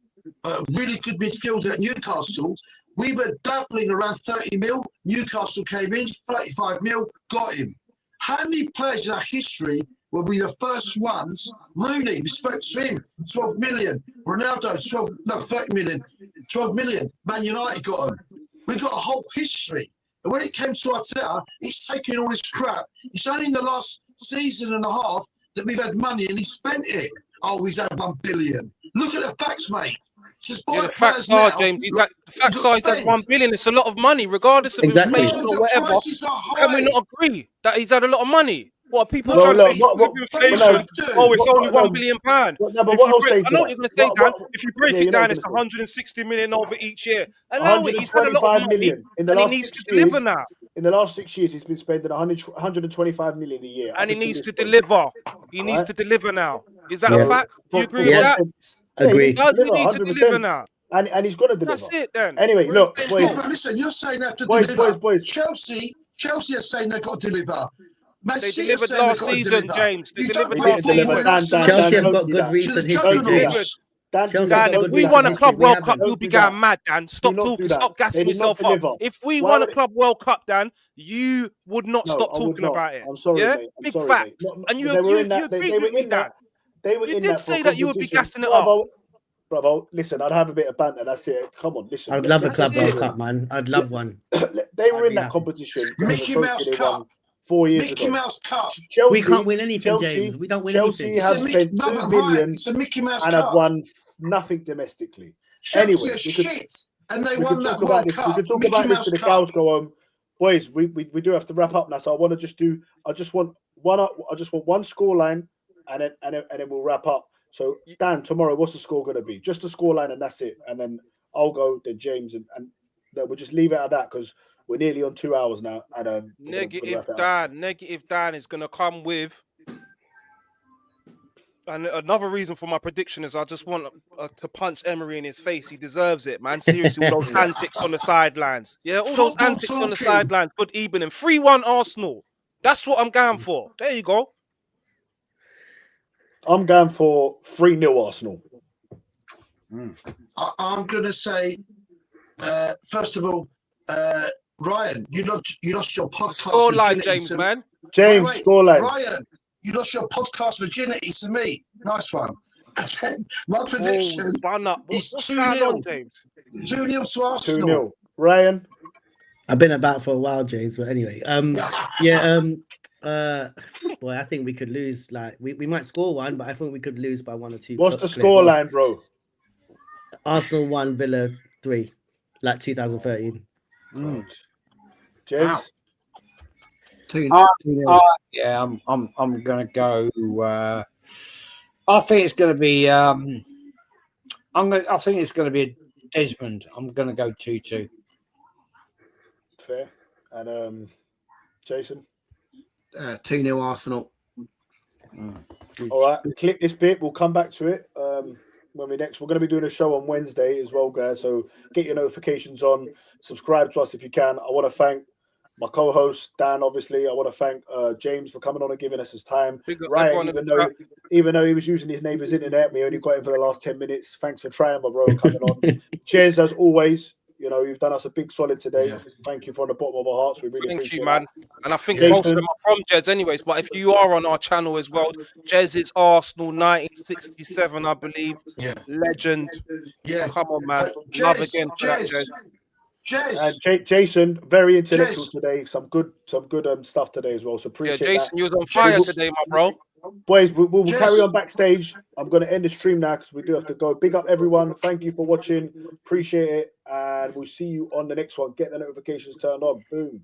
really good midfielder at Newcastle. We were doubling around 30 mil. Newcastle came in, 35 mil, got him. How many players in our history were we the first ones? Rooney, we spoke to him, 12 million. Ronaldo, 30 million. 12 million. Man United got him. We got a whole history. And when it came to Arteta, he's taking all this crap. It's only in the last season and a half that we've had money and he spent it. Oh, he's had 1 billion. Look at the facts, mate. The facts are, James. The facts are he's had 1 billion. It's a lot of money, regardless of inflation or whatever. Can we not agree that he's had a lot of money? What people trying to say because of inflation? It's only £1 billion. I know what you're going to say, Dan. If you break it down, it's 160 million over each year. Allow it. He's had a lot of money, and he needs to deliver now. In the last 6 years, he's been spending 125 million a year, and he needs to deliver. He needs to deliver now. Is that a fact? Do you agree with that? Agree. He does need to deliver now. And he's going to deliver. That's it then. Anyway, look, boys. But listen, you're saying they have to deliver. Boys. Chelsea are saying they've got to deliver. They delivered last season, James. They delivered last season. Chelsea have got good recent history. Dan, if we won a Club World Cup, you'll be going mad, Dan. Stop talking. Stop gassing yourself up. If we won a Club World Cup, Dan, you would not stop talking about it. I'm sorry, yeah? mate. Big fact. And you agreed with me, Dan. You did say that you would be gassing it up. Bravo, listen, I'd have a bit of banter. That's it. Come on, listen. I'd love a Club World Cup, man. I'd love one. They were in that competition. Mickey Mouse Cup. 4 years Mickey ago. Mouse Cup. Chelsea, we can't win anything, James. We don't win anything. Chelsea have spent 2 million it's a Mickey Mouse and Cup. have won nothing domestically. Chelsea anyway, shit. and they We won can that talk about World this. We Cup, can talk Mickey about this Mouse to the Cup. cows go home, boys. We do have to wrap up now. So I want to just do. I just want one scoreline, and then we'll wrap up. So Dan, tomorrow, what's the score going to be? Just a scoreline, and that's it. And then I'll go. Then James, and then we'll just leave it at that because we're nearly on 2 hours now. And we're gonna wrap it up. Negative Dan is gonna come with. And another reason for my prediction is I just want to punch Emery in his face. He deserves it, man. Seriously, all those antics on the sidelines. Yeah, all those Football antics on the talking. sidelines. Good evening. 3-1 Arsenal. That's what I'm going for. There you go. I'm going for 3-0 Arsenal. I'm going to say, first of all, Ryan, you lost your podcast Scoreline, virginity. James, man. James, scoreline. Ryan, you lost your podcast virginity to me. Nice one. My prediction is What's 2-0. going on, James? 2-0 to Arsenal. 2-0. Ryan. I've been about for a while, James. But anyway, boy, I think we could lose. Like we might score one, but I think we could lose by 1 or 2. What's the scoreline, bro? Arsenal 1, Villa 3, like 2013. James. 2-0. Yeah, I'm gonna go. I think it's gonna be. I think it's gonna be Desmond. I'm gonna go 2-2. Fair. And Jason. 2-0 Arsenal. All right, clip this bit. We'll come back to it when we're going to be doing a show on Wednesday as well, guys. So get your notifications on. Subscribe to us if you can. I want to thank my co-host Dan. Obviously, I want to thank James for coming on and giving us his time. Ryan, even though he was using his neighbour's internet, we only got him for the last 10 minutes. Thanks for trying, my bro, coming on. Cheers as always. You know, you've done us a big solid today. Yeah. Thank you from the bottom of our hearts. We really appreciate it, man. And I think most of them are from Jez anyways. But if you are on our channel as well, Jez is Arsenal 1967, I believe. Yeah. Legend. Yeah. Come on, man. Love again for that, Jez. And Jason, very intellectual today. Some good stuff today as well. So appreciate Jason, that. you was on fire today, my bro. Boys, we'll carry on backstage. I'm going to end the stream now because we do have to go. Big up everyone. Thank you for watching. Appreciate it. And we'll see you on the next one. Get the notifications turned on. Boom.